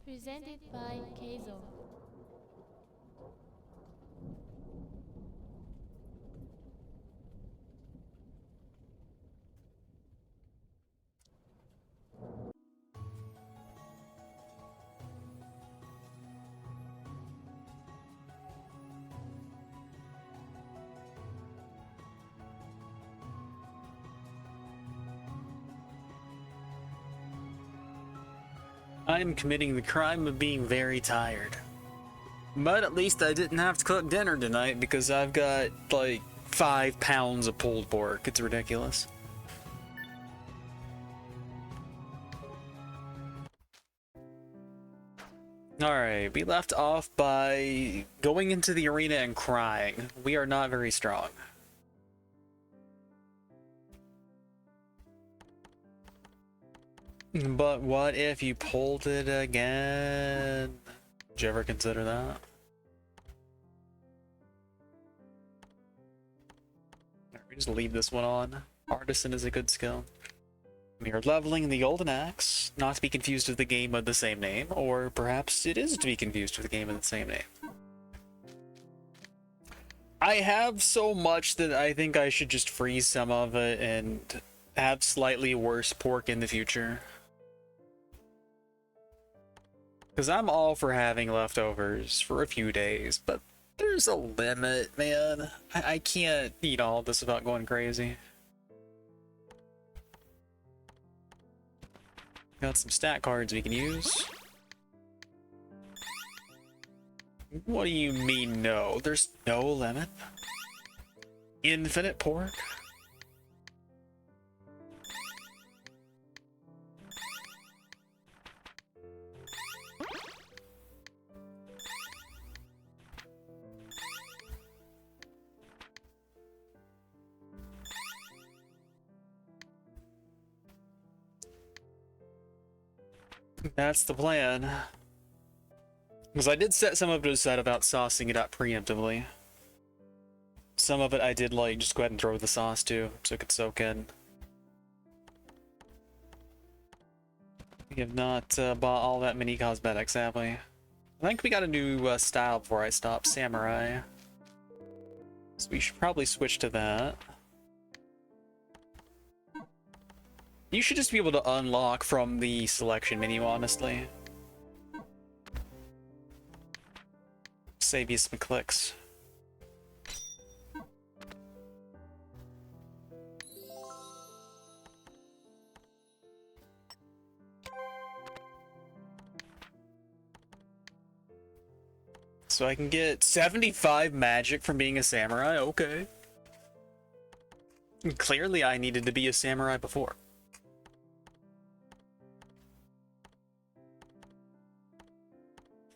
Presented by Keizo. I am committing the crime of being very tired. But at least I didn't have to cook dinner tonight because I've got like 5 pounds of pulled pork. It's ridiculous. Alright, we left off by going into the arena and crying. We are not very strong. But what if you pulled it again? Did you ever consider that? We just leave this one on. Artisan is a good skill. We are leveling the Golden Axe, not to be confused with the game of the same name, or perhaps it is to be confused with the game of the same name. I have so much that I think I should just freeze some of it and have slightly worse pork in the future. Because I'm all for having leftovers for a few days, but there's a limit, man. I can't eat all this without going crazy. Got some stat cards we can use. What do you mean no? There's no limit? Infinite pork? That's the plan. Because I did set some of it aside about saucing it up preemptively. Some of it I did like just go ahead and throw the sauce to, so it could soak in. We have not bought all that many cosmetics, have we? I think we got a new style before I stopped, Samurai. So we should probably switch to that. You should just be able to unlock from the selection menu, honestly. Save you some clicks. So I can get 75 magic from being a samurai? Okay. Clearly I needed to be a samurai before.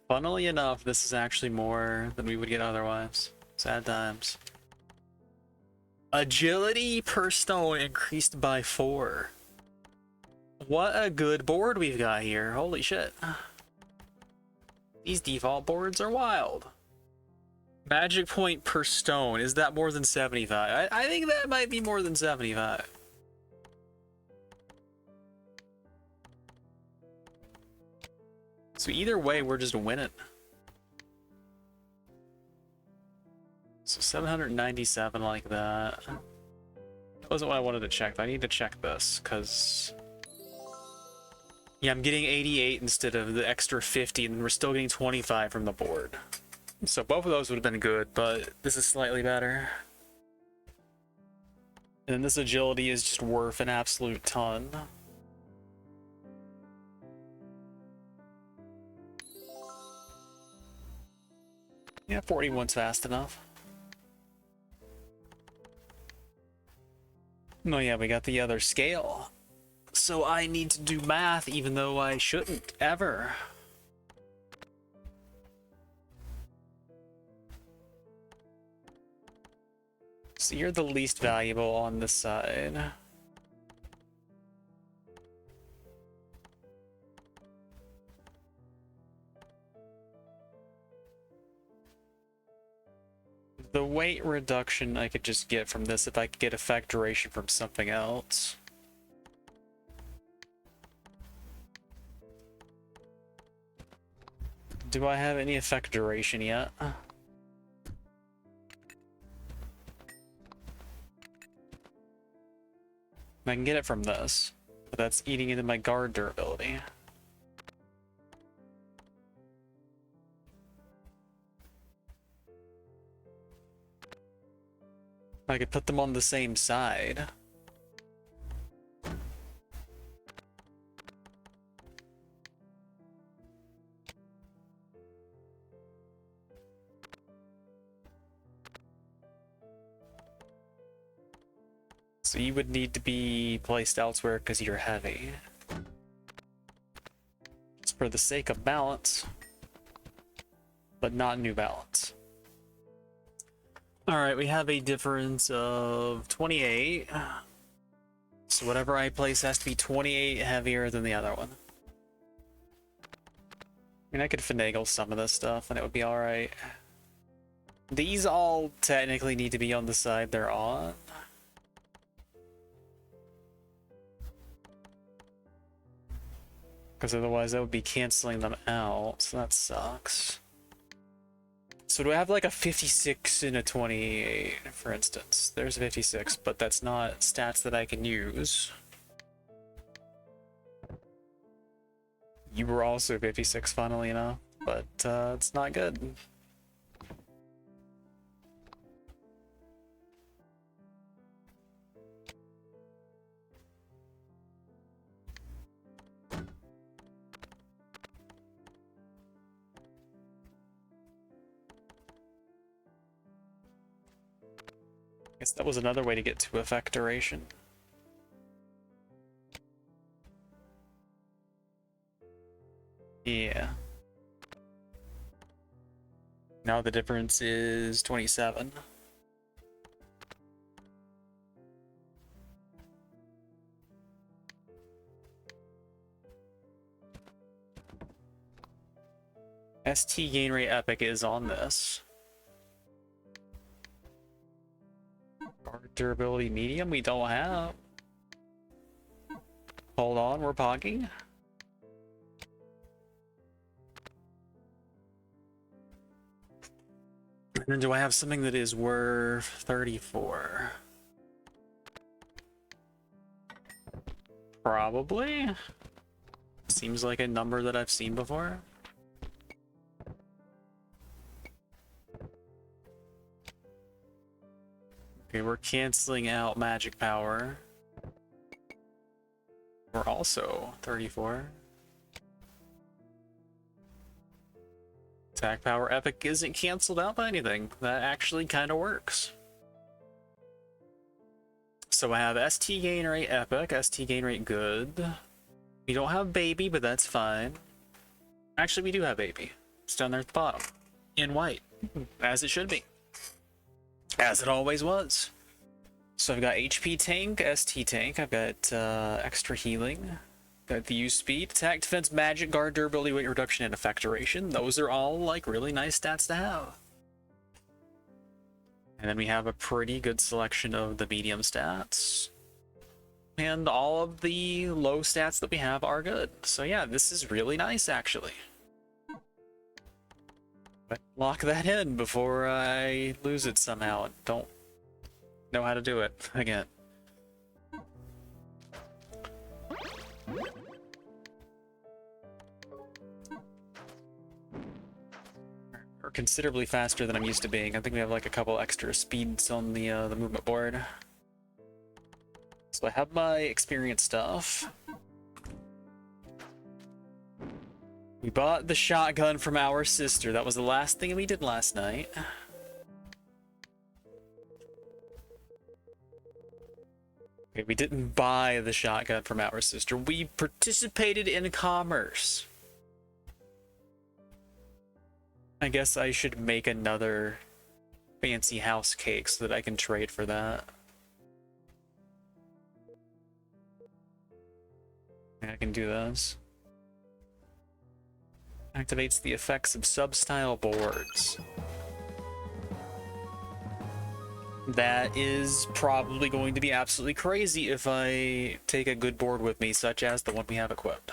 Funnily enough, this is actually more than we would get otherwise. Sad times. Agility per stone increased by 4. What a good board we've got here. Holy shit. These default boards are wild. Magic point per stone. Is that more than 75? I think that might be more than 75. So either way, we're just winning. So 797 like that. That wasn't what I wanted to check, but I need to check this, because... yeah, I'm getting 88 instead of the extra 50, and we're still getting 25 from the board. So both of those would have been good, but this is slightly better. And then this agility is just worth an absolute ton. Yeah, 41's fast enough. Oh yeah, we got the other scale. So I need to do math even though I shouldn't, ever. So you're the least valuable on this side. The weight reduction I could just get from this if I could get effect duration from something else. Do I have any effect duration yet? I can get it from this, but that's eating into my guard durability. I could put them on the same side. So you would need to be placed elsewhere because you're heavy. It's for the sake of balance, but not new balance. Alright, we have a difference of 28. So whatever I place has to be 28 heavier than the other one. I mean, I could finagle some of this stuff and it would be alright. These all technically need to be on the side they're on. Because otherwise that would be canceling them out, so that sucks. So do I have like a 56 and a 28, for instance? There's a 56, but that's not stats that I can use. You were also 56, funnily enough, but it's not good. Guess that was another way to get to effect duration. Yeah. Now the difference is 27. ST gain rate epic is on this. Guard durability medium we don't have. Hold on, we're pogging. And then do I have something that is worth 34? Probably. Seems like a number that I've seen before. Okay, we're canceling out magic power. We're also 34. Attack power epic isn't canceled out by anything. That actually kind of works. So I have ST gain rate epic, ST gain rate good. We don't have baby, but that's fine. Actually, we do have baby. It's down there at the bottom. In white. As it should be. As it always was. So I've got HP tank, ST tank. I've got extra healing. Got the use speed, attack, defense, magic, guard, durability, weight reduction, and effect duration. Those are all like really nice stats to have. And then we have a pretty good selection of the medium stats. And all of the low stats that we have are good. So yeah, this is really nice actually. But lock that in before I lose it somehow and don't know how to do it again. We're considerably faster than I'm used to being. I think we have like a couple extra speeds on the movement board. So I have my experience stuff. We bought the shotgun from our sister. That was the last thing we did last night. Okay, we didn't buy the shotgun from our sister. We participated in commerce. I guess I should make another fancy house cake so that I can trade for that. I can do this. Activates the effects of sub-style boards. That is probably going to be absolutely crazy if I take a good board with me, such as the one we have equipped.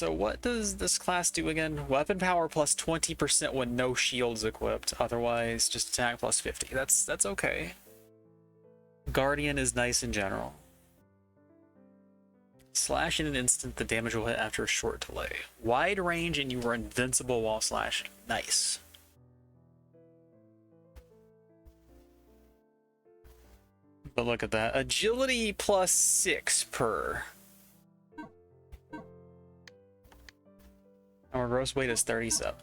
So what does this class do again? Weapon power plus 20% when no shields equipped. Otherwise, just attack plus 50. That's okay. Guardian is nice in general. Slash in an instant, the damage will hit after a short delay. Wide range and you are invincible while slashing. Nice. But look at that. Agility plus 6 per. Our gross weight is 37.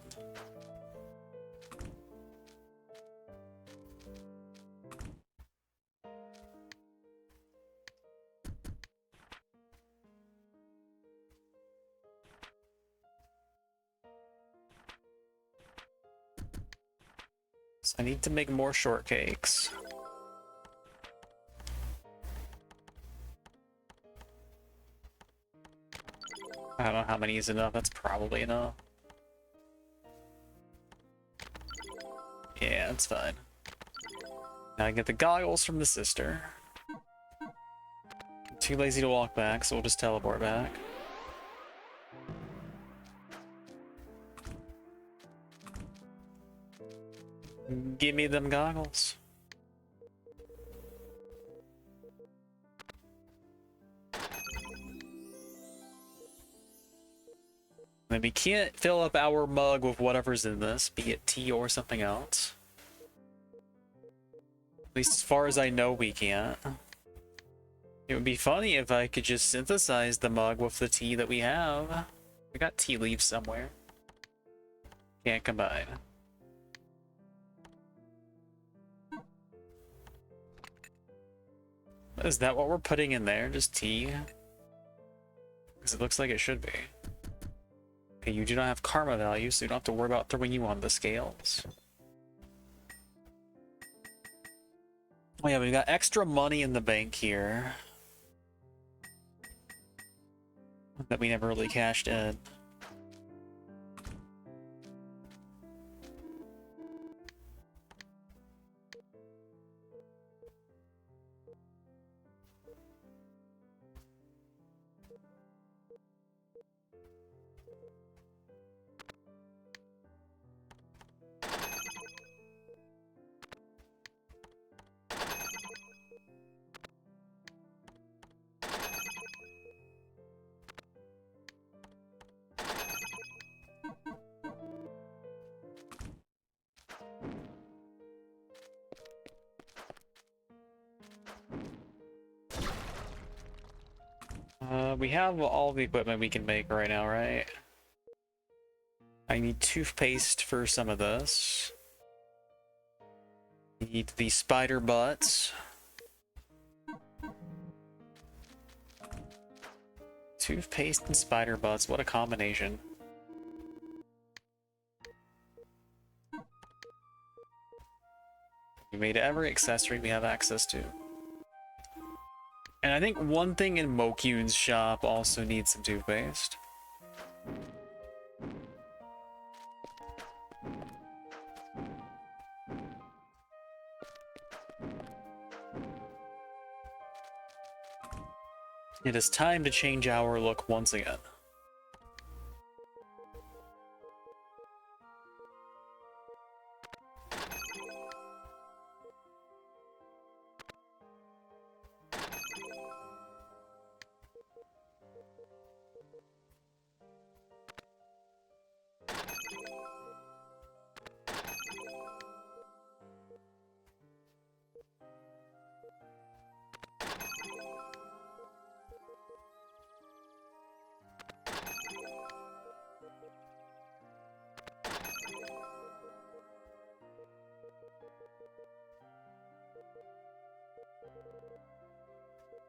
So I need to make more shortcakes. I don't know how many is enough. That's probably enough. Yeah, that's fine. Now I get the goggles from the sister. I'm too lazy to walk back, so we'll just teleport back. Give me them goggles. And we can't fill up our mug with whatever's in this, be it tea or something else. At least as far as I know, we can't. It would be funny if I could just synthesize the mug with the tea that we have. We got tea leaves somewhere. Can't combine. Is that what we're putting in there? Just tea? Because it looks like it should be. Okay, you do not have karma value, so you don't have to worry about throwing you on the scales. Oh yeah, we got extra money in the bank here that we never really cashed in. We have all the equipment we can make right now, right? I need toothpaste for some of this. Need the spider butts. Toothpaste and spider butts, what a combination. We made every accessory we have access to. And I think one thing in Mokyun's shop also needs some toothpaste. It is time to change our look once again.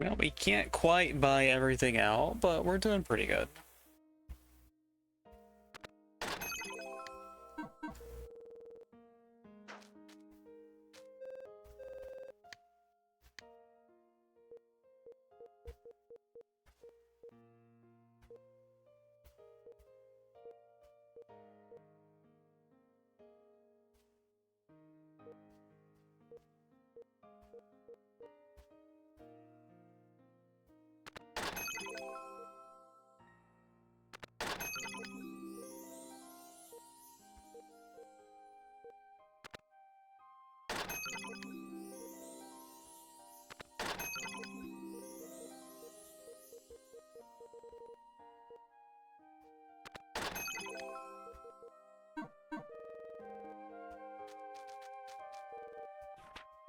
Well, we can't quite buy everything out, but we're doing pretty good.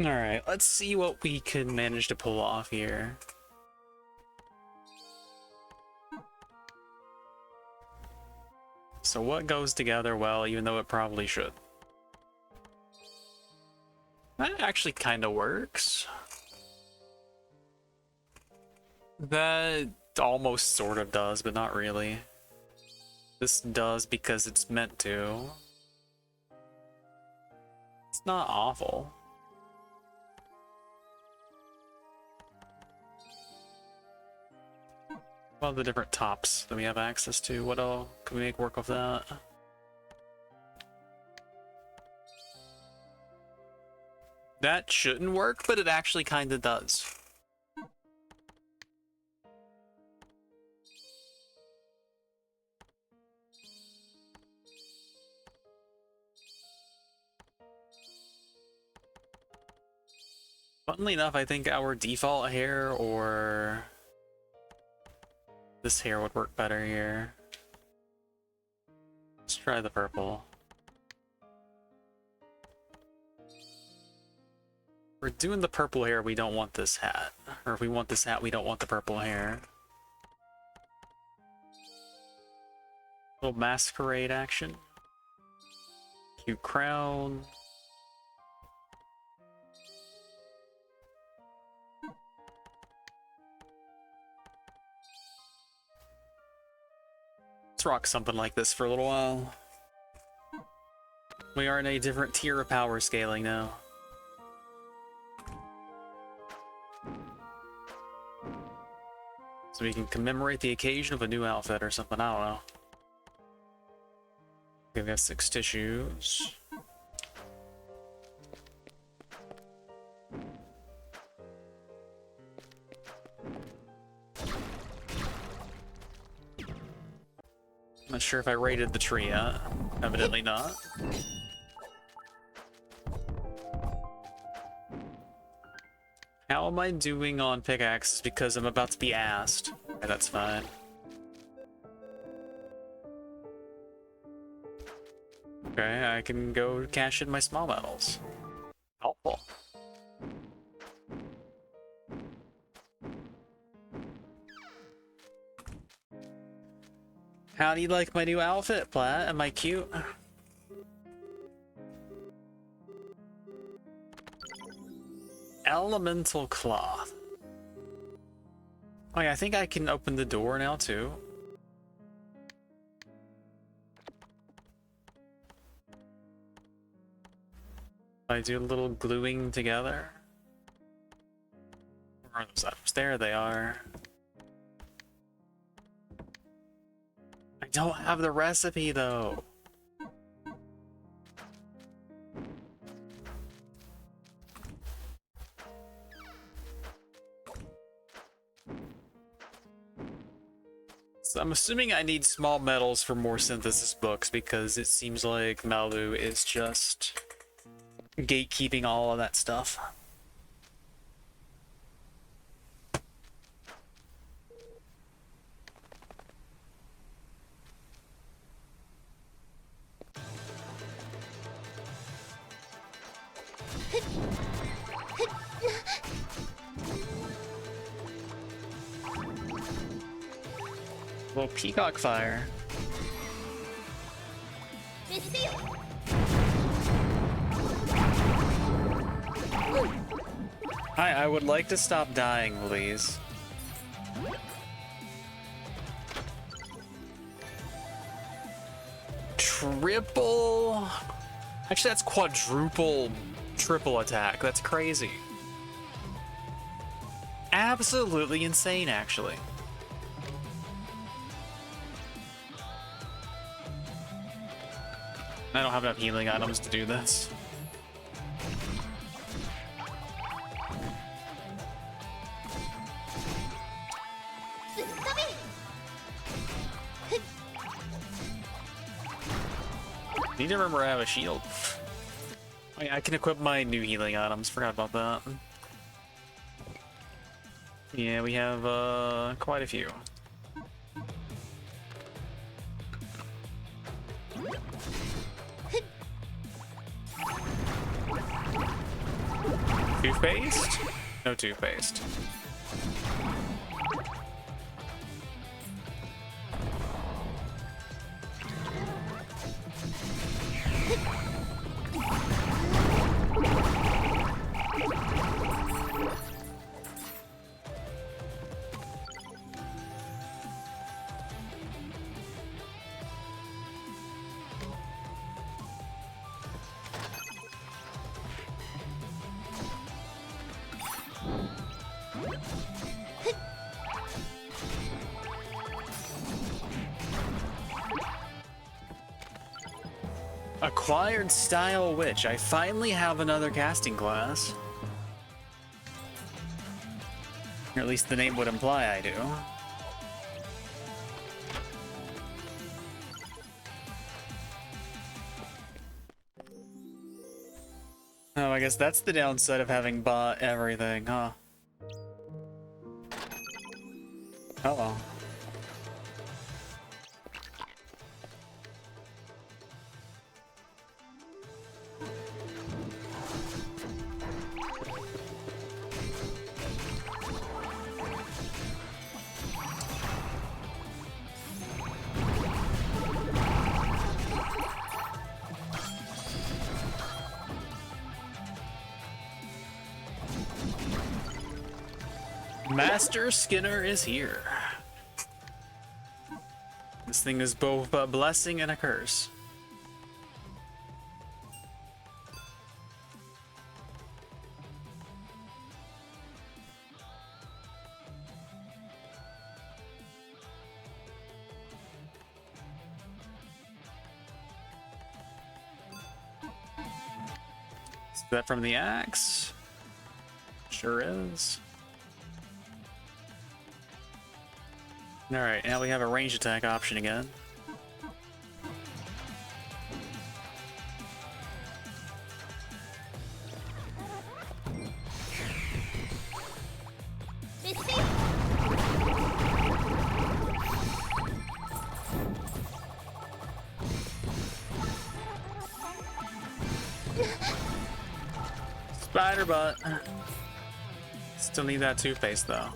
Alright, let's see what we can manage to pull off here. So what goes together well, even though it probably should? That actually kind of works. That almost sort of does, but not really. This does because it's meant to. It's not awful. What are the different tops that we have access to? What all can we make work of that? That shouldn't work, but it actually kind of does. Funnily enough, I think our default hair or this hair would work better here. Let's try the purple. We're doing the purple hair, we don't want this hat. Or if we want this hat, we don't want the purple hair. Little masquerade action. Cute crown. Let's rock something like this for a little while. We are in a different tier of power scaling now. So we can commemorate the occasion of a new outfit or something, I don't know. We've got 6 tissues. Not sure if I raided the tree yet. Evidently not. How am I doing on pickaxes? Because I'm about to be asked. Okay, that's fine. Okay, I can go cash in my small metals. Helpful. How do you like my new outfit, Platt? Am I cute? Elemental cloth. Oh yeah, I think I can open the door now too. I do a little gluing together. Where are those items? There they are. I don't have the recipe though. So I'm assuming I need small metals for more synthesis books because it seems like Malu is just gatekeeping all of that stuff. Well, peacock fire. Hi, I would like to stop dying, please. Triple? Actually, that's quadruple, triple attack. That's crazy. Absolutely insane, actually. I don't have enough healing items to do this. Need to remember I have a shield. I can equip my new healing items. Forgot about that. Yeah, we have quite a few. Toothpaste? No toothpaste. Acquired Style Witch. I finally have another casting class. Or at least the name would imply I do. Oh, I guess that's the downside of having bought everything, huh? Uh-oh. Master Skinner is here. This thing is both a blessing and a curse. Is that from the axe? Sure is. Alright, now we have a range attack option again. Spider butt. Still need that toothpaste though.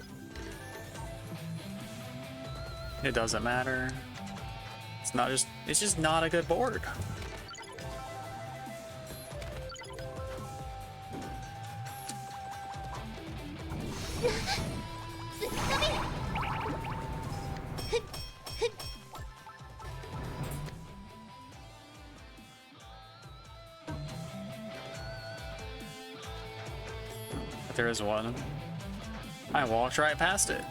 It doesn't matter. It's just not a good board. But there is one. I walked right past it.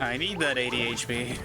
I need that 80 HP.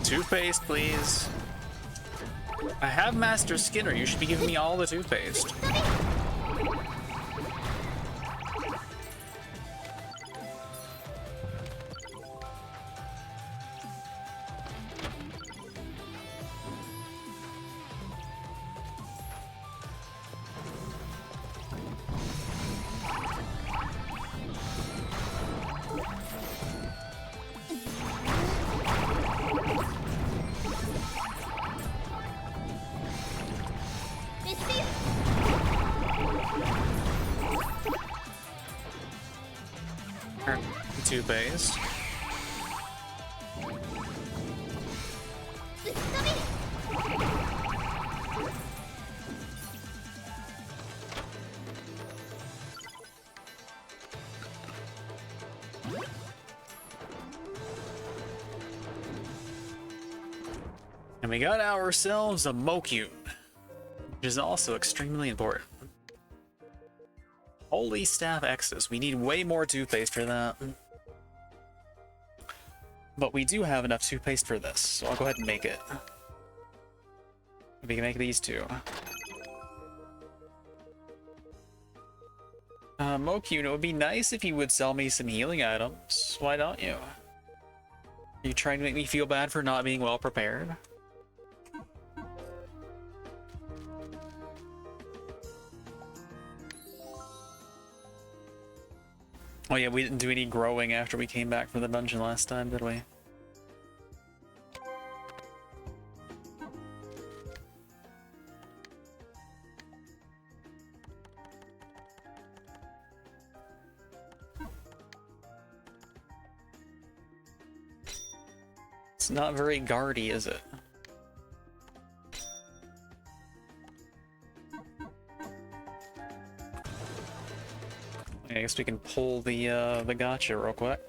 Toothpaste, please. I have Master Skinner. You should be giving me all the toothpaste. toothpaste. And we got ourselves a Mokyun, which is also extremely important. Holy Staff X's. We need way more toothpaste for that. But we do have enough toothpaste for this, so I'll go ahead and make it. We can make these two. Mokyun, it would be nice if you would sell me some healing items. Why don't you? Are you trying to make me feel bad for not being well prepared? Oh yeah, we didn't do any growing after we came back from the dungeon last time, did we? It's not very guardy, is it? I guess we can pull the gacha real quick.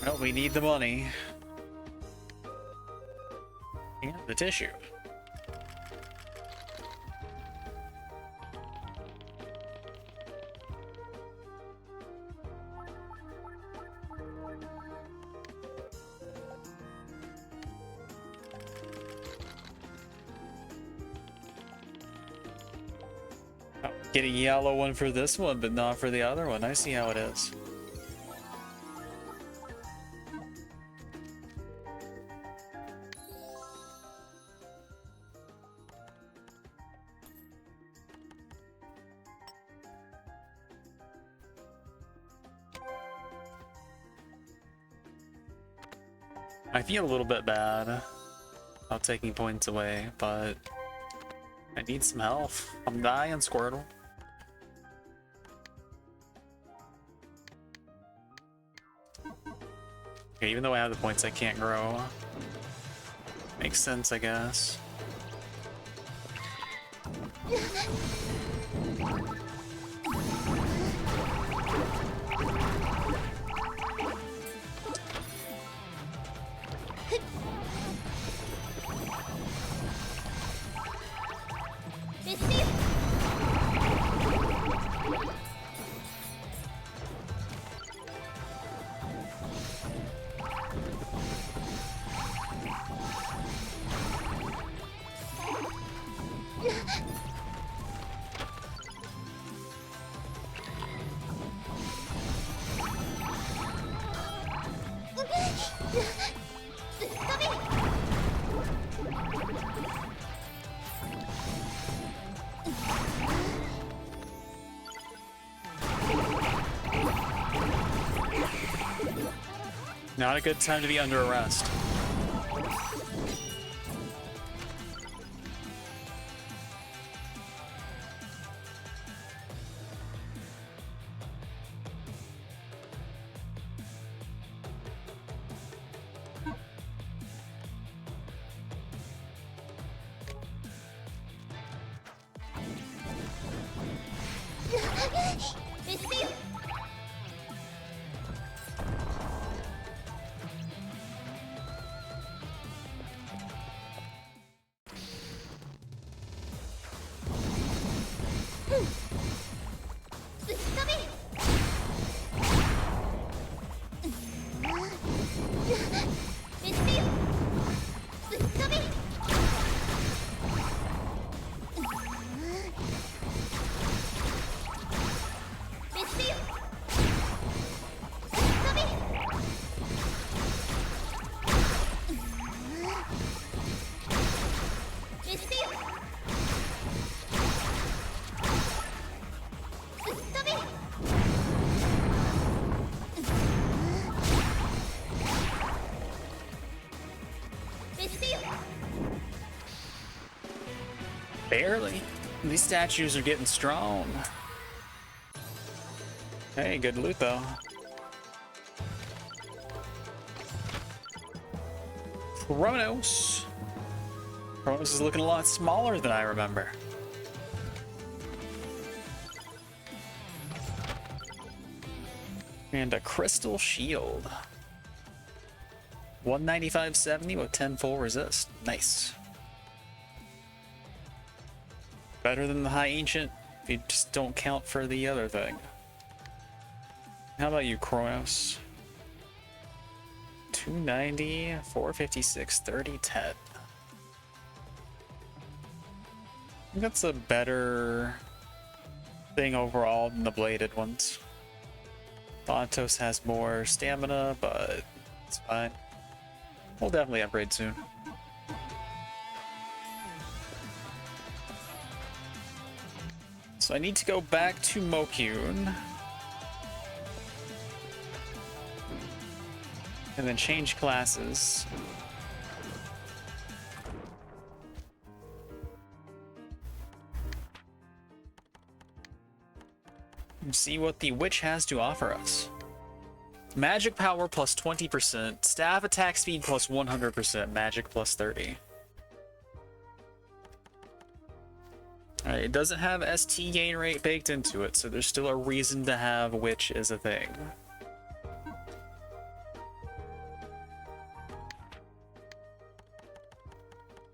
Well, we need the money. Yeah, the tissue. Get a yellow one for this one, but not for the other one. I see how it is. I feel a little bit bad about taking points away, but I need some health. I'm dying, Squirtle. Okay, even though I have the points, I can't grow. Makes sense, I guess. Not a good time to be under arrest. Barely. These statues are getting strong. Hey, good loot though. Kronos. Kronos is looking a lot smaller than I remember. And a crystal shield. 195.70 with 10 full resist. Nice. Better than the high ancient if you just don't count for the other thing. How about you, Kronos? 290, 456, 30, 10. I think that's a better thing overall than the bladed ones. Thanatos has more stamina, but it's fine. We'll definitely upgrade soon. So I need to go back to Mokyun. And then change classes. And see what the witch has to offer us. Magic power plus 20%, staff attack speed plus 100%, magic plus 30. Alright, it doesn't have ST gain rate baked into it, so there's still a reason to have witch as a thing.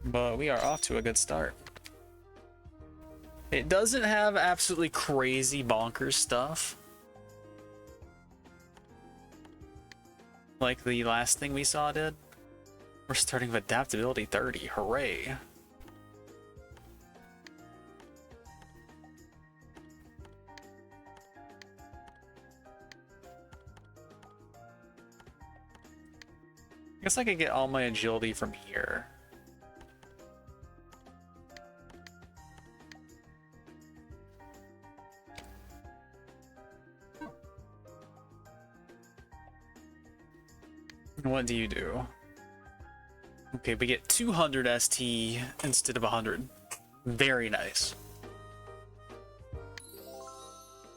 But we are off to a good start. It doesn't have absolutely crazy bonkers stuff like the last thing we saw did. We're starting with adaptability 30. Hooray. I guess I could get all my agility from here. What do you do? Okay, we get 200 ST instead of 100. Very nice.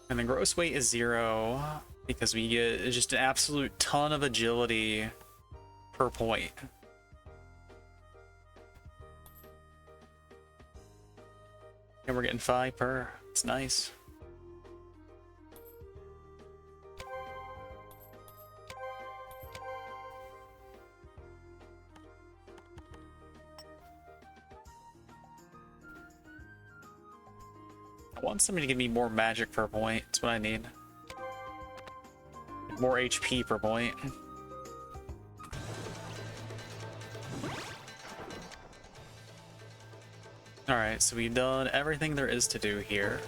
And the gross weight is 0 because we get just an absolute ton of agility per point. And we're getting 5 per. It's nice. I want somebody to give me more magic per point. That's what I need. More HP per point. Alright, so we've done everything there is to do here.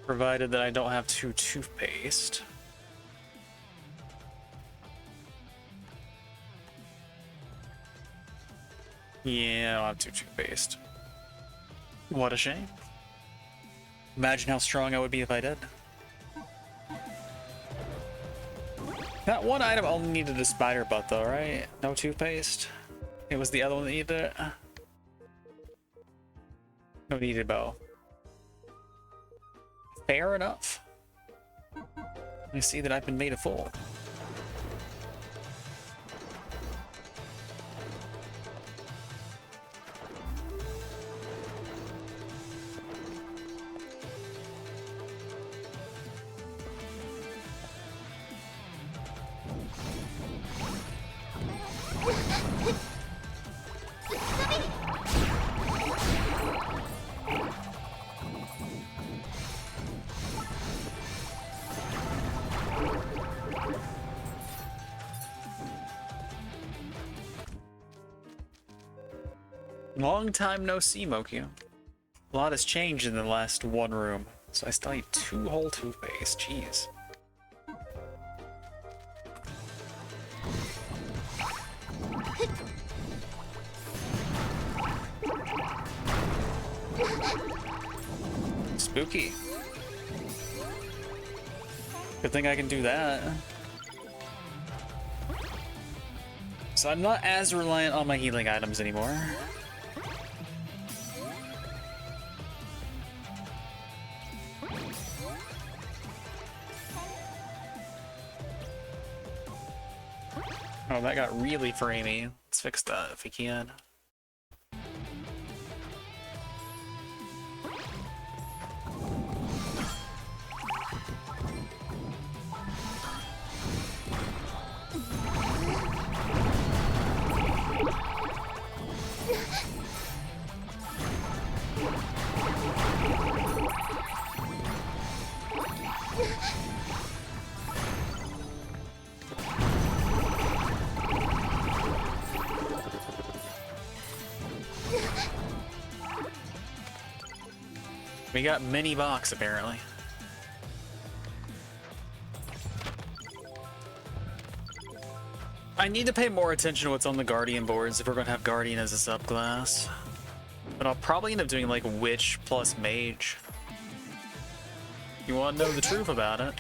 Provided that I don't have 2 toothpaste. Yeah, I don't have 2 toothpaste. What a shame. Imagine how strong I would be if I did. That one item only needed a spider butt though, right? No toothpaste? It was the other one that needed it? No needed bow. Fair enough. I see that I've been made a fool. Long time no see, Mokyu. A lot has changed in the last one room, so I still need 2 whole toothpaste. Jeez. Spooky. Good thing I can do that. So I'm not as reliant on my healing items anymore. Oh, that got really framey. Let's fix that if we can. We got mini box apparently. I need to pay more attention to what's on the Guardian boards if we're gonna have Guardian as a subclass. But I'll probably end up doing like Witch plus Mage. You wanna know the truth about it?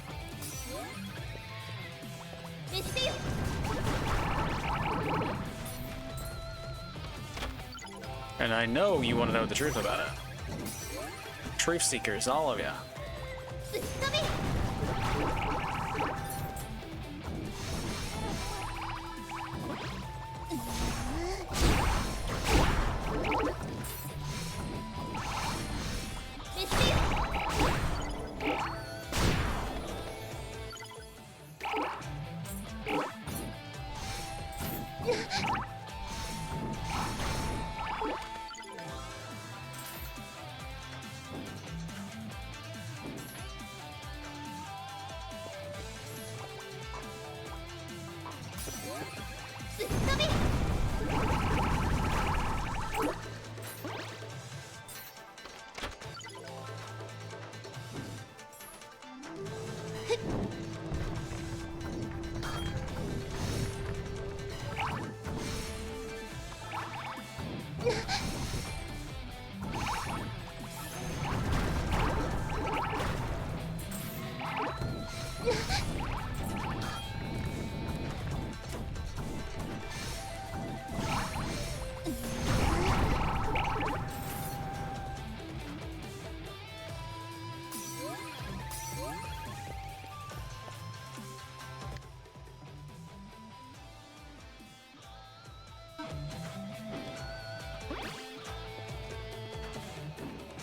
And I know you wanna know the truth about it. Truth seekers, all of ya.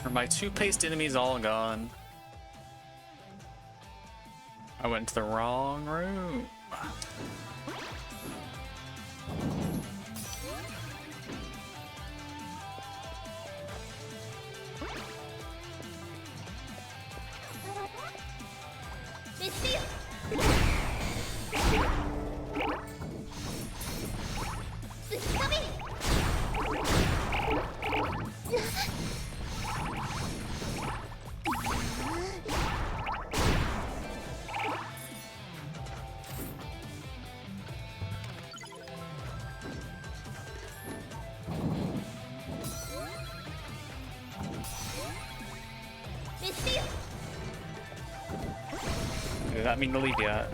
Are my two paste enemies all gone? I went to the wrong room. Did not mean to leave yet.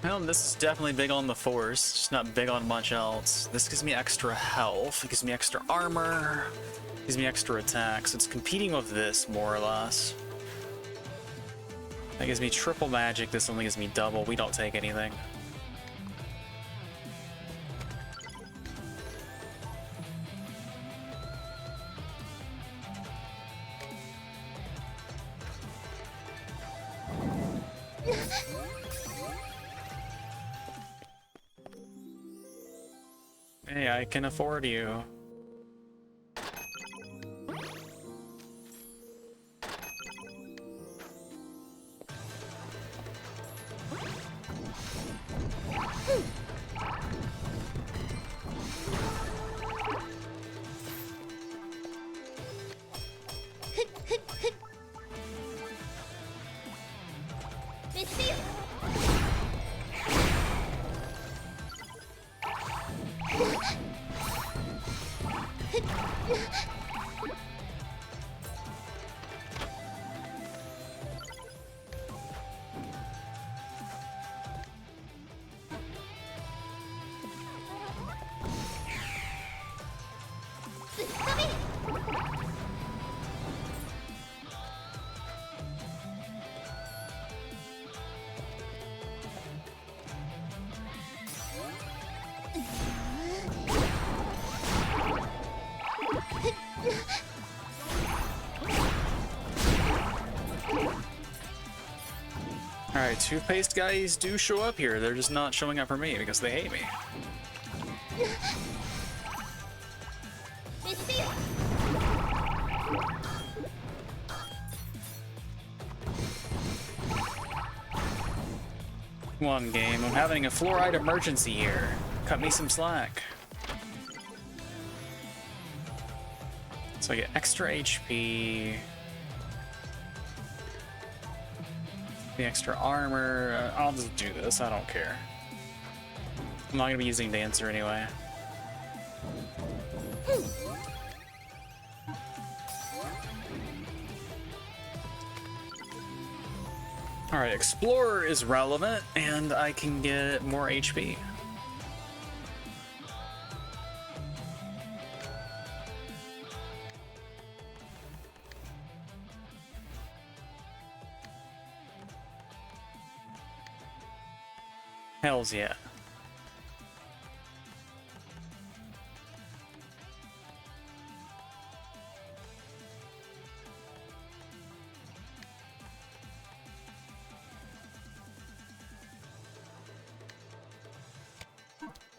Well, this is definitely big on the force, just not big on much else. This gives me extra health, it gives me extra armor, it gives me extra attack, so it's competing with this, more or less. That gives me triple magic, this only gives me double, we don't take anything. Hey, I can afford you. Alright, toothpaste guys do show up here. They're just not showing up for me because they hate me. Come on, game. I'm having a fluoride emergency here. Cut me some slack. So I get extra HP. The extra armor. I'll just do this. I don't care. I'm not going to be using Dancer anyway. Alright, Explorer is relevant, and I can get more HP. Hells yeah.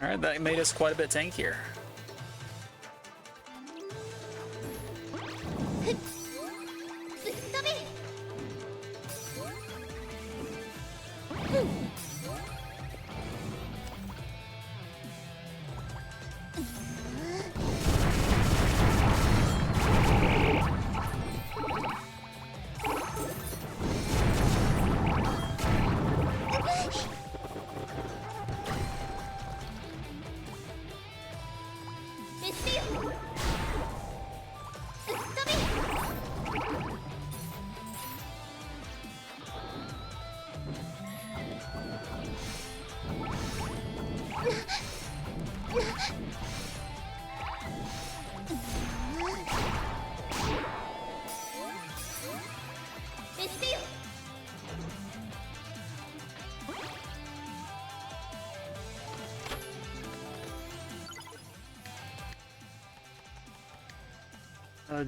Alright, that made us quite a bit tankier.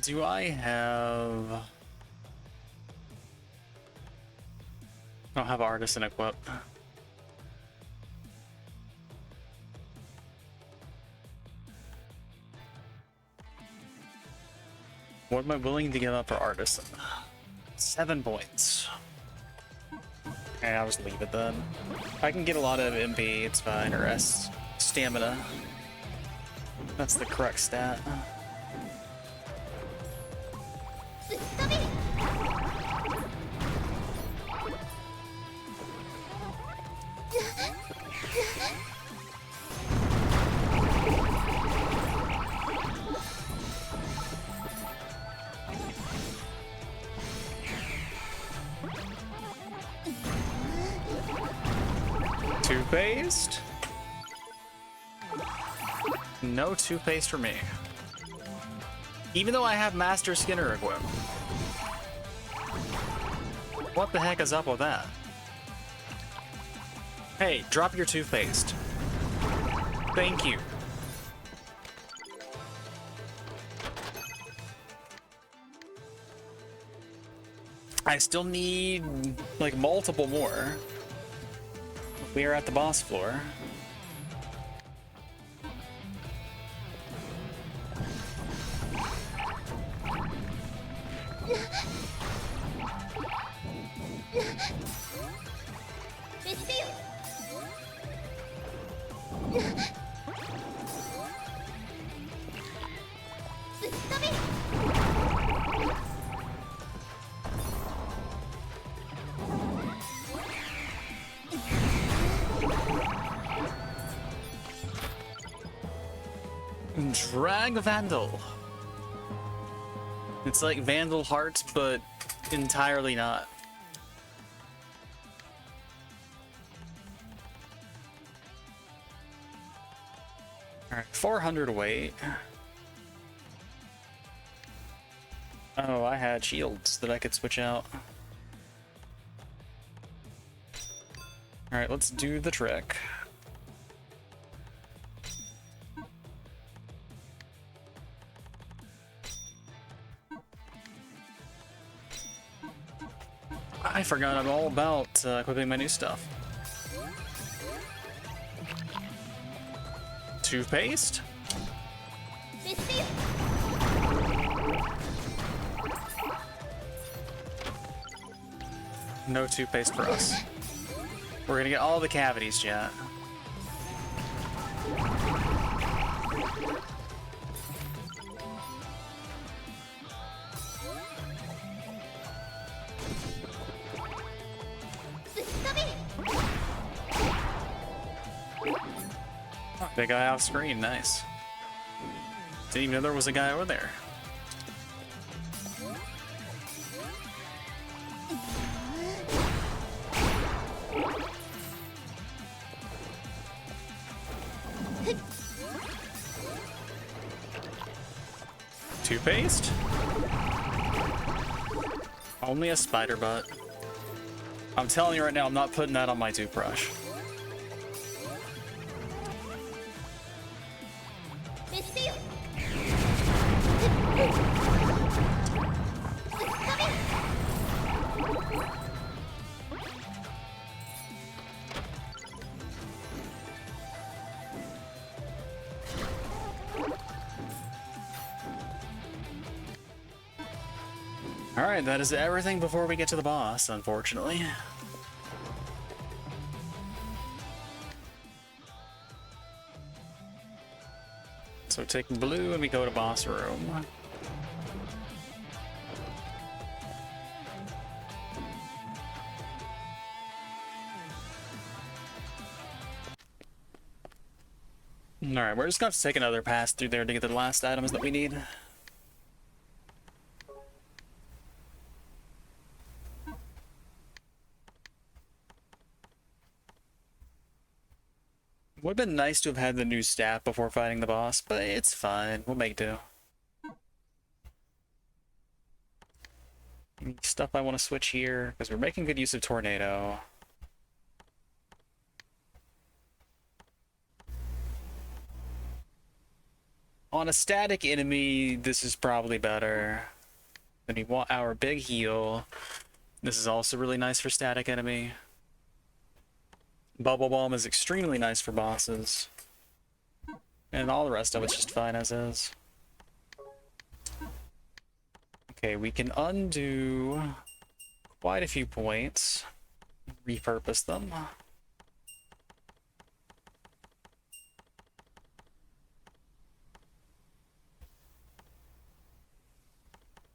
Do I have... I don't have Artisan equip. What am I willing to give up for Artisan? 7 points. Okay, I'll just leave it then. I can get a lot of MP, it's fine, or S stamina. That's the correct stat. Toothpaste? No toothpaste for me. Even though I have Master Skinner equipped. What the heck is up with that? Hey, drop your toothpaste. Thank you. I still need, like, multiple more. We are at the boss floor. Drag Vandal. It's like Vandal Hearts, but entirely not. Alright, 400 weight. Oh, I had shields that I could switch out. Alright, let's do the trick. I forgot all about equipping my new stuff. Toothpaste? No toothpaste for us. We're gonna get all the cavities, chat. Big guy off screen, nice. Didn't even know there was a guy over there. Toothpaste? Only a spider butt. I'm telling you right now, I'm not putting that on my toothbrush. Alright, that is everything before we get to the boss, unfortunately. So take blue and we go to boss room. Alright, we're just gonna have to take another pass through there to get the last items that we need. Would have been nice to have had the new staff before fighting the boss, but it's fine. We'll make do. Any stuff I want to switch here, because we're making good use of Tornado. On a static enemy, this is probably better. Then we want our big heal. This is also really nice for static enemy. Bubble Bomb is extremely nice for bosses. And all the rest of it's just fine as is. Okay, we can undo quite a few points. Repurpose them.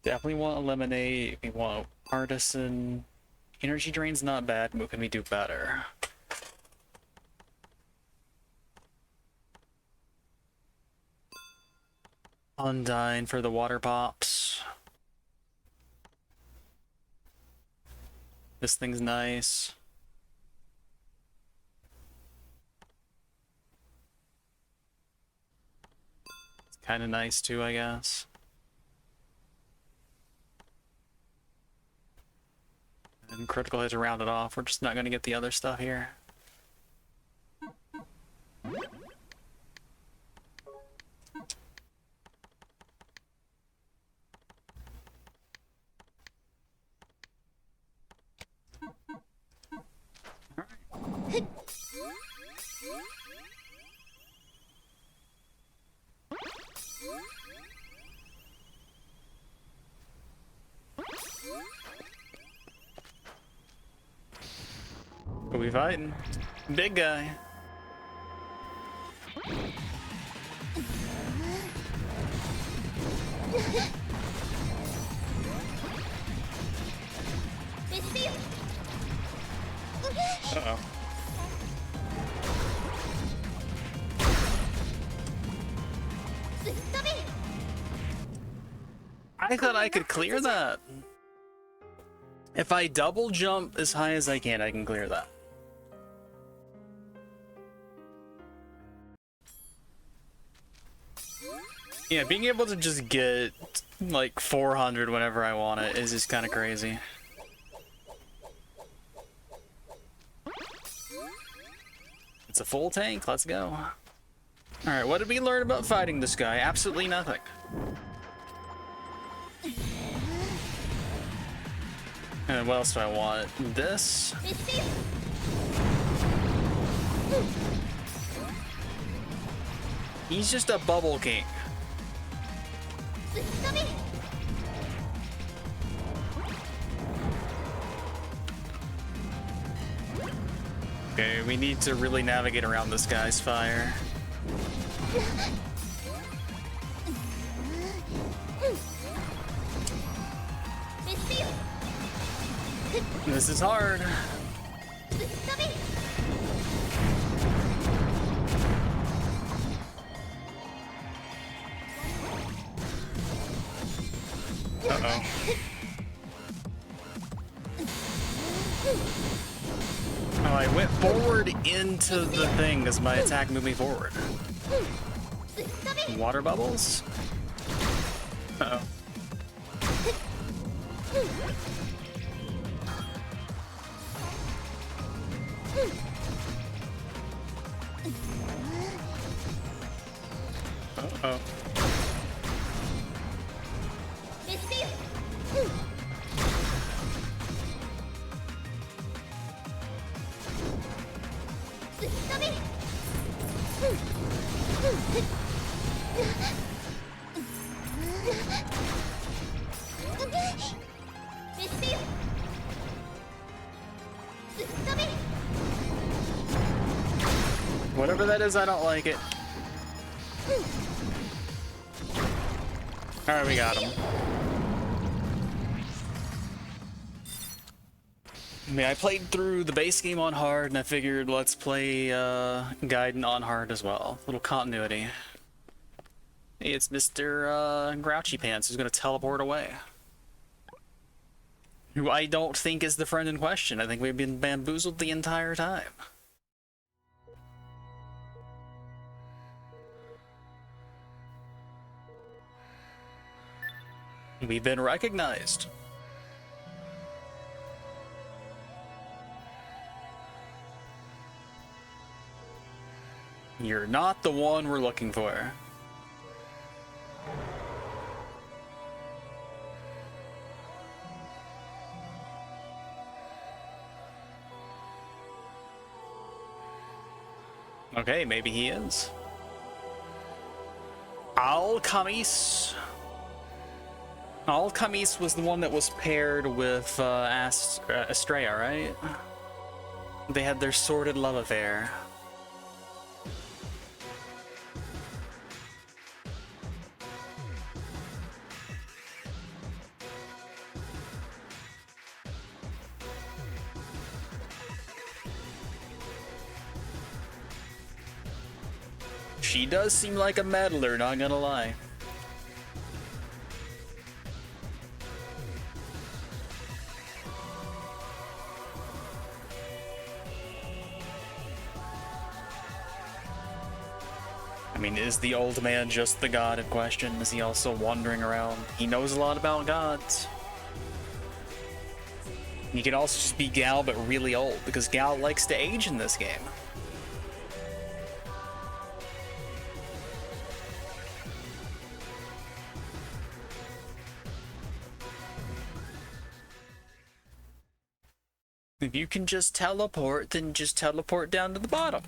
Definitely want Eliminate. We want Artisan. Energy Drain's not bad. What can we do better? Undyne for the water pops. This thing's nice. It's kind of nice too, I guess. And critical hit to round it off. We're just not going to get the other stuff here. Who we fighting? Big guy. Uh-oh. I thought I could clear that. If I double jump as high as I can clear that. Yeah, being able to just get like 400 whenever I want it is just kind of crazy. It's a full tank, let's go. Alright, what did we learn about fighting this guy? Absolutely nothing. And what else do I want? This? He's just a bubble king. Okay, we need to really navigate around this guy's fire. This is hard. Uh-oh. Oh, I went forward into the thing as my attack moved me forward. Water bubbles? Uh-oh. Uh-oh. Whatever that is, I don't like it. Alright, we got him. I mean, I played through the base game on hard, and I figured let's play Gaiden on hard as well. A little continuity. Hey, it's Mr. Grouchy Pants who's gonna teleport away. Who I don't think is the friend in question. I think we've been bamboozled the entire time. We've been recognized. You're not the one we're looking for. Okay, maybe he is. Alcamis. Alcamis was the one that was paired with Estrella, right? They had their sordid love affair. She does seem like a meddler, not gonna lie. I mean, is the old man just the god in question? Is he also wandering around? He knows a lot about gods. He could also just be Gal, but really old, because Gal likes to age in this game. If you can just teleport, then just teleport down to the bottom.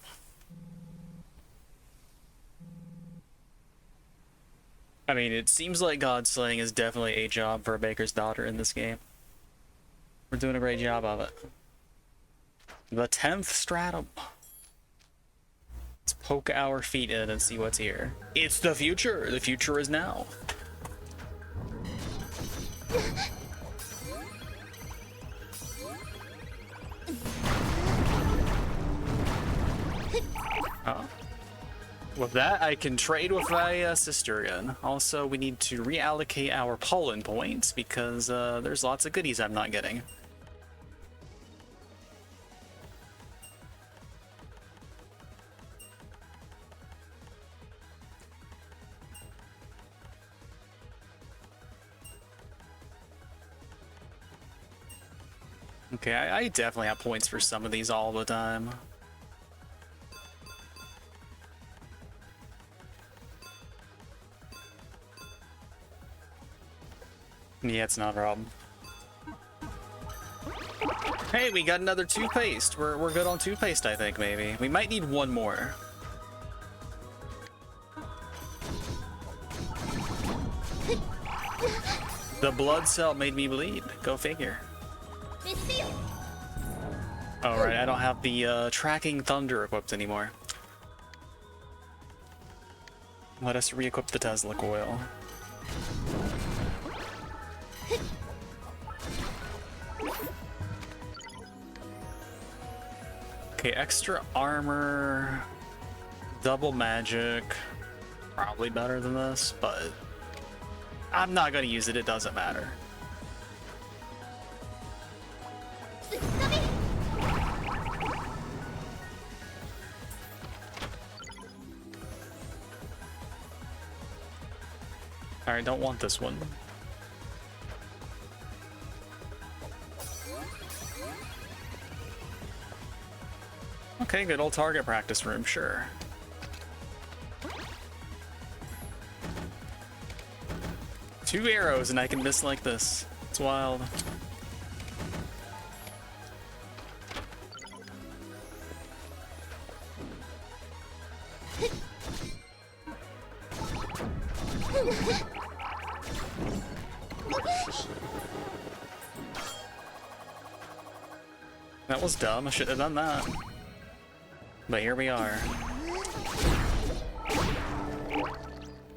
I mean, it seems like God slaying is definitely a job for a baker's daughter in this game. We're doing a great job of it. The 10th stratum. Let's poke our feet in and see what's here. It's the future. The future is now. Oh. With that, I can trade with my sister again. Also, we need to reallocate our pollen points because there's lots of goodies I'm not getting. Okay, I definitely have points for some of these all the time. Yeah, it's not a problem. Hey, we got another toothpaste. We're good on toothpaste, I think, maybe. We might need one more. The blood cell made me bleed. Go figure. Oh, right, I don't have the tracking thunder equipped anymore. Let us re-equip the Tesla coil. Okay, extra armor, double magic, probably better than this, but I'm not gonna use it, it doesn't matter. Alright, don't want this one. Okay, good old target practice room, sure. Two arrows and I can miss like this. It's wild. That was dumb, I shouldn't have done that. But here we are.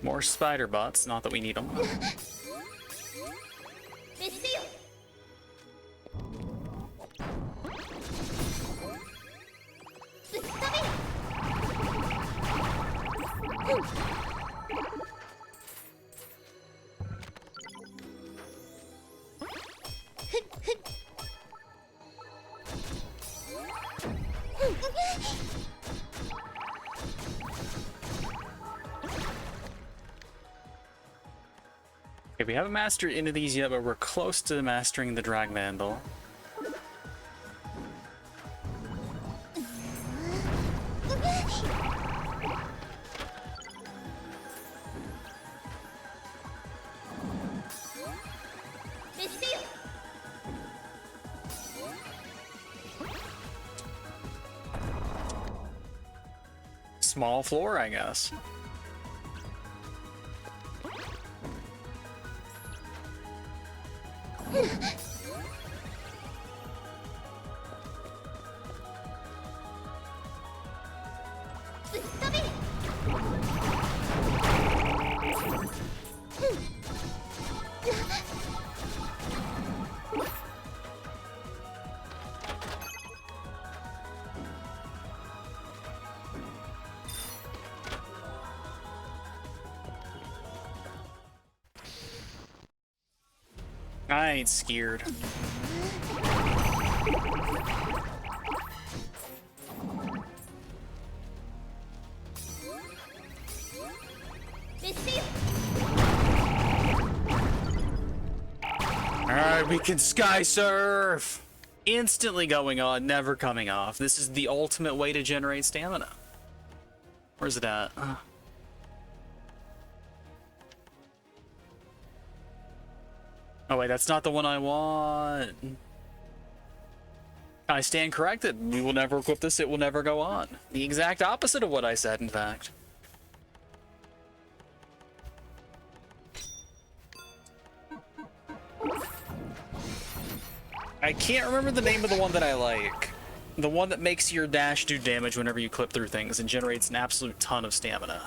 More spider bots, not that we need them. Okay, we haven't mastered any of these yet, but we're close to mastering the Drag Vandal. Small floor, I guess. I ain't scared. Alright, we can sky surf! Instantly going on, never coming off. This is the ultimate way to generate stamina. Where's it at? Oh wait, that's not the one I want. I stand corrected. We will never equip this, it will never go on. The exact opposite of what I said, in fact. I can't remember the name of the one that I like. The one that makes your dash do damage whenever you clip through things and generates an absolute ton of stamina.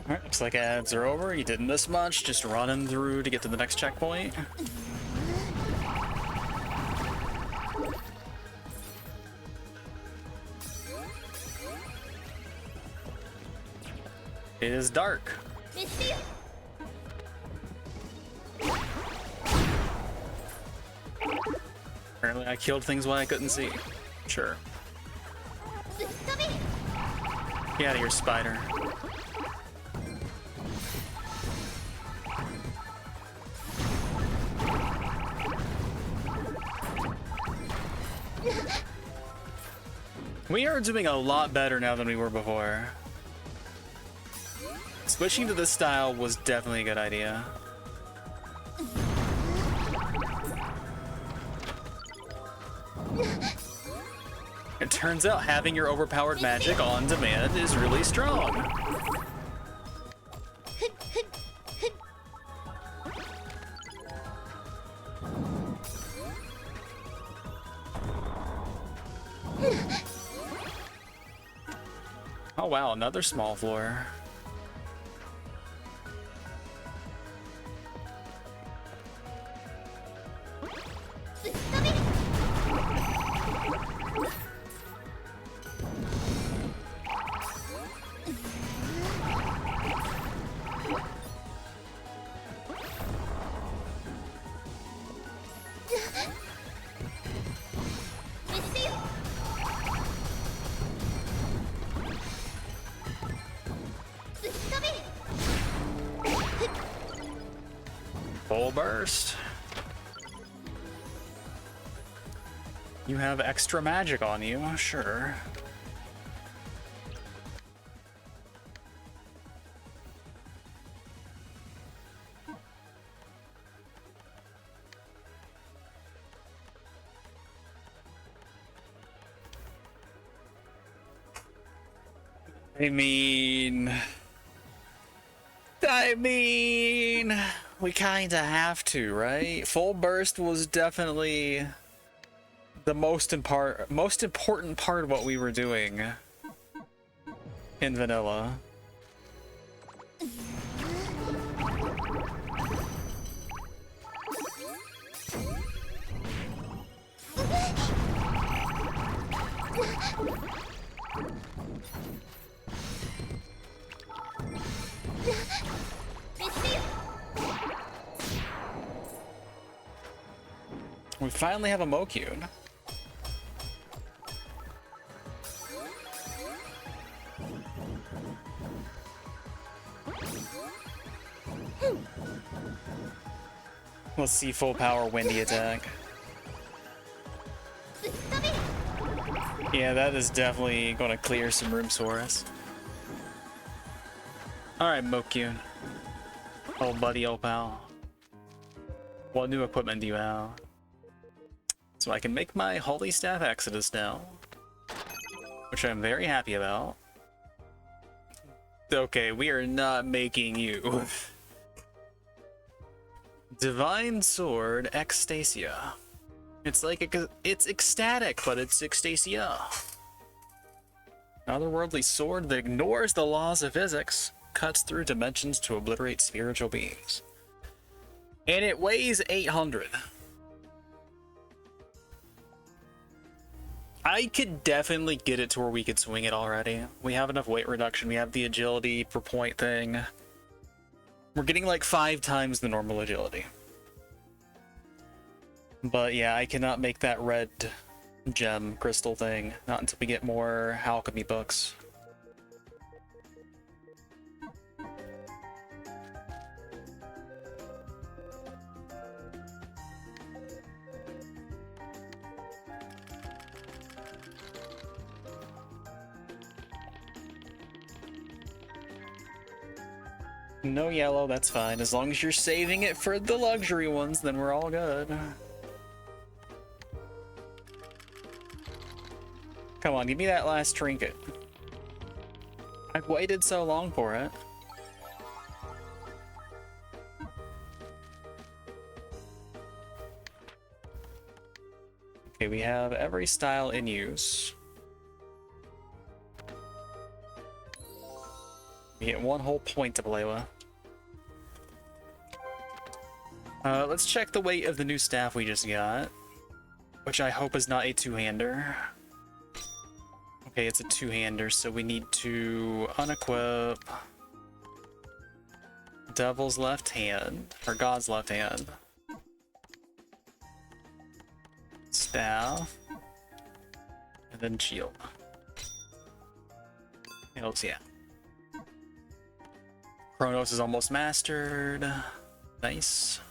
Alright, looks like ads are over. You didn't miss much, just running through to get to the next checkpoint. It is dark. Apparently I killed things when I couldn't see. Sure. Get out of here, spider. We are doing a lot better now than we were before. Switching to this style was definitely a good idea. It turns out having your overpowered magic on demand is really strong. Oh wow, another small floor. Full burst. You have extra magic on you, sure. I mean, we kinda have to, right? Full burst was definitely the most important part of what we were doing in vanilla. We finally have a Mokyun. Let's see full power windy attack. Yeah, that is definitely going to clear some rooms for us. Alright, Mokyun. Old buddy, old pal. What new equipment do you have? So I can make my Holy Staff Exodus now, which I'm very happy about. Okay, we are not making you. Divine Sword Ecstasia. It's like it's ecstatic, but it's Ecstasia. Otherworldly sword that ignores the laws of physics, cuts through dimensions to obliterate spiritual beings. And it weighs 800. I could definitely get it to where we could swing it already. We have enough weight reduction, we have the agility per point thing. We're getting like 5 times the normal agility. But yeah, I cannot make that red gem crystal thing, not until we get more alchemy books. No yellow, that's fine. As long as you're saving it for the luxury ones, then we're all good. Come on, give me that last trinket. I've waited so long for it. Okay, we have every style in use. We get 1 whole point to play with. Let's check the weight of the new staff we just got, which I hope is not a 2-hander. Okay, it's a 2-hander, so we need to unequip Devil's left hand, or God's left hand. Staff. And then shield. Hells yeah. Chronos is almost mastered. Nice.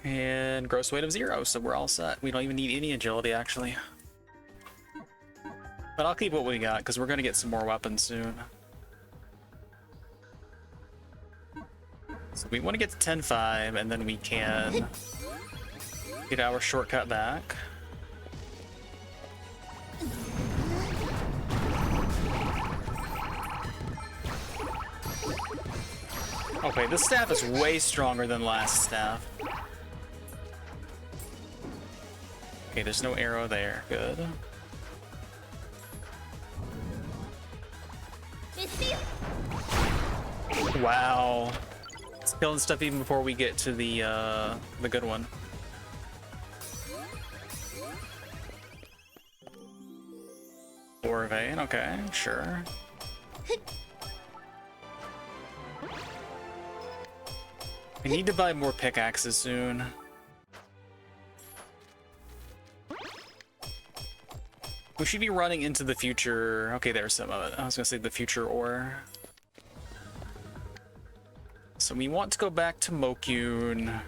And gross weight of 0, so we're all set. We don't even need any agility, actually. But I'll keep what we got, because we're going to get some more weapons soon. So we want to get to 10-5, and then we can get our shortcut back. Okay, this staff is way stronger than last staff. Okay, there's no arrow there. Good. Wow. It's killing stuff even before we get to the good one. Or vein, okay, sure. I need to buy more pickaxes soon. We should be running into the future. Okay, there's some of it. I was gonna say the future ore. So we want to go back to Mokyun.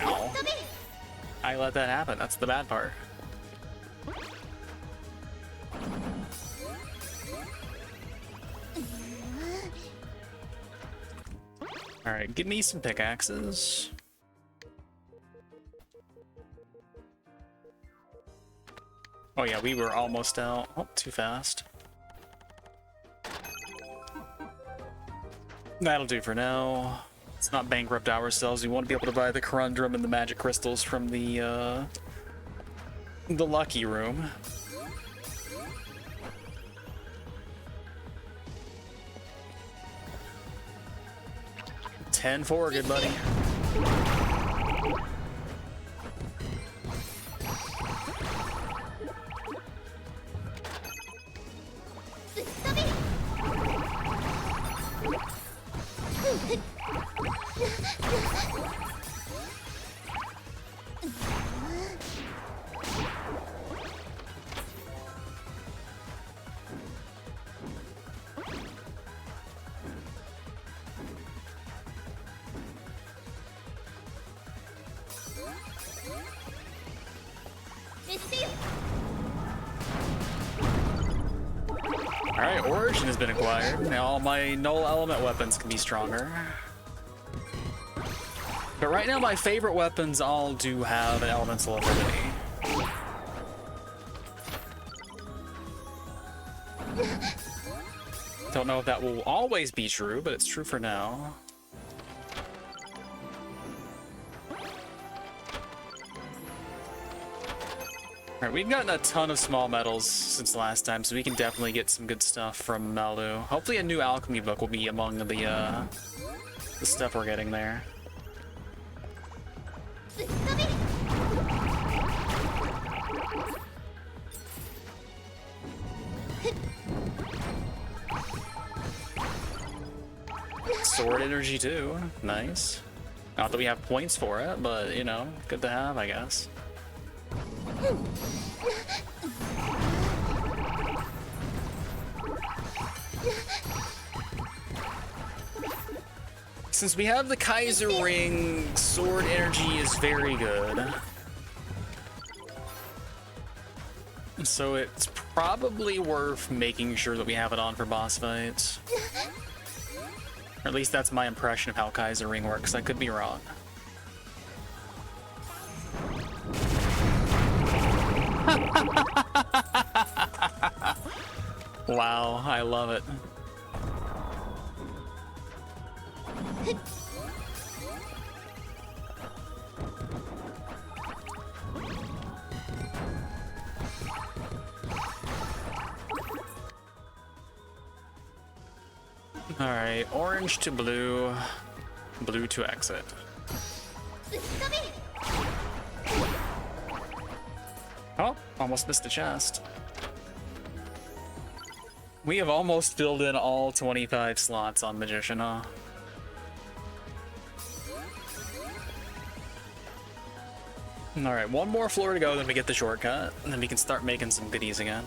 Ow. I let that happen. That's the bad part. Alright, give me some pickaxes. Oh yeah, we were almost out. Oh, too fast. That'll do for now. Let's not bankrupt ourselves. We want to be able to buy the Corundum and the magic crystals from the lucky room. 10-4, good buddy. Alright, Origin has been acquired. Now all my null element weapons can be stronger. But right now my favorite weapons all do have an elemental ability. Don't know if that will always be true, but it's true for now. Alright, we've gotten a ton of small metals since last time, so we can definitely get some good stuff from Malu. Hopefully a new alchemy book will be among the stuff we're getting there. Sword energy too, nice. Not that we have points for it, but you know, good to have, I guess. Since we have the Kaiser ring, sword energy is very good. So it's probably worth making sure that we have it on for boss fights. Or at least that's my impression of how Kaiser ring works. I could be wrong. Wow, I love it. All right, orange to blue, blue to exit. Oh, almost missed a chest. We have almost filled in all 25 slots on Magician, huh? Alright, one more floor to go, then we get the shortcut, and then we can start making some goodies again.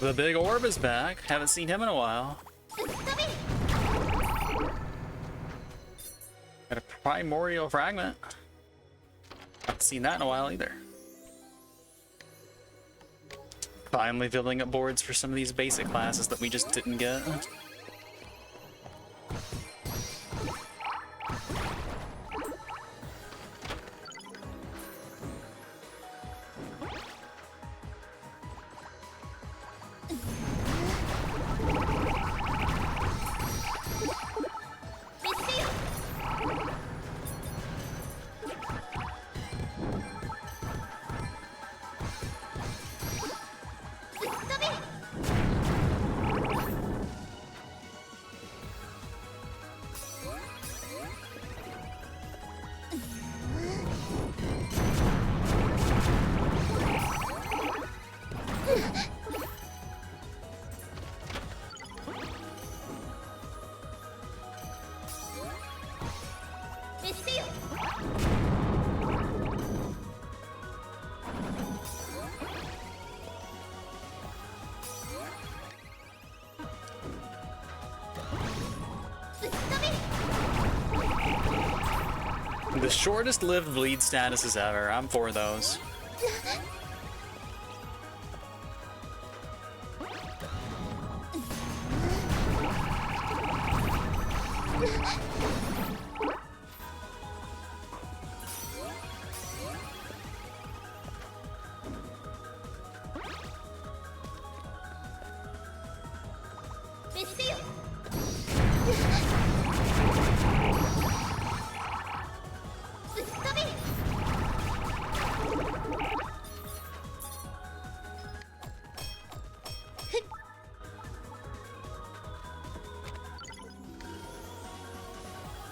The big orb is back. Haven't seen him in a while. Got a primordial fragment. Haven't seen that in a while either. Finally filling up boards for some of these basic classes that we just didn't get. The shortest lived bleed statuses ever. I'm for those.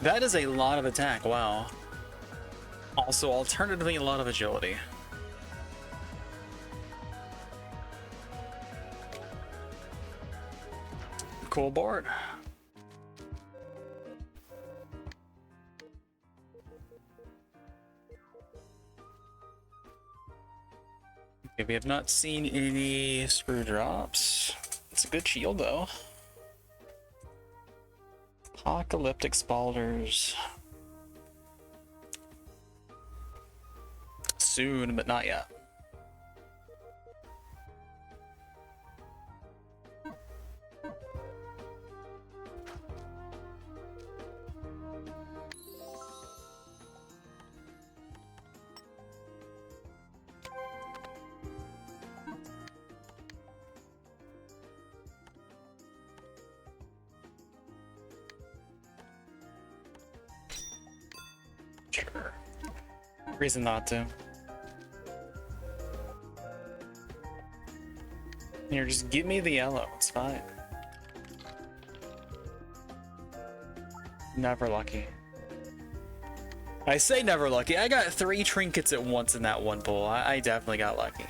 That is a lot of attack, wow. Also, alternatively, a lot of agility. Cool board. Okay, we have not seen any screw drops. It's a good shield, though. Apocalyptic Spalders. Soon, but not yet. Sure. Reason not to. Here, just give me the yellow. It's fine. Never lucky. I say never lucky. I got 3 trinkets at once in that one pull. I definitely got lucky.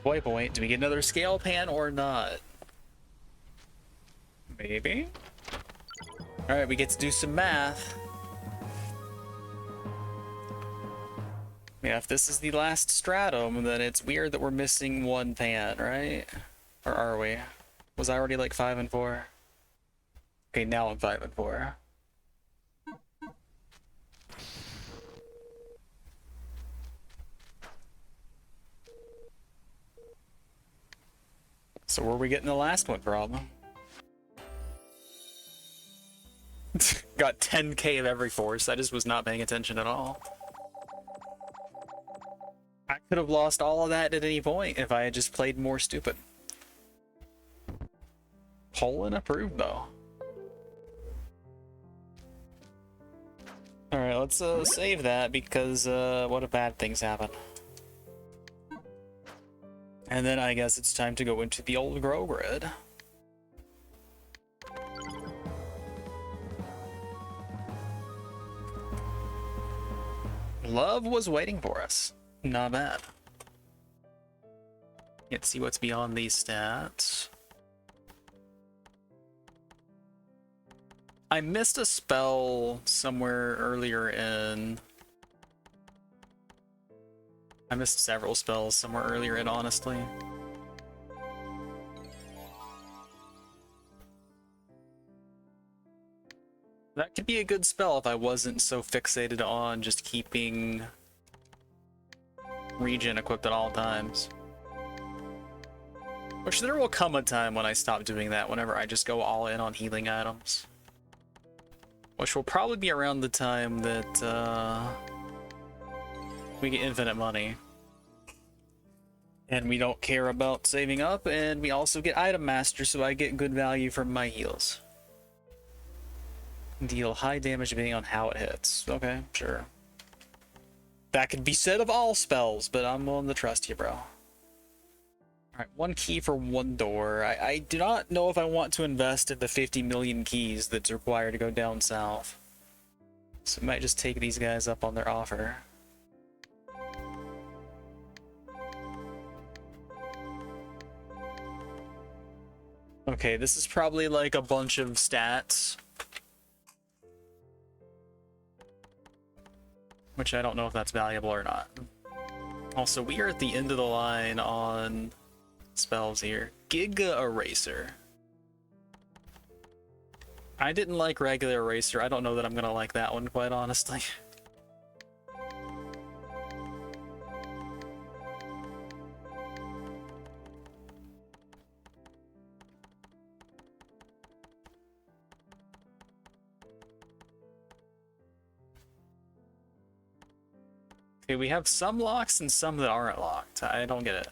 Waypoint. Do we get another scale pan or not? Maybe. Alright, we get to do some math. Yeah, if this is the last stratum, then it's weird that we're missing 1 pan, right? Or are we? Was I already like 5 and 4? Okay, now I'm 5 and 4. So were we getting the last one, problem? Got 10k of every force. I just was not paying attention at all. I could have lost all of that at any point if I had just played more stupid. Poland approved, though. Alright, let's save that because what if bad things happen? And then I guess it's time to go into the old grow grid. Love was waiting for us. Not bad. Let's see what's beyond these stats. I missed a spell somewhere earlier in... I missed several spells somewhere earlier in, honestly. That could be a good spell if I wasn't so fixated on just keeping regen equipped at all times. Which there will come a time when I stop doing that, whenever I just go all in on healing items. Which will probably be around the time that we get infinite money. And we don't care about saving up, and we also get Item Master, so I get good value from my heals. Deal high damage depending on how it hits. Okay, sure. That could be said of all spells, but I'm willing to trust you, bro. Alright, 1 key for 1 door. I do not know if I want to invest in the 50 million keys that's required to go down south. So I might just take these guys up on their offer. Okay, this is probably like a bunch of stats. Which I don't know if that's valuable or not. Also, we are at the end of the line on spells here. Giga Eraser. I didn't like regular Eraser. I don't know that I'm gonna like that one, quite honestly. Okay, we have some locks and some that aren't locked. I don't get it.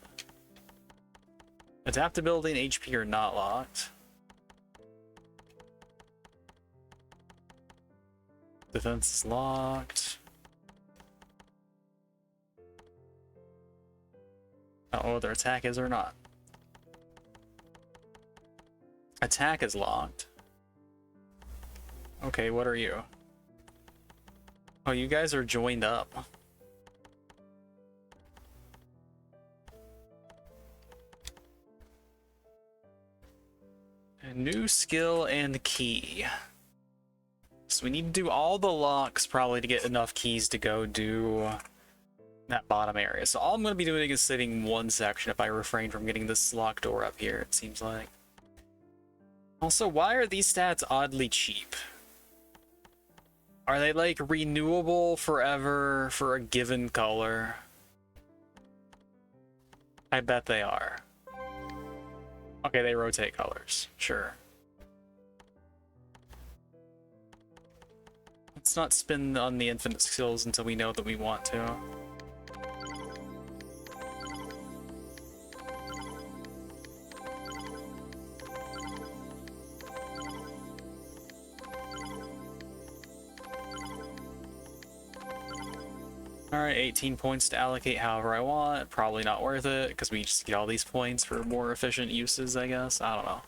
Adaptability and HP are not locked. Defense is locked. I don't know whether attack is or not. Attack is locked. Okay, what are you? Oh, you guys are joined up. A new skill and key. So we need to do all the locks probably to get enough keys to go do that bottom area. So all I'm going to be doing is saving one section if I refrain from getting this locked door up here, it seems like. Also, why are these stats oddly cheap? Are they like renewable forever for a given color? I bet they are. Okay, they rotate colors. Sure. Let's not spin on the infinite skills until we know that we want to. Alright, 18 points to allocate however I want. Probably not worth it, because we just get all these points for more efficient uses, I guess. I don't know.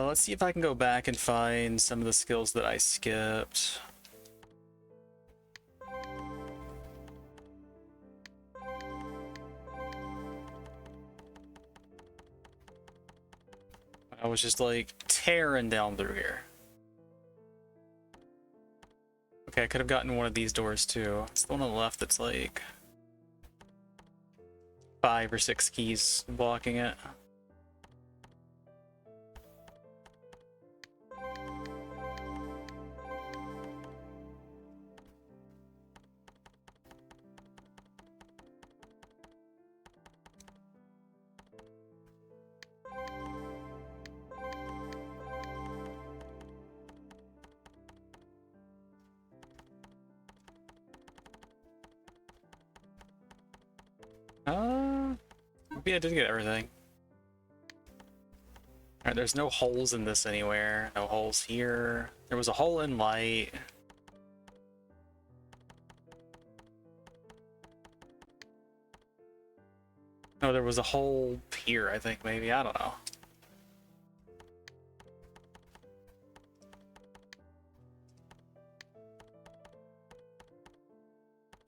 Let's see if I can go back and find some of the skills that I skipped. I was just like tearing down through here. Okay, I could have gotten one of these doors too. It's the one on the left that's like 5 or 6 keys blocking it. Maybe I did get everything. Alright, there's no holes in this anywhere. No holes here. There was a hole in light. No, there was a hole here, I think, maybe. I don't know.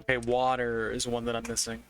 Okay, water is one that I'm missing.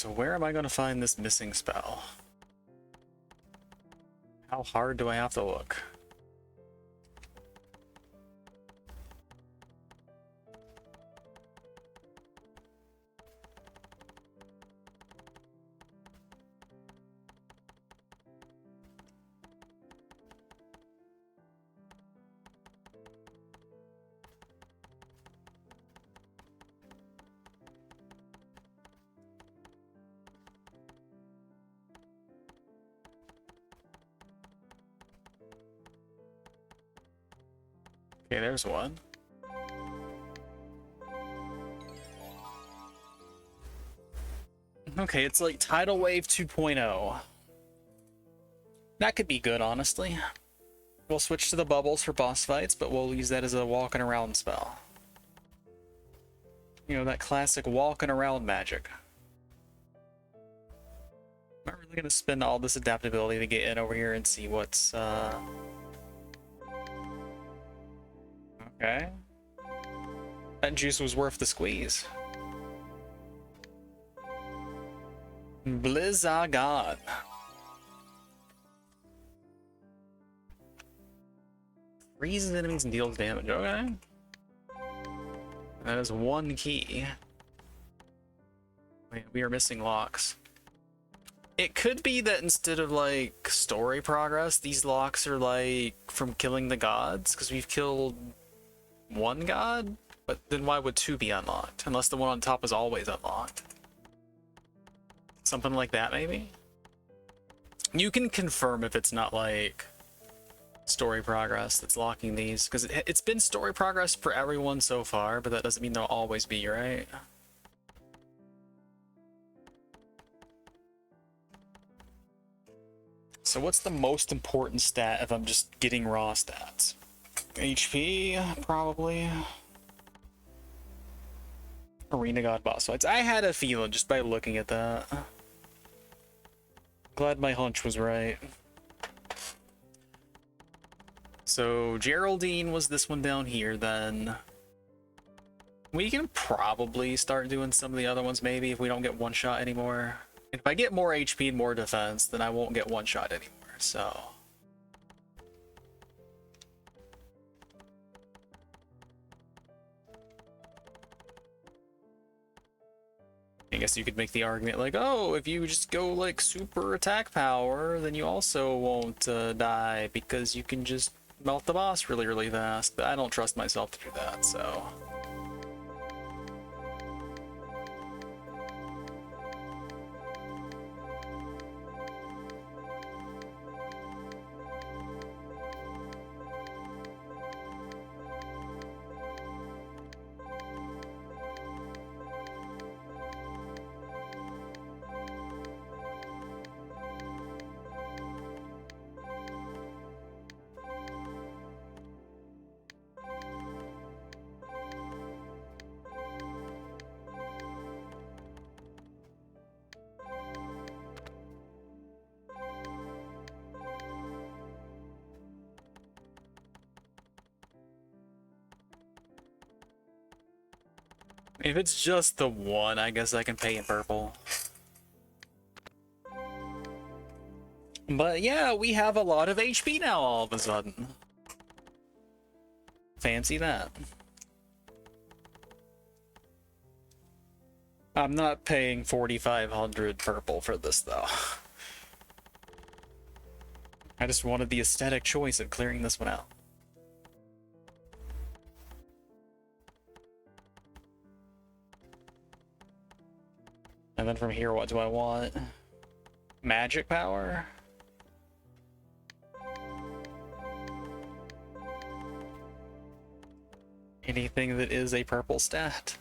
So where am I going to find this missing spell? How hard do I have to look? Okay, there's one. Okay, it's like Tidal Wave 2.0. That could be good, honestly. We'll switch to the bubbles for boss fights, but we'll use that as a walking around spell. You know, that classic walking around magic. I'm not really gonna spend all this adaptability to get in over here and see what's, Okay. That juice was worth the squeeze. Blizzagon. Freezes enemies and deals damage. Okay. That is one key. Wait, we are missing locks. It could be that instead of like story progress, these locks are like from killing the gods, because we've killed one god? But then why would two be unlocked? Unless the one on top is always unlocked. Something like that, maybe? You can confirm if it's not like story progress that's locking these, because it's been story progress for everyone so far, but that doesn't mean they'll always be, right? So what's the most important stat if I'm just getting raw stats? HP, probably. Arena God boss fights. I had a feeling just by looking at that. Glad my hunch was right. So Geraldine was this one down here then. We can probably start doing some of the other ones maybe if we don't get one shot anymore. If I get more HP and more defense, then I won't get one shot anymore, so. I guess you could make the argument like, oh, if you just go like super attack power, then you also won't die because you can just melt the boss really, really fast. But I don't trust myself to do that, so. If it's just the one, I guess I can pay in purple. But yeah, we have a lot of HP now all of a sudden. Fancy that. I'm not paying 4,500 purple for this though. I just wanted the aesthetic choice of clearing this one out. And then from here, what do I want? Magic power? Anything that is a purple stat?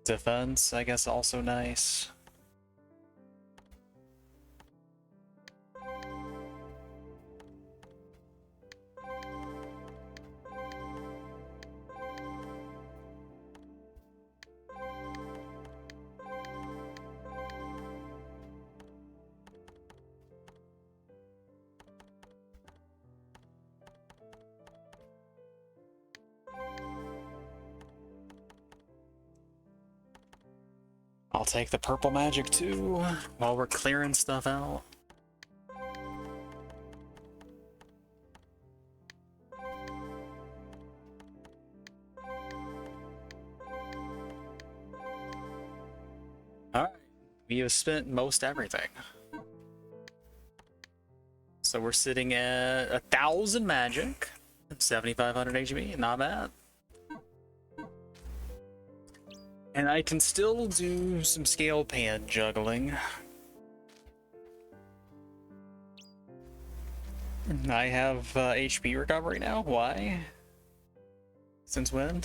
Defense, I guess, also nice. I'll take the purple magic too, while we're clearing stuff out. Alright, we have spent most everything. So we're sitting at 1,000 magic, 7,500 HP, not bad. And I can still do some scale pan juggling. I have HP recovery now. Why? Since when?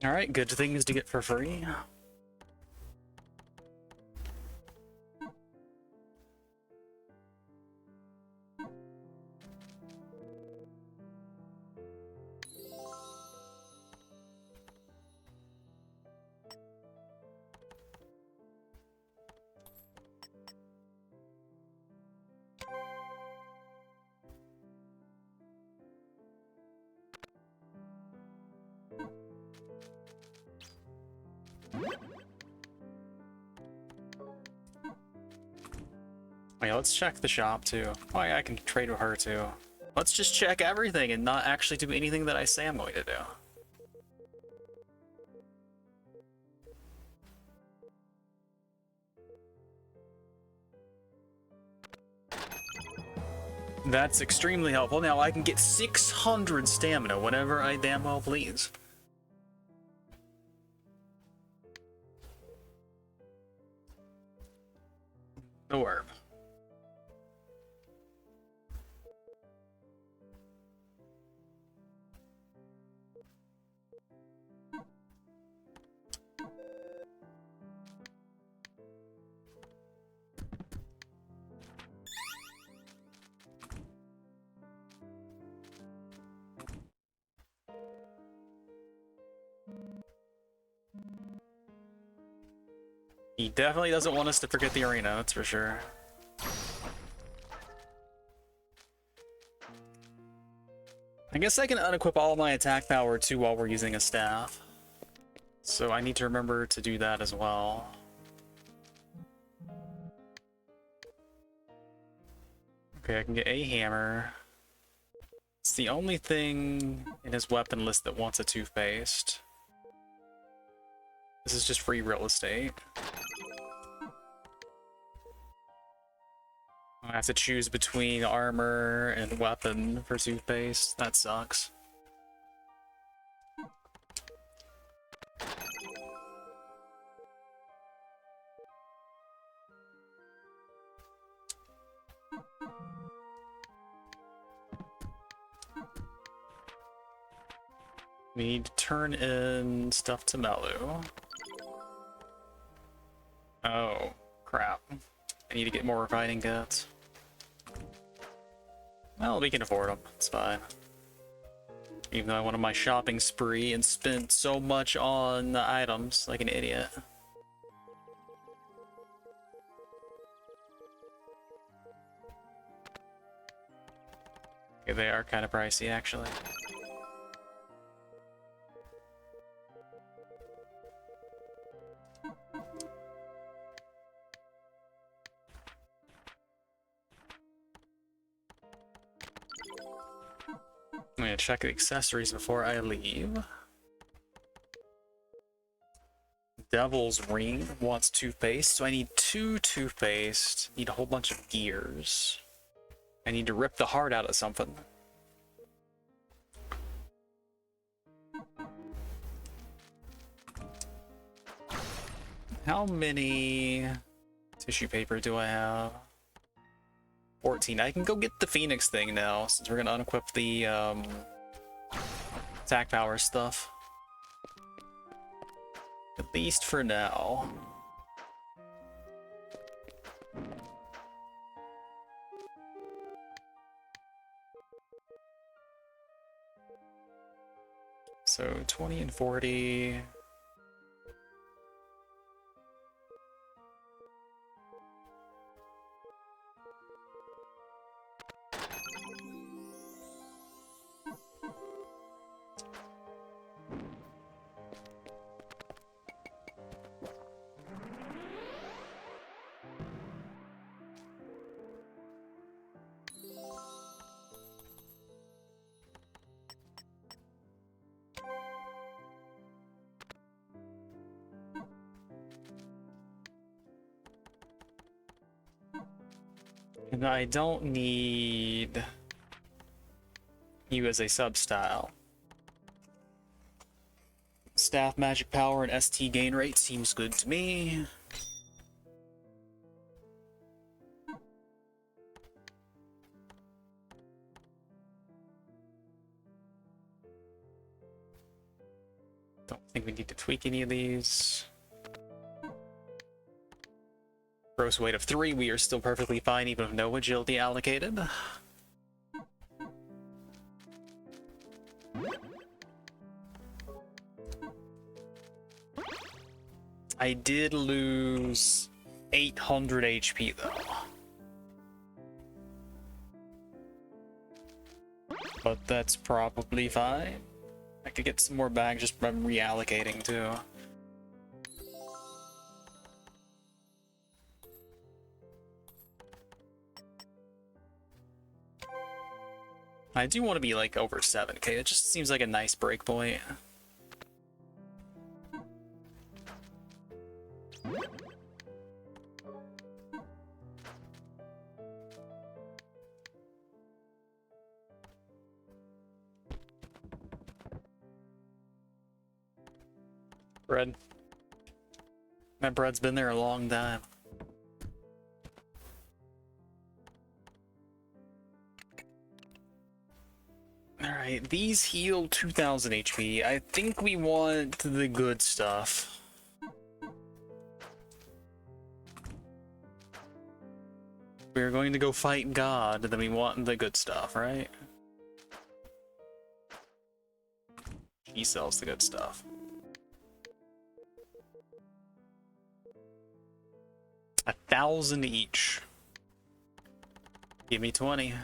Alright, good things to get for free. Wait, let's check the shop too. Oh yeah, I can trade with her too. Let's just check everything and not actually do anything that I say I'm going to do. That's extremely helpful. Now I can get 600 stamina whenever I damn well please. The orb. He definitely doesn't want us to forget the arena, that's for sure. I guess I can unequip all my attack power too while we're using a staff. So I need to remember to do that as well. Okay, I can get a hammer. It's the only thing in his weapon list that wants a toothpaste. This is just free real estate. I have to choose between armor and weapon for toothpaste. That sucks. We need to turn in stuff to Melu. Oh, crap. I need to get more refining kits. Well, we can afford them. It's fine. Even though I went on my shopping spree and spent so much on the items like an idiot. Okay, they are kind of pricey, actually. I'm gonna check the accessories before I leave. Devil's Ring wants toothpaste, so I need 2 toothpaste. Need a whole bunch of gears. I need to rip the heart out of something. How many tissue paper do I have? 14. I can go get the Phoenix thing now, since we're gonna unequip the attack power stuff. At least for now. So 20 and 40. And I don't need you as a sub-style. Staff magic power and ST gain rate seems good to me. Don't think we need to tweak any of these. Gross weight of 3, we are still perfectly fine even with no agility allocated. I did lose 800 HP though. But that's probably fine. I could get some more back just from reallocating too. I do want to be like over 7k. It just seems like a nice breakpoint. Bread. My bread's been there a long time. Alright, these heal 2000 HP. I think we want the good stuff. We're going to go fight God, then we want the good stuff, right? He sells the good stuff. A 1,000 each. Give me 20.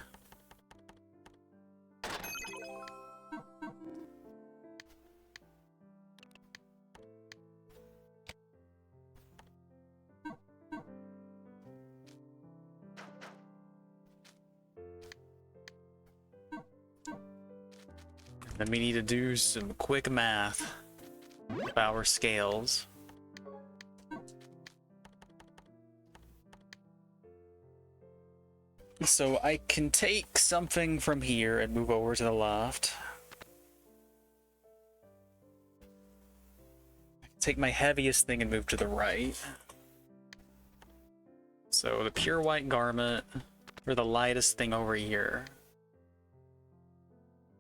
Then we need to do some quick math of our scales. So I can take something from here and move over to the left. Take my heaviest thing and move to the right. So the pure white garment for the lightest thing over here.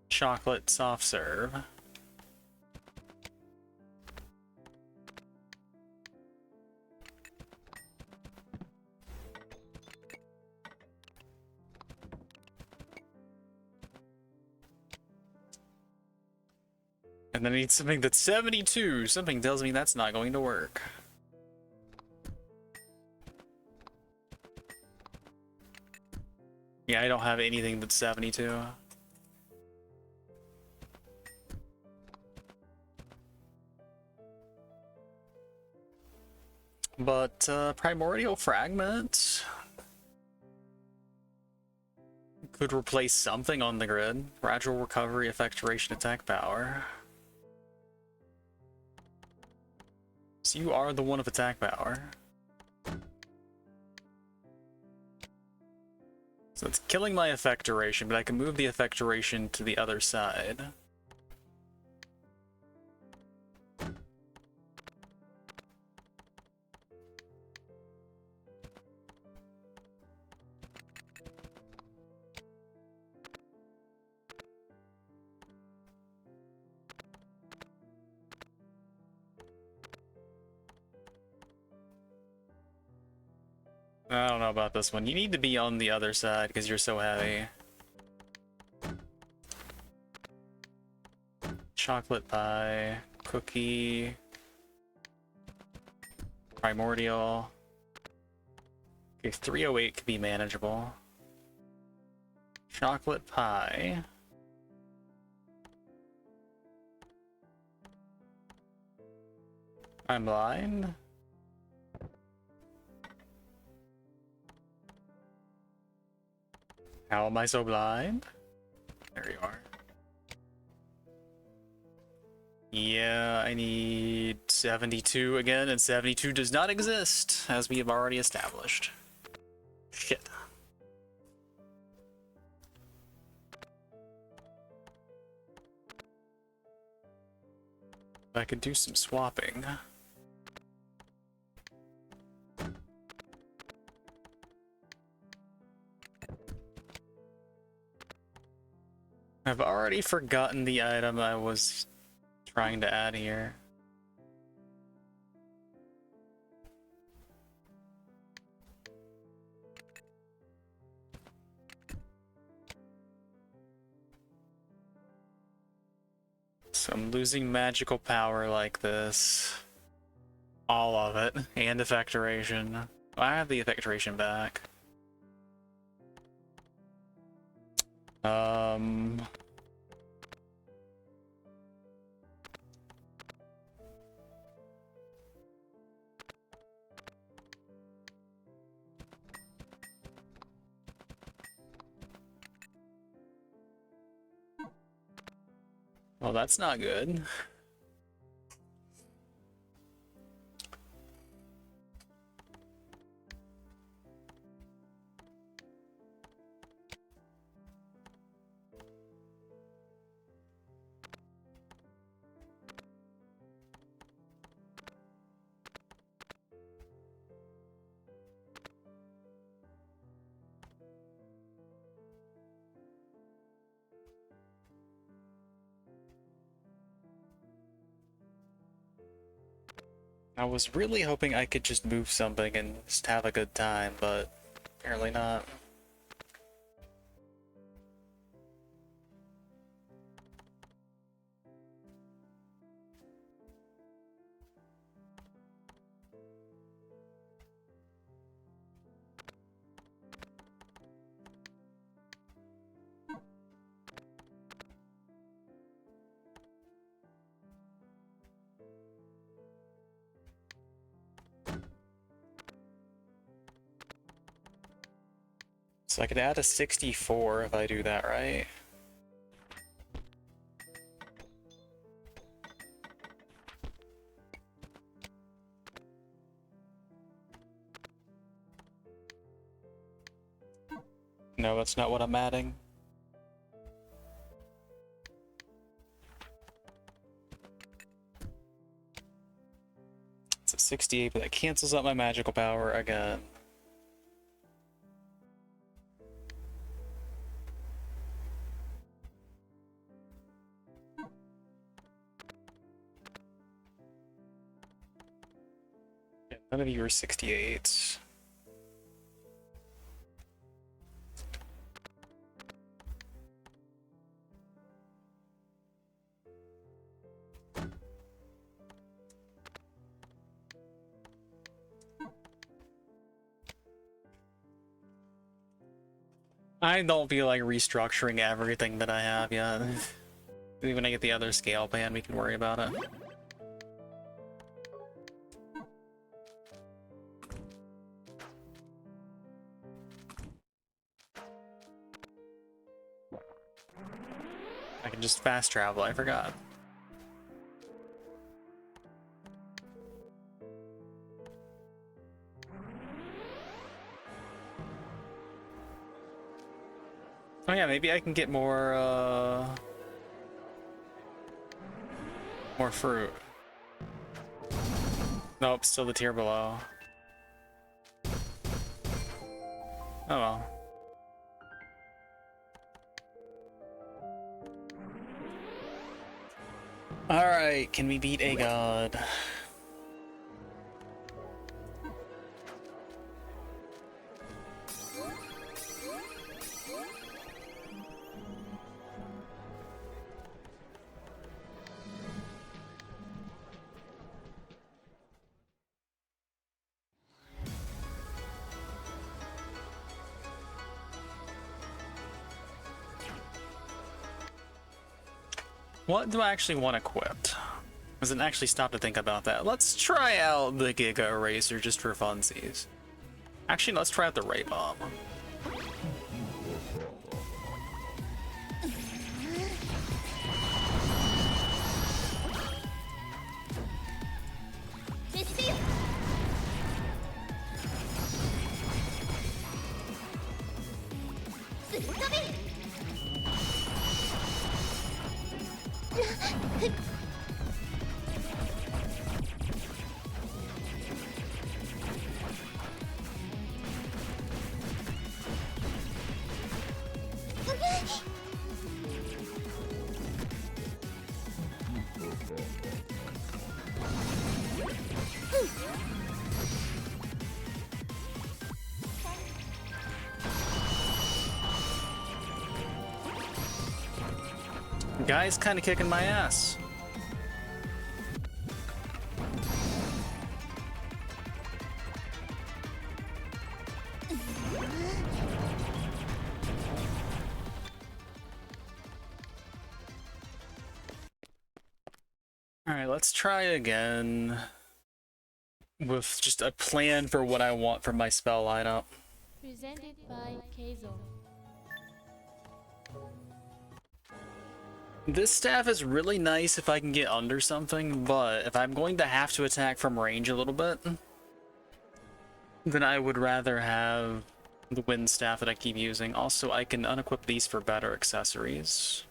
Chocolate soft serve. And then I need something that's 72. Something tells me that's not going to work. Yeah, I don't have anything that's 72. But primordial fragment could replace something on the grid. Gradual recovery, effectuation, attack power. So you are the one of attack power. So it's killing my effecturation, but I can move the effecturation to the other side. I don't know about this one. You need to be on the other side because you're so heavy. Chocolate pie, cookie, primordial. Okay, 308 could be manageable. Chocolate pie. I'm blind. How am I so blind? There you are. Yeah, I need 72 again, and 72 does not exist, as we have already established. Shit. I could do some swapping. I've already forgotten the item I was trying to add here. So I'm losing magical power like this. All of it. And effectoration. I have the effectoration back. Well, that's not good. I was really hoping I could just move something and just have a good time, but apparently not. So I could add a 64 if I do that right. No, that's not what I'm adding. It's a 68, but that cancels out my magical power again. Yeah, none of you are 68s. I don't feel like restructuring everything that I have yet. Maybe when I get the other scale pan, we can worry about it. I can just fast travel, I forgot. Oh yeah, maybe I can get more fruit. Nope, still the tier below. Oh well. Alright, can we beat a god? What do I actually want equipped? Doesn't actually stop to think about that. Let's try out the Giga Eraser just for funsies. Actually, let's try out the Ray Bomb. Guy's kind of kicking my ass. Alright, let's try again with just a plan for what I want from my spell lineup. Presented by Keizo. This staff is really nice if I can get under something, but if I'm going to have to attack from range a little bit, then I would rather have the wind staff that I keep using. Also, I can unequip these for better accessories.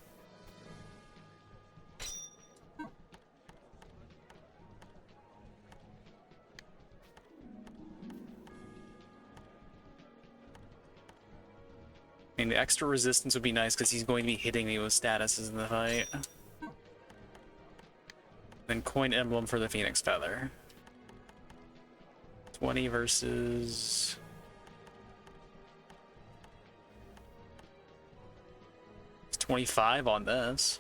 I mean, the extra resistance would be nice because he's going to be hitting me with statuses in the fight. Then coin emblem for the Phoenix Feather. 20 versus... It's 25 on this.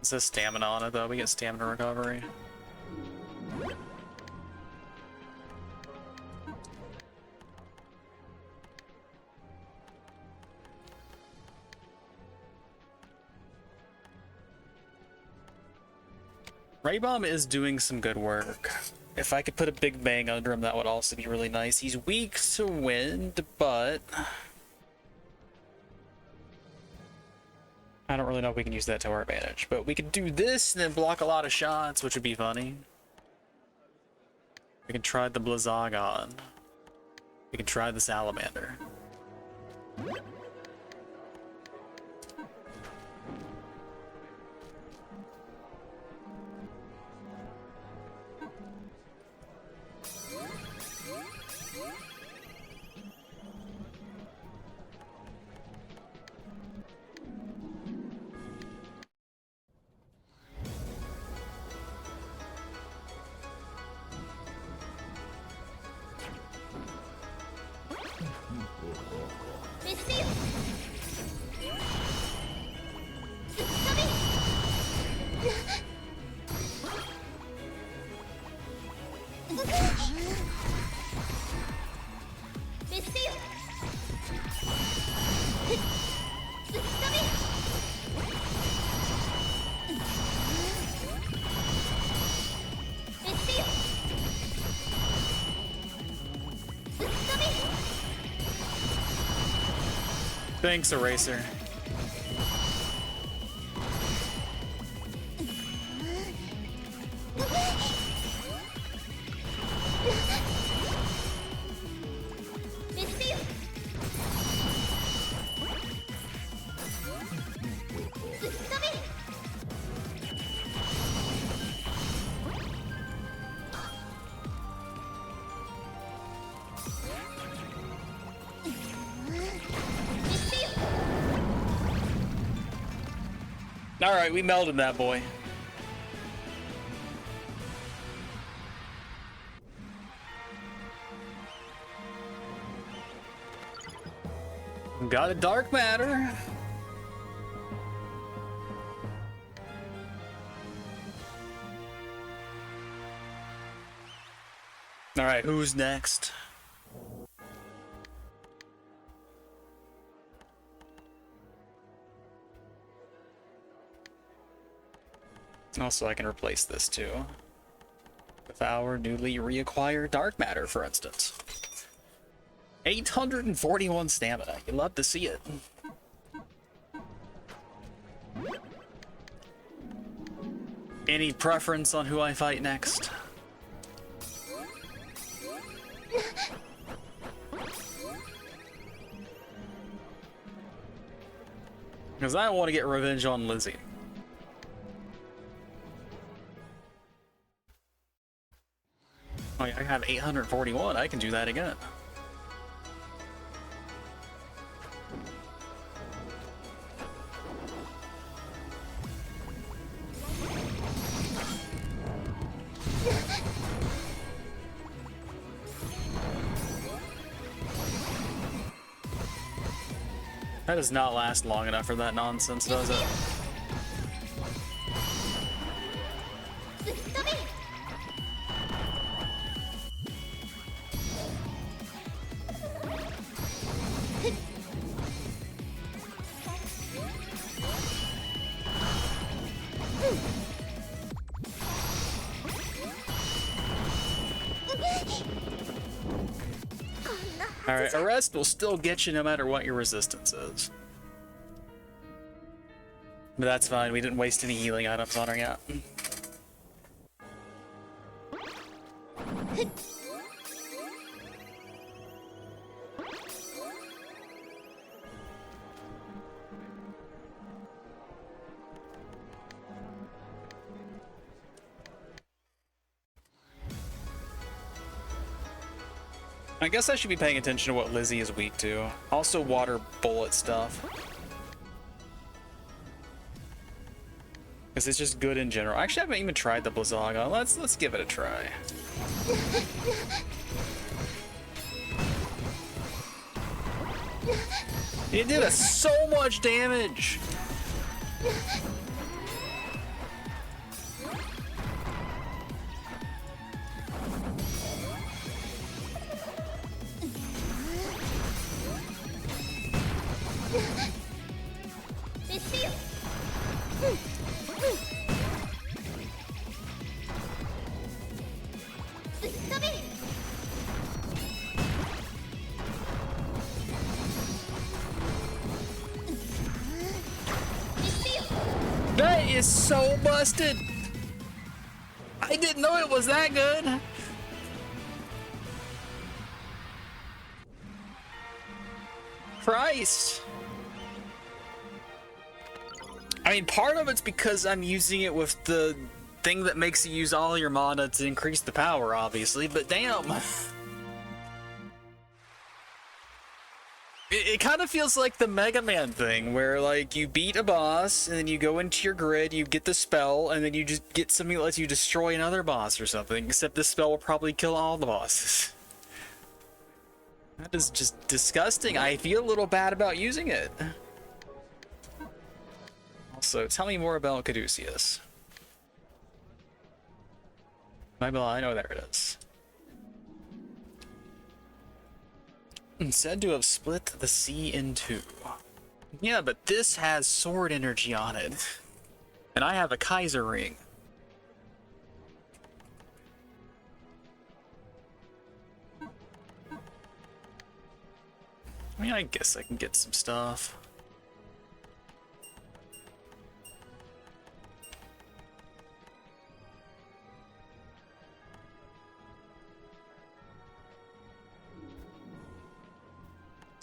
It says stamina on it though, we get stamina recovery. Ray Bomb is doing some good work. If I could put a big bang under him, that would also be really nice. He's weak to wind, but I don't really know if we can use that to our advantage. But we could do this and then block a lot of shots, which would be funny. We can try the Blizzagon. We can try the Salamander. Thanks, Eraser. Alright, we melded that boy. Got a dark matter. Alright, who's next? Also, I can replace this too with our newly reacquired dark matter, for instance. 841 stamina. You love to see it. Any preference on who I fight next? Because I want to get revenge on Lizzie. Oh yeah, I have 841. I can do that again. That does not last long enough for that nonsense, does it? Alright, arrest will still get you no matter what your resistance is. But that's fine, we didn't waste any healing items on her yet. I guess I should be paying attention to what Lizzie is weak to. Also water bullet stuff. Because it's just good in general. Actually, I haven't even tried the Blizzaga. Let's give it a try. It did us so much damage! That is so busted! I didn't know it was that good! Christ! I mean, part of it's because I'm using it with the thing that makes you use all your mana to increase the power, obviously, but damn! It kind of feels like the Mega Man thing, where like you beat a boss, and then you go into your grid, you get the spell, and then you just get something that lets you destroy another boss or something, except this spell will probably kill all the bosses. That is just disgusting. I feel a little bad about using it. Also, tell me more about Caduceus. Maybe I know, there it is. Said to have split the sea in two. Yeah, but this has sword energy on it. And I have a Kaiser ring. I mean, I guess I can get some stuff.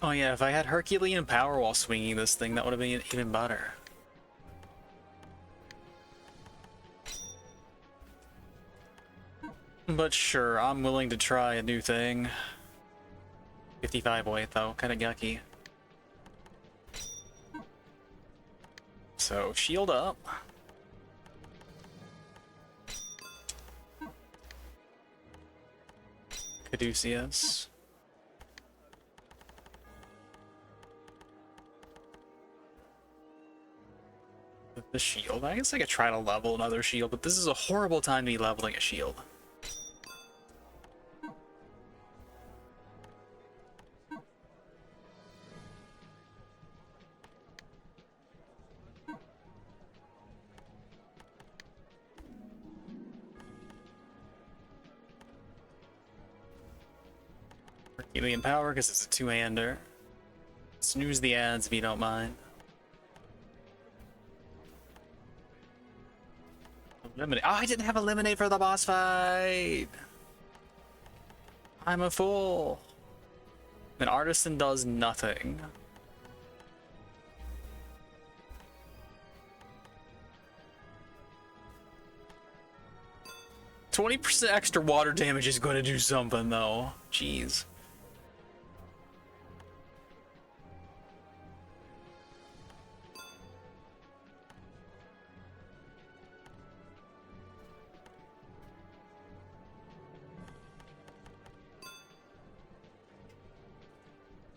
Oh yeah, if I had Herculean power while swinging this thing, that would have been even better. But sure, I'm willing to try a new thing. 55 weight though, kinda yucky. So, shield up. Caduceus. The shield. I guess I could try to level another shield, but this is a horrible time to be leveling a shield. Herculean power because it's a two-hander. Snooze the ads if you don't mind. Eliminate. Oh, I didn't have eliminate for the boss fight. I'm a fool. An artisan does nothing. %20 extra water damage is going to do something, though. Jeez.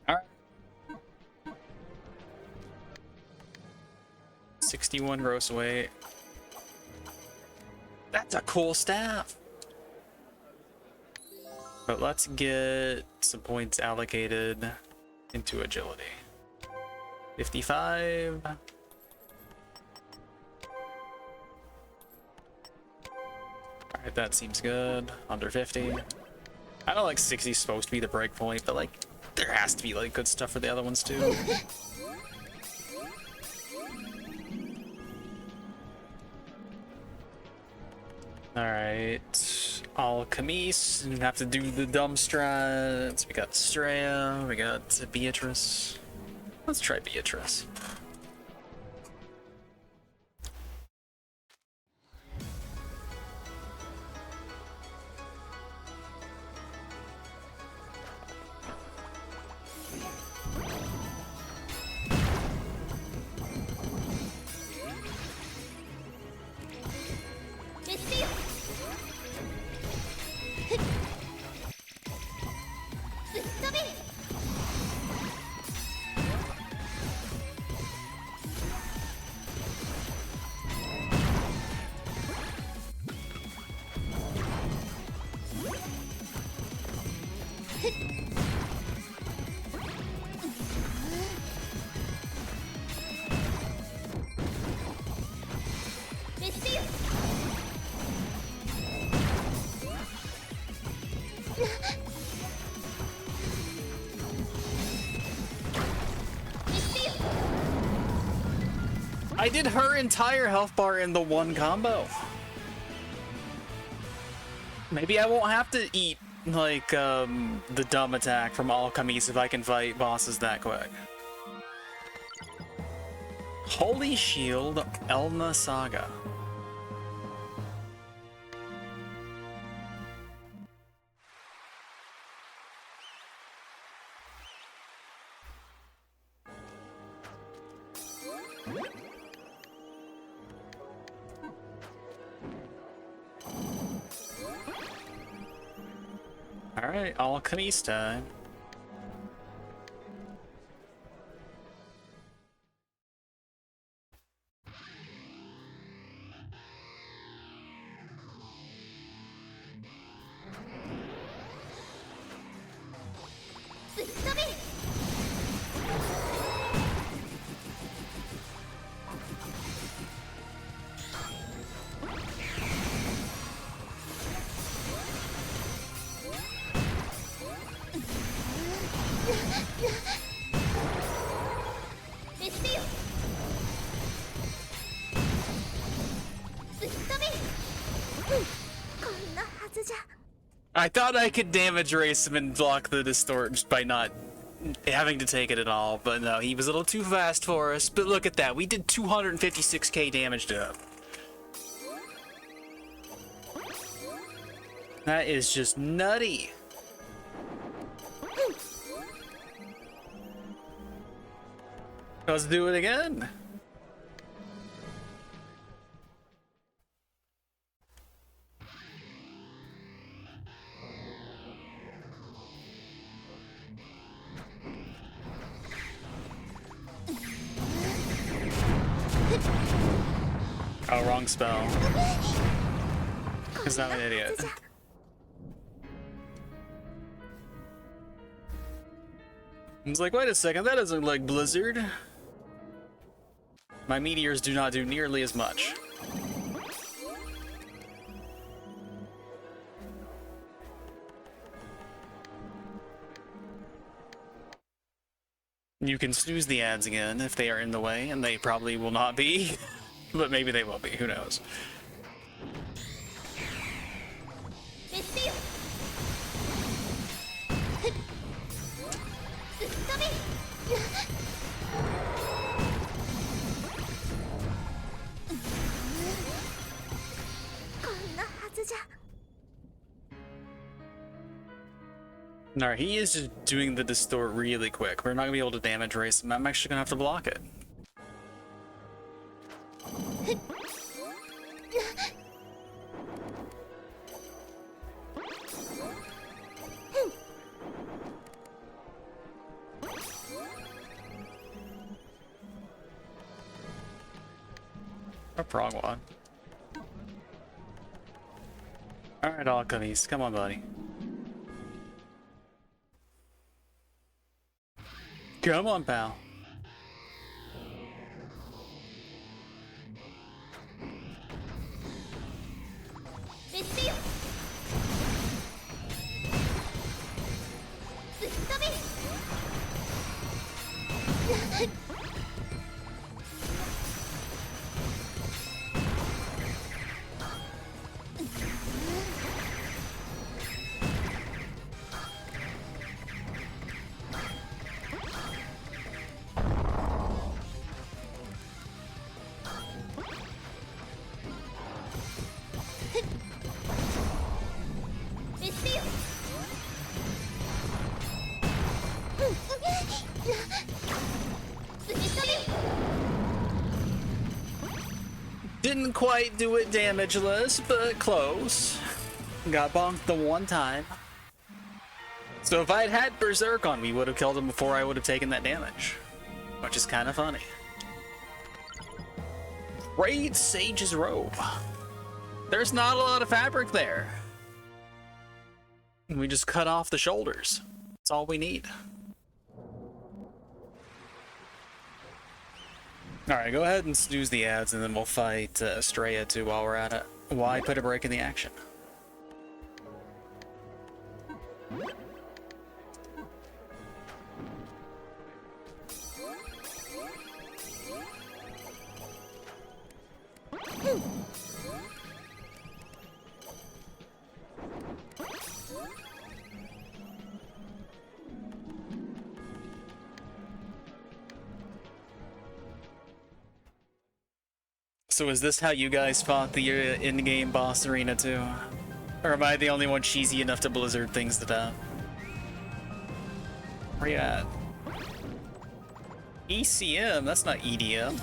All right. 61 gross weight. That's a cool staff. But let's get some points allocated into agility. 55. Alright, that seems good. Under 50. I know like 60 is supposed to be the break point, but like there has to be like good stuff for the other ones too. Alright, Alchemise, we have to do the dumb strats. We got Straya, we got Beatrice. Let's try Beatrice. I did her entire health bar in the one combo. Maybe I won't have to eat, like, the dumb attack from Alchemise if I can fight bosses that quick. Holy Shield, Elna Saga. Alright, Alchemise time. I thought I could damage race him and block the distort just by not having to take it at all, but no, he was a little too fast for us. But look at that, we did 256k damage to him. That is just nutty. Let's do it again. Oh, wrong spell. Because I'm an idiot. I was like, wait a second, that doesn't look like Blizzard. My meteors do not do nearly as much. You can snooze the ads again if they are in the way, and they probably will not be. But maybe they will be, who knows. Alright, he is just doing the distort really quick. We're not gonna be able to damage race him. I'm actually gonna have to block it. Wrong one. Alright, Alchemist, come on, buddy. Come on, pal. Didn't quite do it damageless, but close. Got bonked the one time. So if I had had Berserk on me, would have killed him before I would have taken that damage. Which is kind of funny. Great Sage's Robe. There's not a lot of fabric there. We just cut off the shoulders. That's all we need. Alright, go ahead and snooze the ads and then we'll fight Estrella too while we're at it. Why put a break in the action? So is this how you guys fought the in-game boss arena too? Or am I the only one cheesy enough to blizzard things to death? Where you at? ECM? That's not EDM.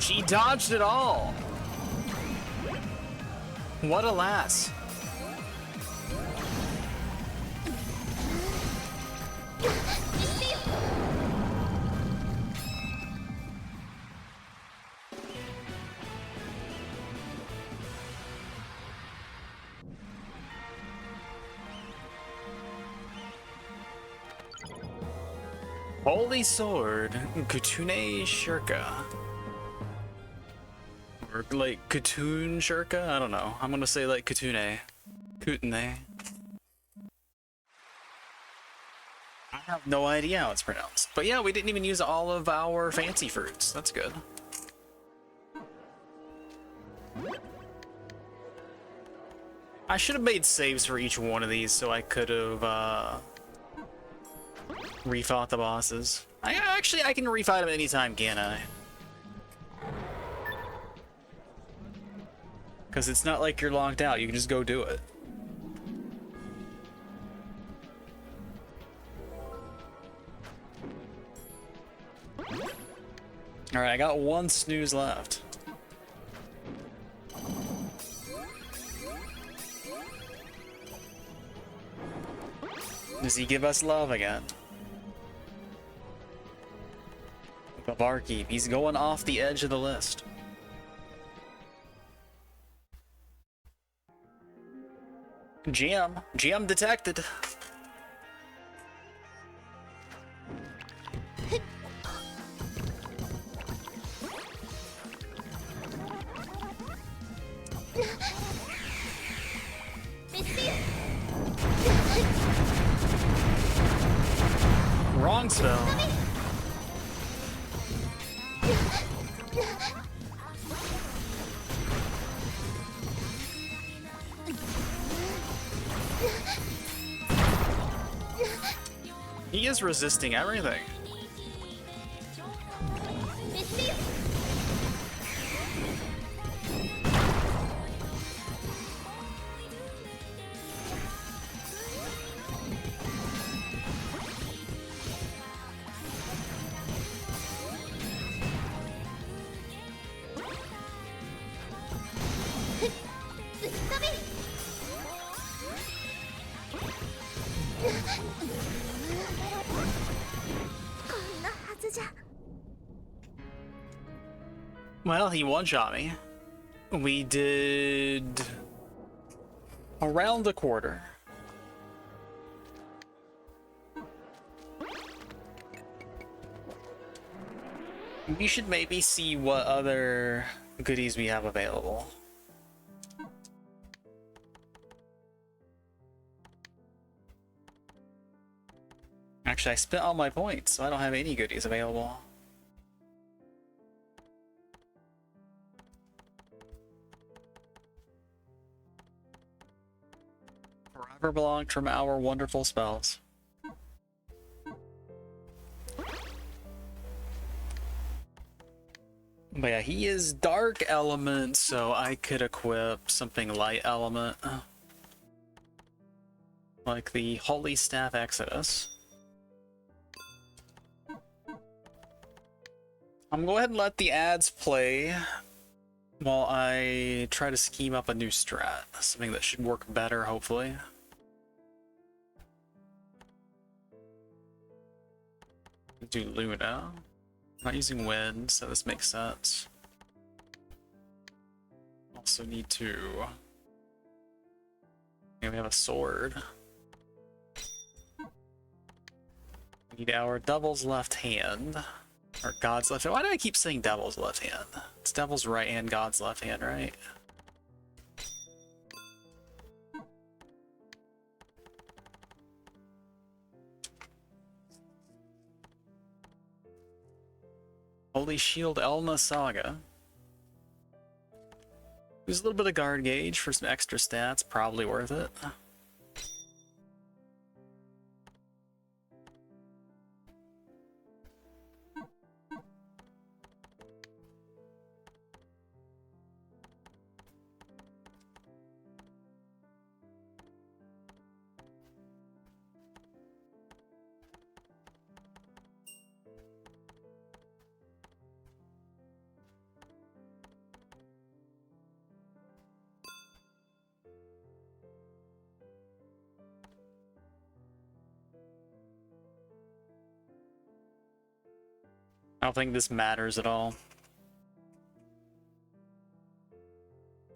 She dodged it all. What a lass. Holy Sword, Kutune Shirka. Or like Katoon Shirka? I don't know. I'm gonna say like Kutune. Kutune. I have no idea how it's pronounced. But yeah, we didn't even use all of our fancy fruits. That's good. I should have made saves for each one of these so I could have refought the bosses. Actually, I can refight them anytime, can't I? Because it's not like you're locked out. You can just go do it. Alright, I got one snooze left. Does he give us love again? The barkeep, he's going off the edge of the list. Jam detected. Wrong spell. He is resisting everything. Well, he one-shot me. We did around a quarter. We should maybe see what other goodies we have available. Actually, I spent all my points, so I don't have any goodies available. Forever belonged from our wonderful spells. But yeah, he is dark element, so I could equip something light element. Like the Holy Staff Exodus. I'm gonna go ahead and let the ads play while I try to scheme up a new strat. Something that should work better, hopefully. Do Luna. I'm not using wind, so this makes sense. Also need to... Okay, we have a sword. We need our devil's left hand. Or God's left hand. Why do I keep saying devil's left hand? It's devil's right hand, God's left hand, right? Holy Shield Elna Saga. Use a little bit of guard gauge for some extra stats, probably worth it. I don't think this matters at all.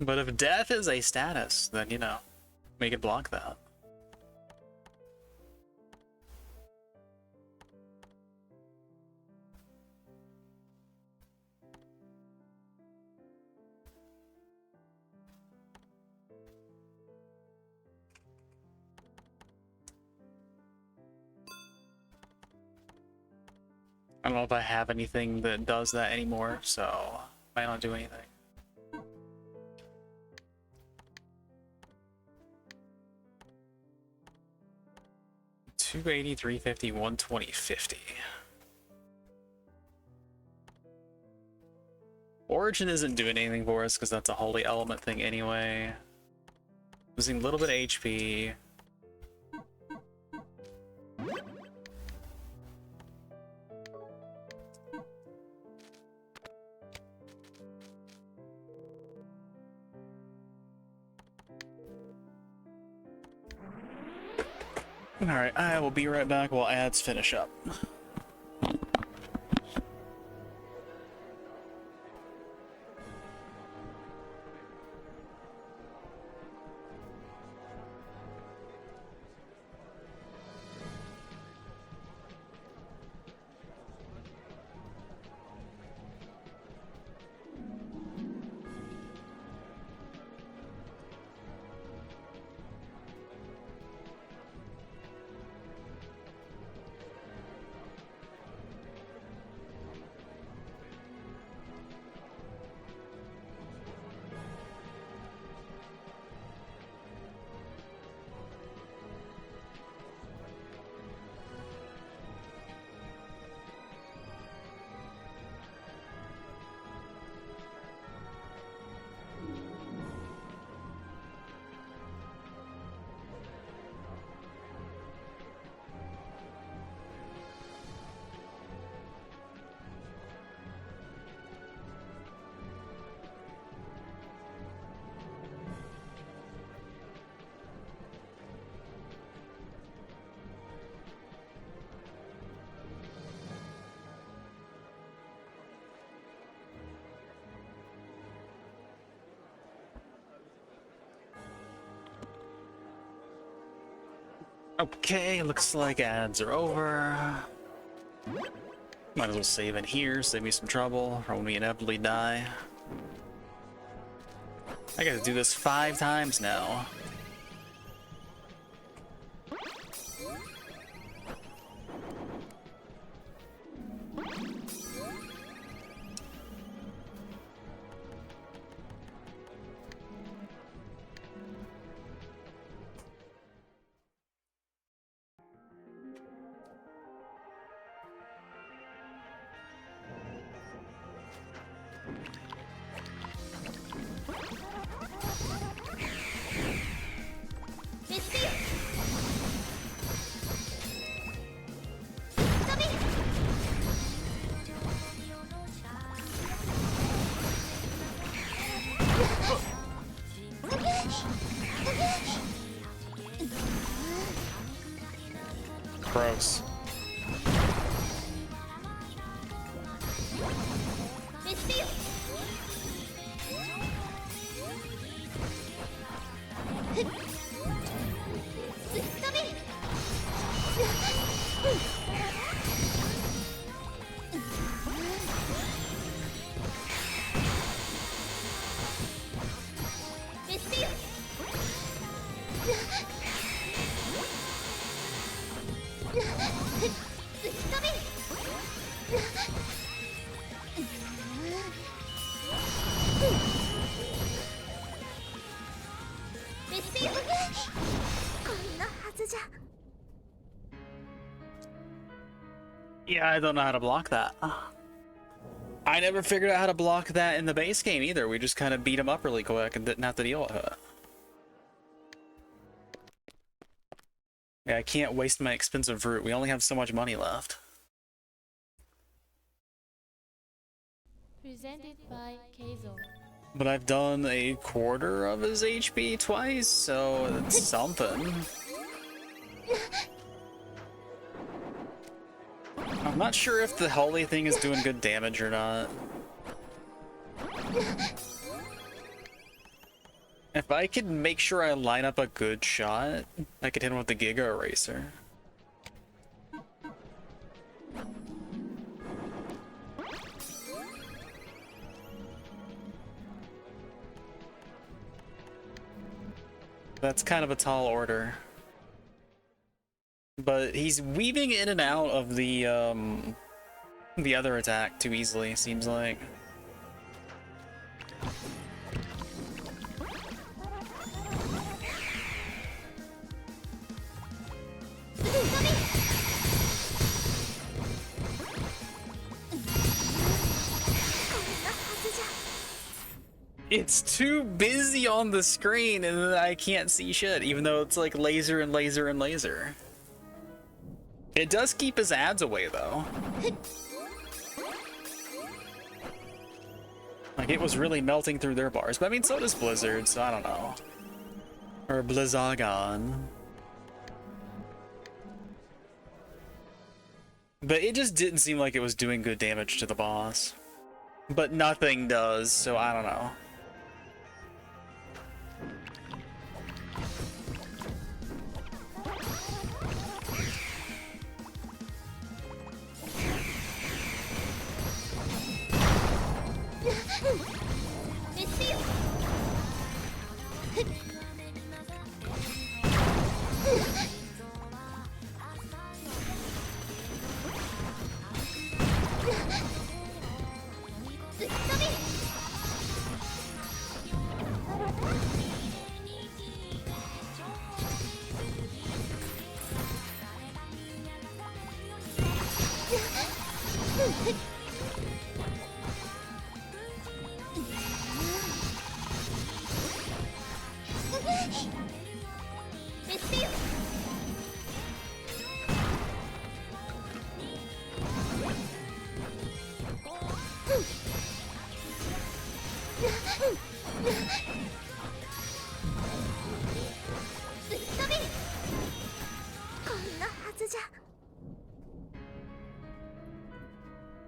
But if death is a status, then, you know, make it block that. I don't know if I have anything that does that anymore, so might not do anything. $280, $350, $120, $50. Origin isn't doing anything for us because that's a holy element thing anyway. Losing a little bit of HP. Alright, I will be right back while ads finish up. Okay, looks like ads are over. Might as well save in here, save me some trouble for when we inevitably die. I gotta do this 5 times now. Gross. Yeah, I don't know how to block that. I never figured out how to block that in the base game either. We just kind of beat him up really quick and didn't have to deal with it. Yeah, I can't waste my expensive fruit. We only have so much money left. Presented by Keizo. But I've done a quarter of his HP twice, so it's something. I'm not sure if the holy thing is doing good damage or not. If I could make sure I line up a good shot, I could hit him with the Giga Eraser. That's kind of a tall order. But he's weaving in and out of the the other attack too easily, seems like. It's too busy on the screen and I can't see shit, even though it's like laser and laser and laser. It does keep his ads away though. Like it was really melting through their bars, but I mean so does Blizzard, so I don't know. Or Blizzagon. But it just didn't seem like it was doing good damage to the boss. But nothing does, so I don't know.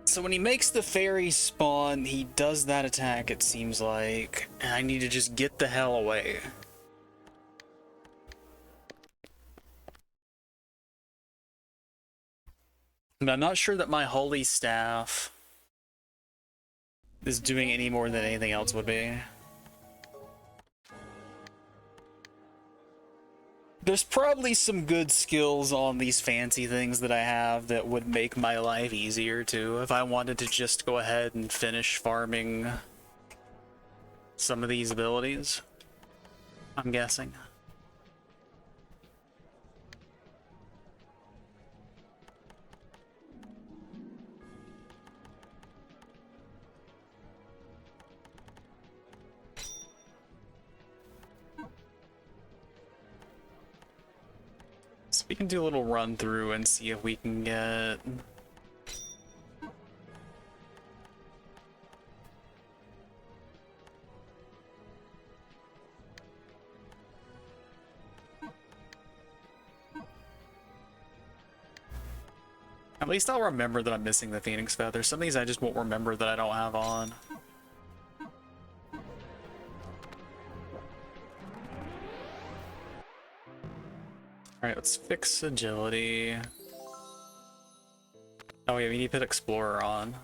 So when he makes the fairy spawn, he does that attack, it seems like, and I need to just get the hell away. And I'm not sure that my holy staff is doing any more than anything else would be. There's probably some good skills on these fancy things that I have that would make my life easier too, if I wanted to just go ahead and finish farming some of these abilities, I'm guessing. So we can do a little run through and see if we can get... At least I'll remember that I'm missing the Phoenix Feather. Some of these I just won't remember that I don't have on. Alright, let's fix agility. Oh yeah, we need to put Explorer on.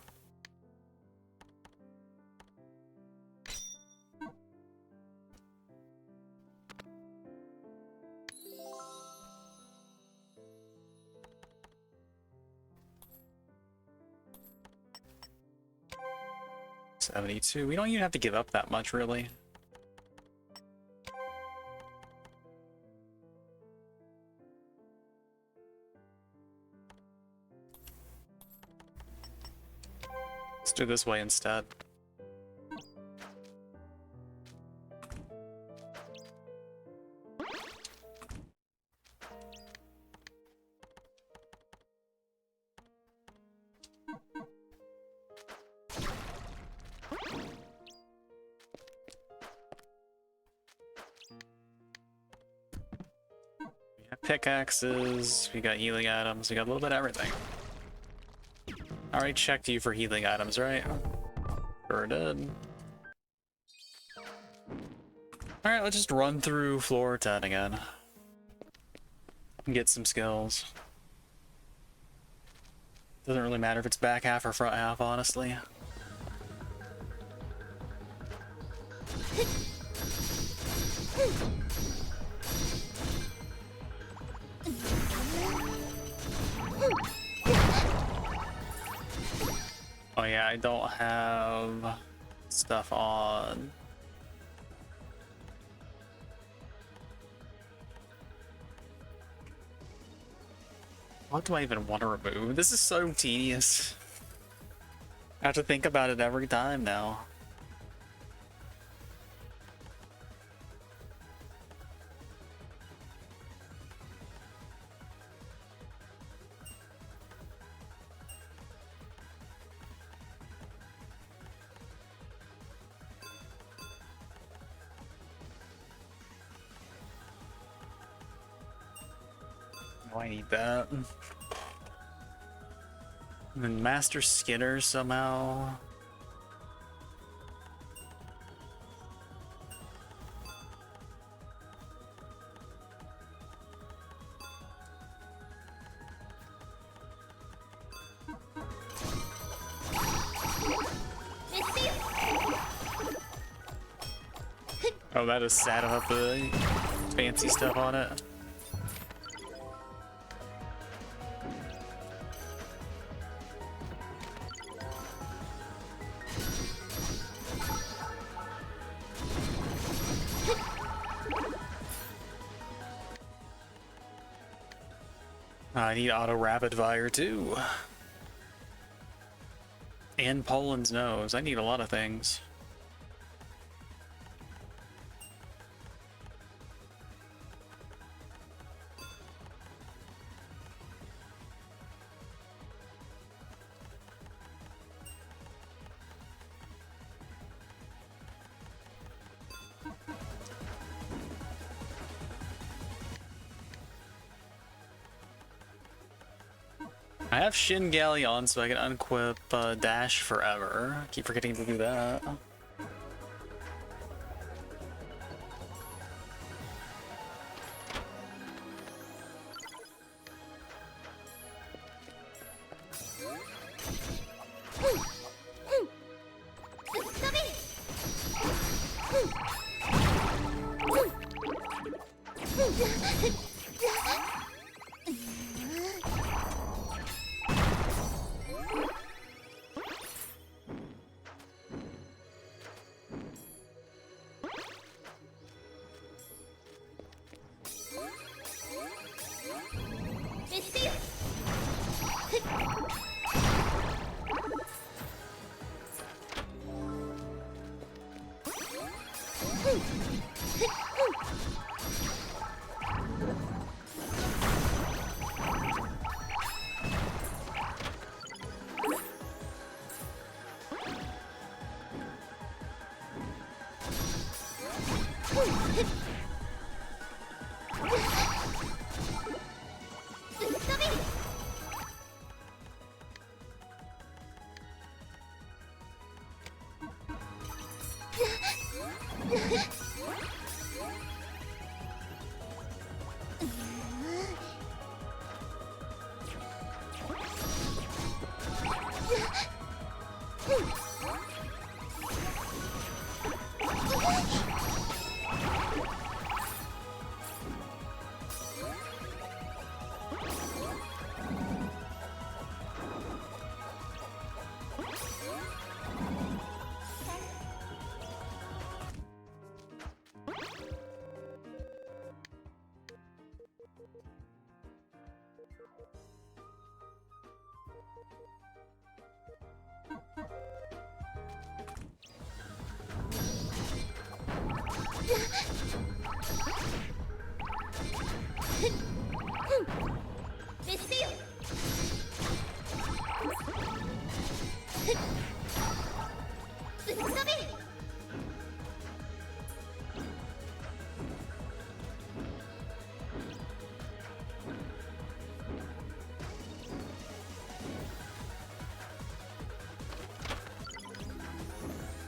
$72. We don't even have to give up that much, really. Let's do this way instead. We have pickaxes, we got healing items, we got a little bit of everything. I already checked you for healing items, right? Sure did. Alright, let's just run through floor 10 again. And get some skills. Doesn't really matter if it's back half or front half, honestly. Oh yeah, I don't have stuff on. What do I even want to remove? This is so tedious. I have to think about it every time now. Oh, I need that. And then Master Skinner somehow. Oh, that is sad about the fancy stuff on it. I need auto rapid fire too. And Poland's nose. I need a lot of things. I have Shin Galley on so I can unquip Dash forever. Keep forgetting to do that.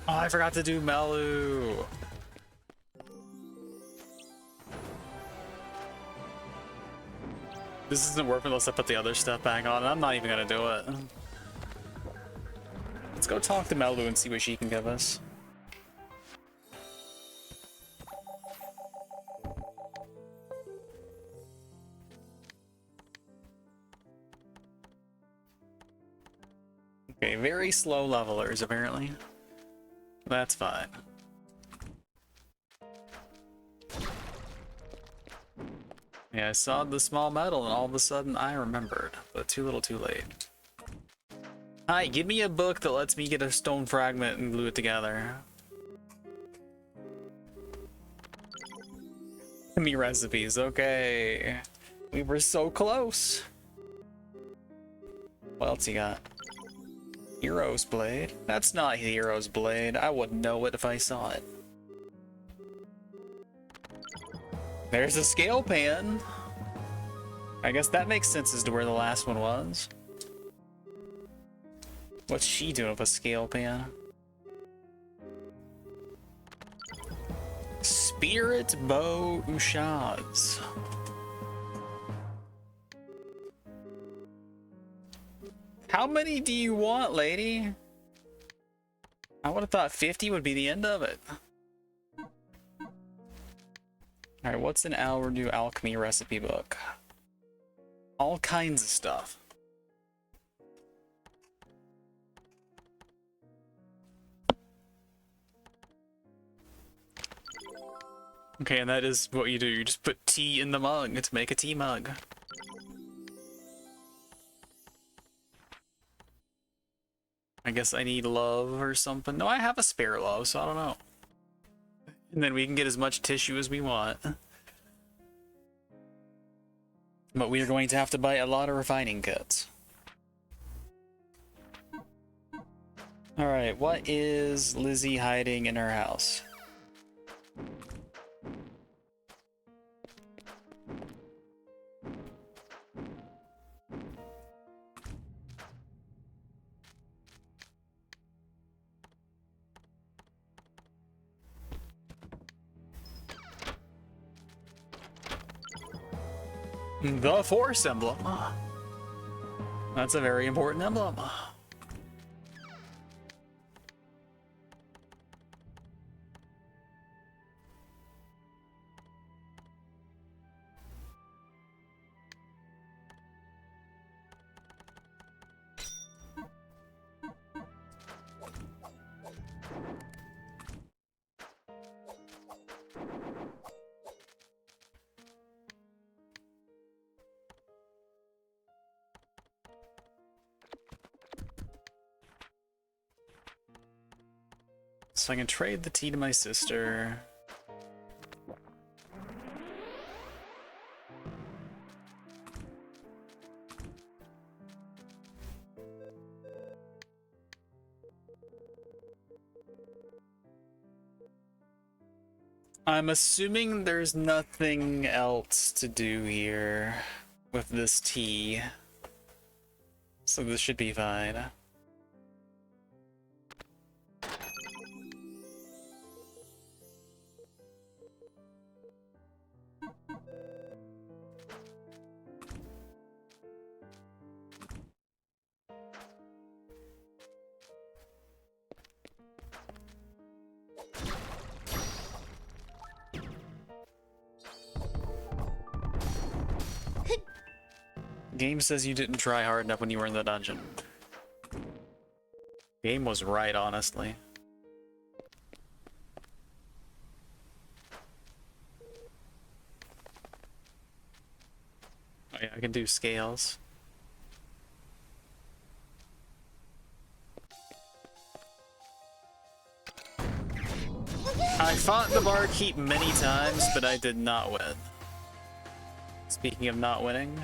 Oh, I forgot to do Melu. This isn't worth it unless I put the other stuff back on, and I'm not even gonna do it. Let's go talk to Melu and see what she can give us. Okay, very slow levelers, apparently. That's fine. Yeah, I saw the small medal and all of a sudden I remembered, but too little too late. Hi, give me a book that lets me get a stone fragment and glue it together. Give me recipes, okay. We were so close. What else you got? Hero's Blade? That's not Hero's Blade. I wouldn't know it if I saw it. There's a scale pan. I guess that makes sense as to where the last one was. What's she doing with a scale pan? Spirit Bow Ushads. How many do you want, lady? I would have thought 50 would be the end of it. Alright, what's an Our New Alchemy recipe book? All kinds of stuff. Okay, and that is what you do. You just put tea in the mug to make a tea mug. I guess I need love or something. No, I have a spare love, so I don't know. And then we can get as much tissue as we want. But we are going to have to buy a lot of refining kits. Alright, what is Lizzie hiding in her house? The Force emblem. That's a very important emblem. So I can trade the tea to my sister. I'm assuming there's nothing else to do here with this tea. So this should be fine. Game says you didn't try hard enough when you were in the dungeon. Game was right, honestly. Oh yeah, I can do scales. I fought the barkeep many times, but I did not win. Speaking of not winning...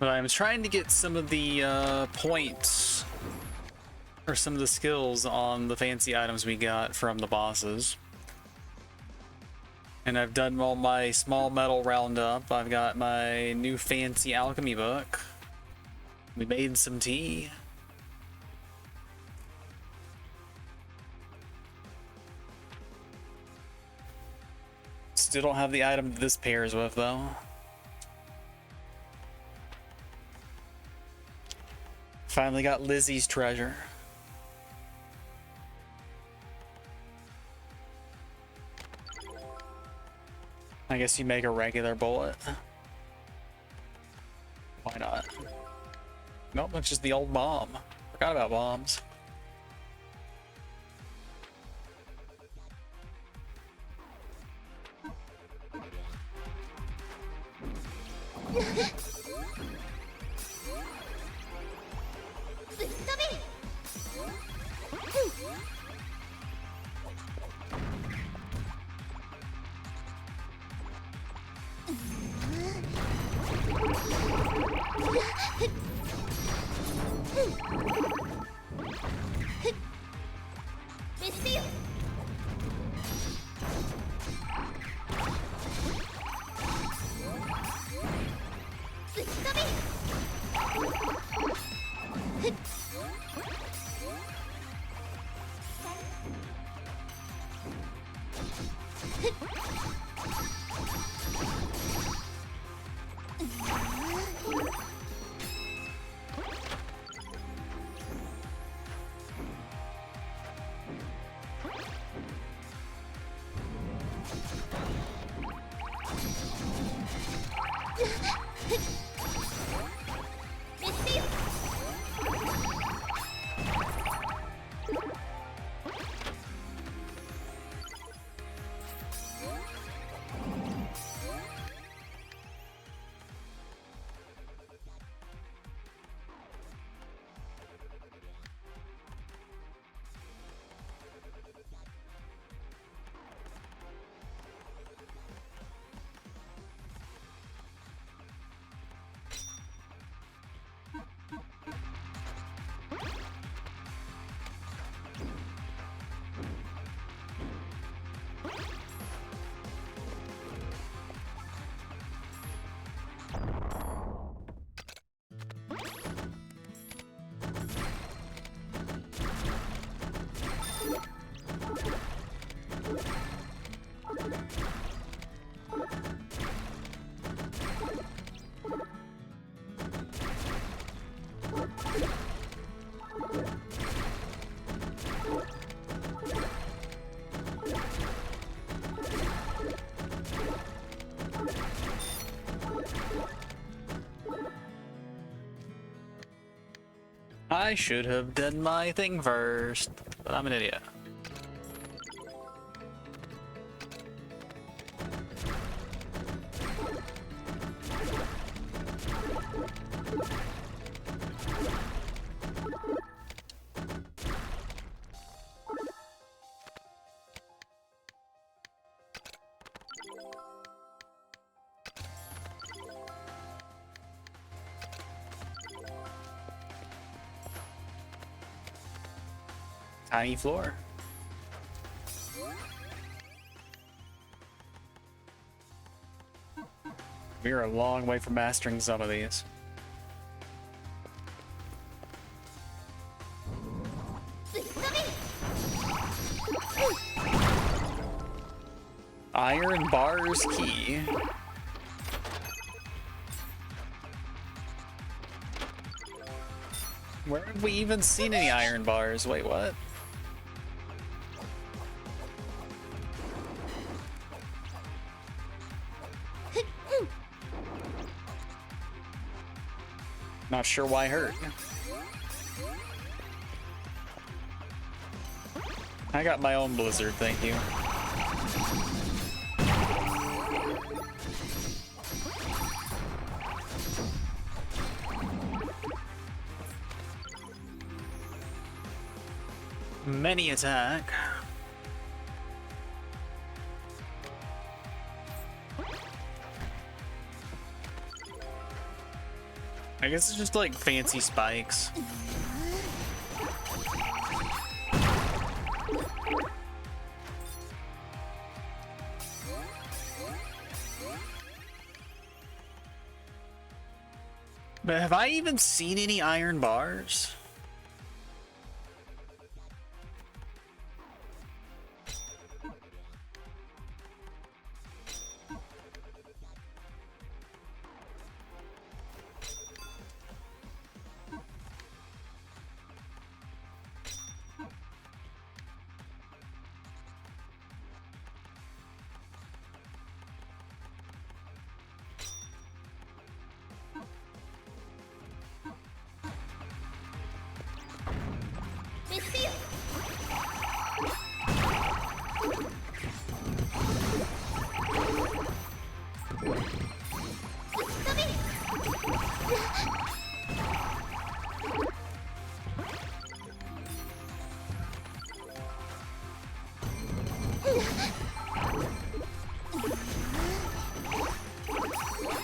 But I'm trying to get some of the points are some of the skills on the fancy items we got from the bosses. And I've done all my small metal roundup. I've got my new fancy alchemy book. We made some tea. Still don't have the item this pairs with, though. Finally got Lizzie's treasure. I guess you make a regular bullet. Why not? Nope, that's just the old bomb. Forgot about bombs. I should have done my thing first, but I'm an idiot. Tiny floor. We're a long way from mastering some of these. Iron bars key. Where have we even seen any iron bars? Wait, what? Not sure why hurt. I got my own blizzard, thank you. Many attack. I guess it's just like fancy spikes. But have I even seen any iron bars?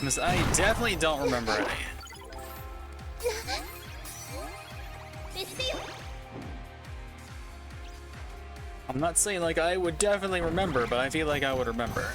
Because I definitely don't remember any. I'm not saying like I would definitely remember, but I feel like I would remember.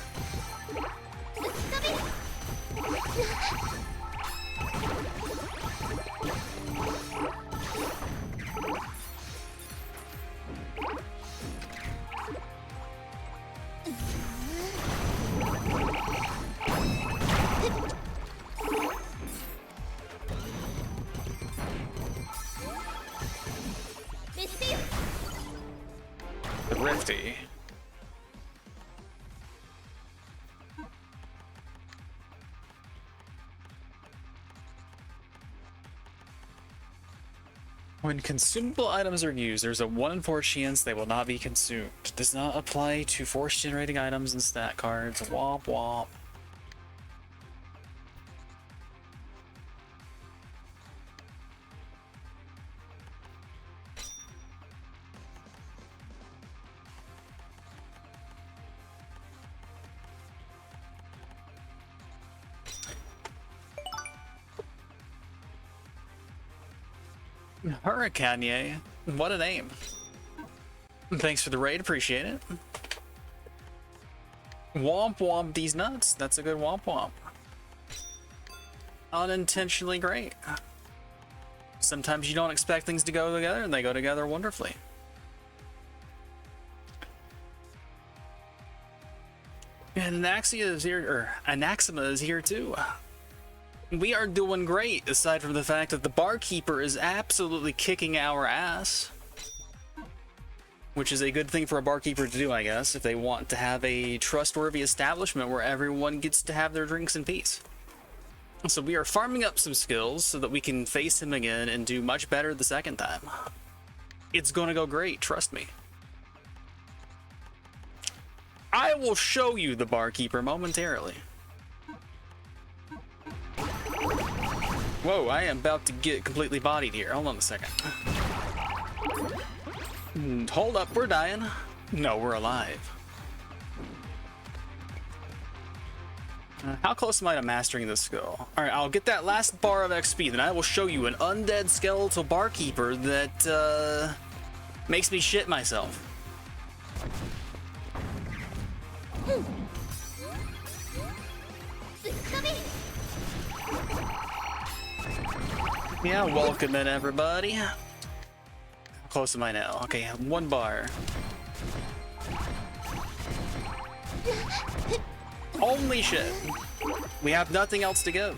The Rifty. When consumable items are used, there's a 1 in 4 chance they will not be consumed. Does not apply to force generating items and stat cards. Womp womp. Hurricane, what a name. Thanks for the raid, appreciate it. Womp womp these nuts, that's a good womp womp. Unintentionally great. Sometimes you don't expect things to go together and they go together wonderfully. And Anaxima is here too. We are doing great, aside from the fact that the barkeeper is absolutely kicking our ass. Which is a good thing for a barkeeper to do, I guess, if they want to have a trustworthy establishment where everyone gets to have their drinks in peace. So we are farming up some skills so that we can face him again and do much better the second time. It's gonna go great, trust me. I will show you the barkeeper momentarily. Whoa, I am about to get completely bodied here. Hold on a second. Hold up, we're dying. No, we're alive. How close am I to mastering this skill? Alright, I'll get that last bar of XP, then I will show you an undead skeletal barkeeper that, makes me shit myself. Yeah, welcome in everybody. How close am I now? Okay, 1 bar. Holy shit. We have nothing else to give.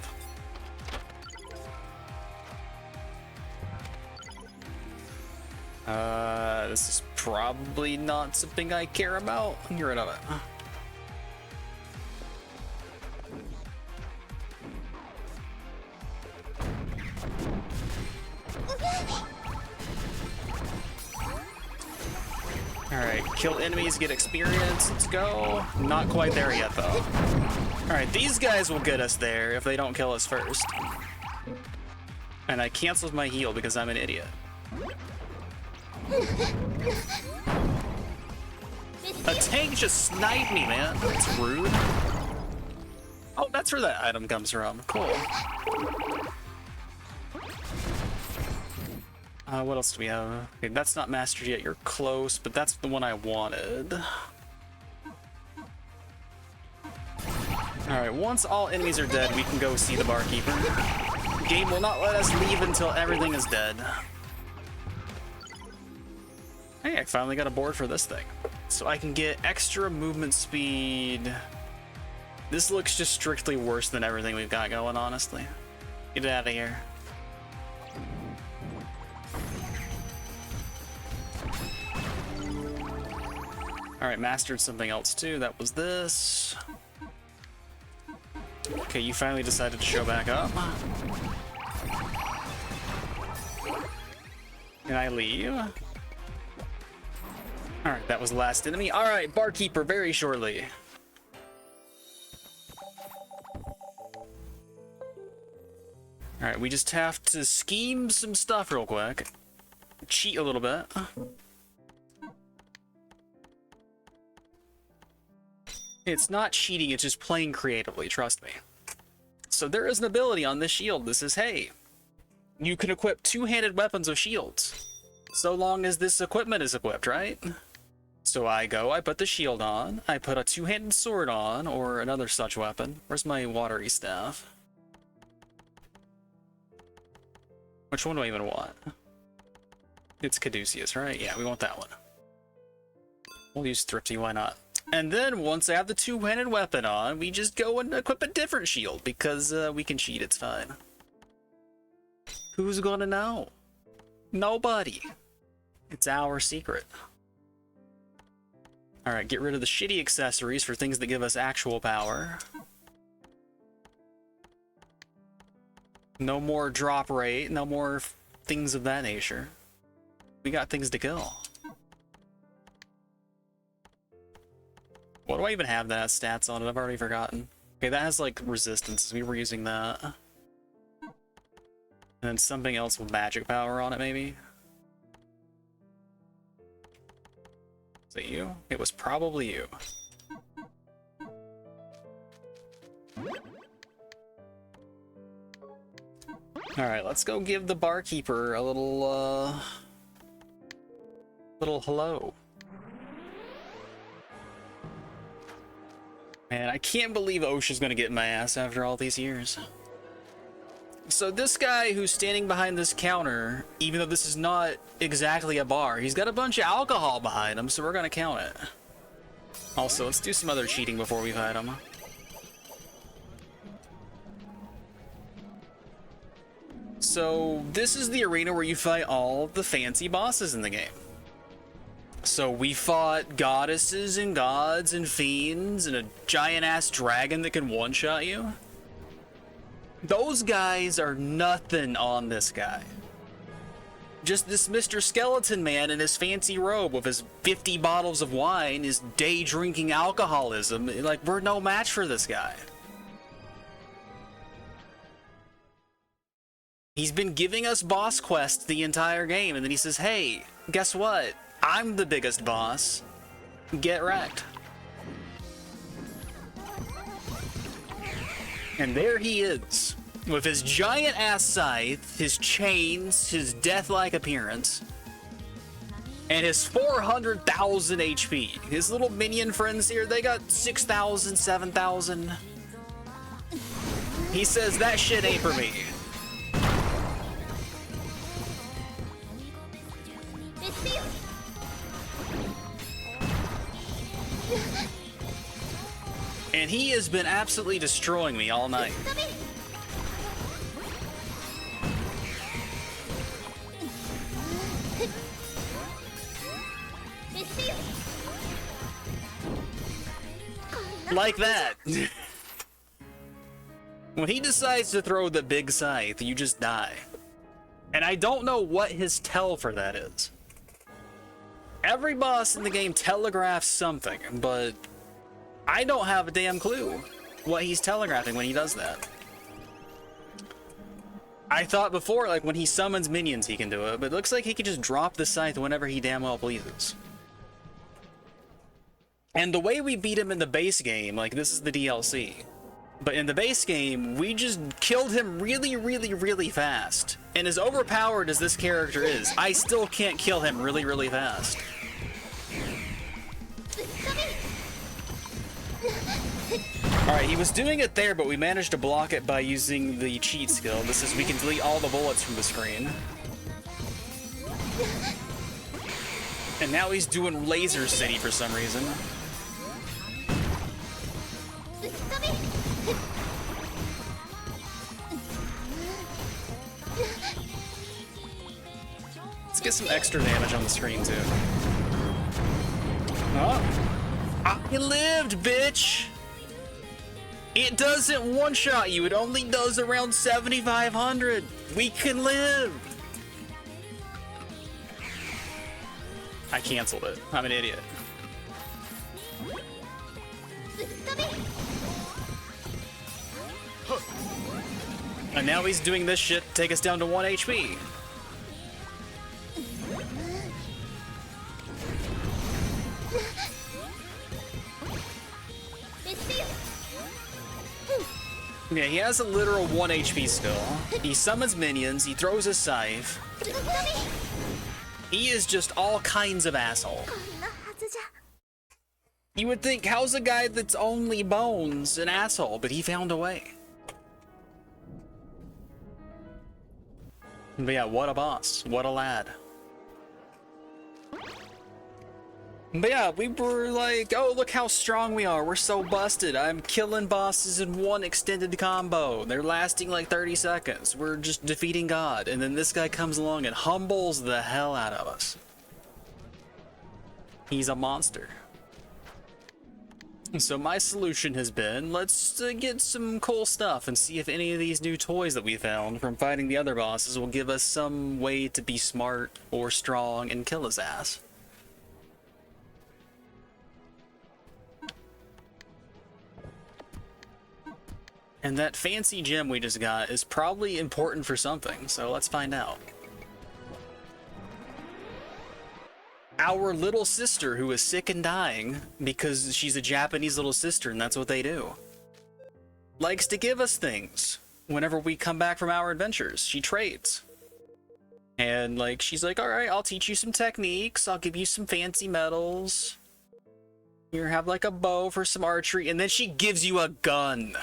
This is probably not something I care about. Get rid of it. Alright, kill enemies, get experience, let's go. Not quite there yet, though. Alright, these guys will get us there if they don't kill us first. And I canceled my heal because I'm an idiot. A tank just sniped me, man. That's rude. Oh, that's where that item comes from. Cool. What else do we have? Okay, that's not mastered yet. You're close, but that's the one I wanted. Alright, once all enemies are dead, we can go see the barkeeper. Game will not let us leave until everything is dead. Hey, I finally got a board for this thing. So I can get extra movement speed. This looks just strictly worse than everything we've got going, honestly. Get it out of here. Alright, mastered something else too. That was this. Okay, you finally decided to show back up. Can I leave? Alright, that was the last enemy. Alright, barkeeper, very shortly. Alright, we just have to scheme some stuff real quick. Cheat a little bit. It's not cheating, it's just playing creatively, trust me. So there is an ability on this shield that says, hey, you can equip two-handed weapons with shields. So long as this equipment is equipped, right? So I put the shield on, I put a two-handed sword on, or another such weapon. Where's my watery staff? Which one do I even want? It's Caduceus, right? Yeah, we want that one. We'll use Thrifty, why not? And then once I have the two-handed weapon on, we just go and equip a different shield because we can cheat, it's fine. Who's gonna know? Nobody. It's our secret. Alright, get rid of the shitty accessories for things that give us actual power. No more drop rate, no more things of that nature. We got things to kill. What do I even have that has stats on it? I've already forgotten. Okay, that has like resistances. We were using that. And then something else with magic power on it, maybe? Is it you? It was probably you. Alright, let's go give the barkeeper a little hello. Man, I can't believe OSHA's gonna get my ass after all these years. So this guy who's standing behind this counter, even though this is not exactly a bar, he's got a bunch of alcohol behind him, so we're gonna count it. Also, let's do some other cheating before we fight him. So this is the arena where you fight all of the fancy bosses in the game. So we fought goddesses and gods and fiends and a giant-ass dragon that can one-shot you. Those guys are nothing on this guy. Just this Mr. Skeleton Man in his fancy robe with his 50 bottles of wine, his day-drinking alcoholism. Like, we're no match for this guy. He's been giving us boss quests the entire game, and then he says, hey, guess what? I'm the biggest boss. Get wrecked. And there he is, with his giant ass scythe, his chains, his death-like appearance, and his 400,000 HP. His little minion friends here, they got 6,000, 7,000. He says, that shit ain't for me. And he has been absolutely destroying me all night. Like that. When he decides to throw the big scythe, you just die. And I don't know what his tell for that is. Every boss in the game telegraphs something, but I don't have a damn clue what he's telegraphing when he does that. I thought before, like, when he summons minions, he can do it, but it looks like he can just drop the scythe whenever he damn well pleases. And the way we beat him in the base game, like, this is the DLC, but in the base game, we just killed him really, really, really fast. And as overpowered as this character is, I still can't kill him really, really fast. Alright, he was doing it there, but we managed to block it by using the cheat skill. This is, we can delete all the bullets from the screen. And now he's doing Laser City for some reason. Let's get some extra damage on the screen, too. Oh. You lived, bitch! It doesn't one-shot you, it only does around 7,500. We can live! I canceled it. I'm an idiot. And now he's doing this shit to take us down to 1 HP. Yeah, he has a literal 1 HP skill. He summons minions, he throws a scythe. He is just all kinds of asshole. You would think, how's a guy that's only bones an asshole? But he found a way. But yeah, what a boss. What a lad. But yeah, we were like, oh, look how strong we are. We're so busted. I'm killing bosses in 1 extended combo. They're lasting like 30 seconds. We're just defeating God. And then this guy comes along and humbles the hell out of us. He's a monster. So my solution has been, let's get some cool stuff and see if any of these new toys that we found from fighting the other bosses will give us some way to be smart or strong and kill his ass. And that fancy gem we just got is probably important for something, so let's find out. Our little sister, who is sick and dying because she's a Japanese little sister and that's what they do, likes to give us things whenever we come back from our adventures. She trades. And like, she's like, all right, I'll teach you some techniques. I'll give you some fancy medals. Here, have like a bow for some archery. And then she gives you a gun.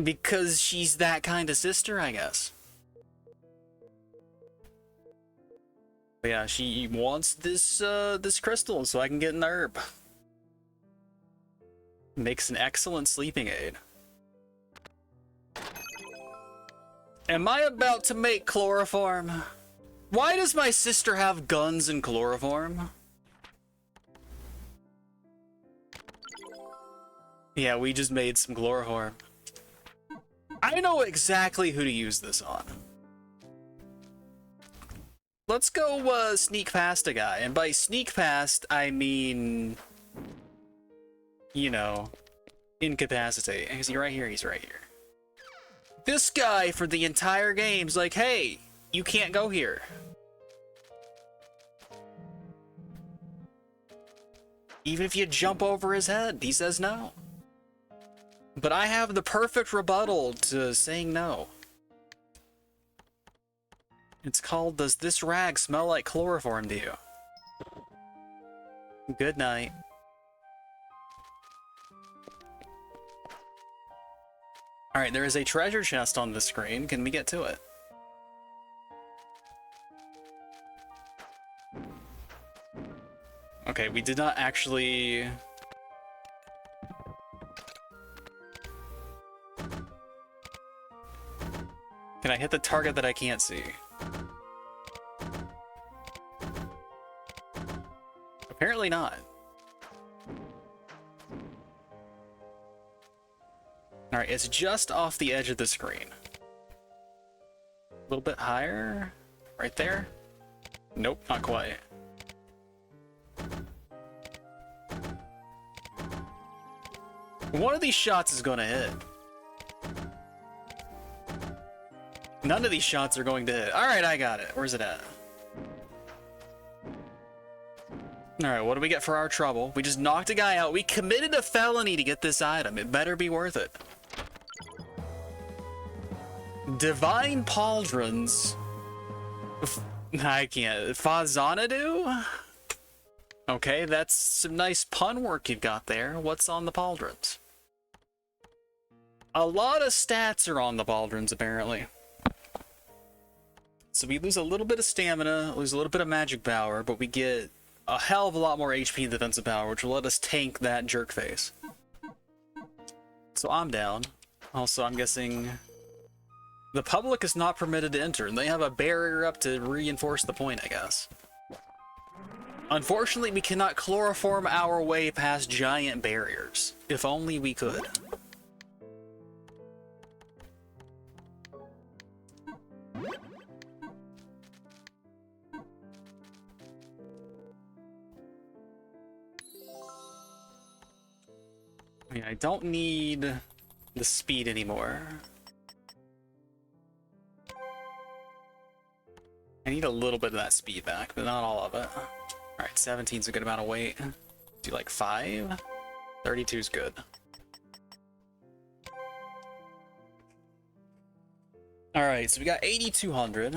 Because she's that kind of sister, I guess. But yeah, she wants this this crystal so I can get an herb. Makes an excellent sleeping aid. Am I about to make chloroform? Why does my sister have guns and chloroform? Yeah, we just made some chloroform. I know exactly who to use this on. Let's go sneak past a guy. And by sneak past, I mean, you know, incapacitate. Is he right here? He's right here. This guy for the entire game's like, hey, you can't go here. Even if you jump over his head, he says no. But I have the perfect rebuttal to saying no. It's called, does this rag smell like chloroform to you? Good night. Alright, there is a treasure chest on the screen. Can we get to it? Okay, we did not actually... Can I hit the target that I can't see? Apparently not. Alright, it's just off the edge of the screen. A little bit higher? Right there? Nope, not quite. One of these shots is gonna hit. None of these shots are going to hit. Alright, I got it. Where's it at? Alright, what do we get for our trouble? We just knocked a guy out. We committed a felony to get this item. It better be worth it. Divine Pauldrons. I can't. Fazanadu? Okay, that's some nice pun work you've got there. What's on the pauldrons? A lot of stats are on the pauldrons, apparently. So we lose a little bit of stamina, lose a little bit of magic power, but we get a hell of a lot more HP and defensive power, which will let us tank that jerk face. So I'm down. Also, I'm guessing the public is not permitted to enter, and they have a barrier up to reinforce the point, I guess. Unfortunately, we cannot chloroform our way past giant barriers. If only we could. I don't need the speed anymore. I need a little bit of that speed back, but not all of it. Alright, 17's a good amount of weight. Do like 5? 32's good. Alright, so we got 8,200.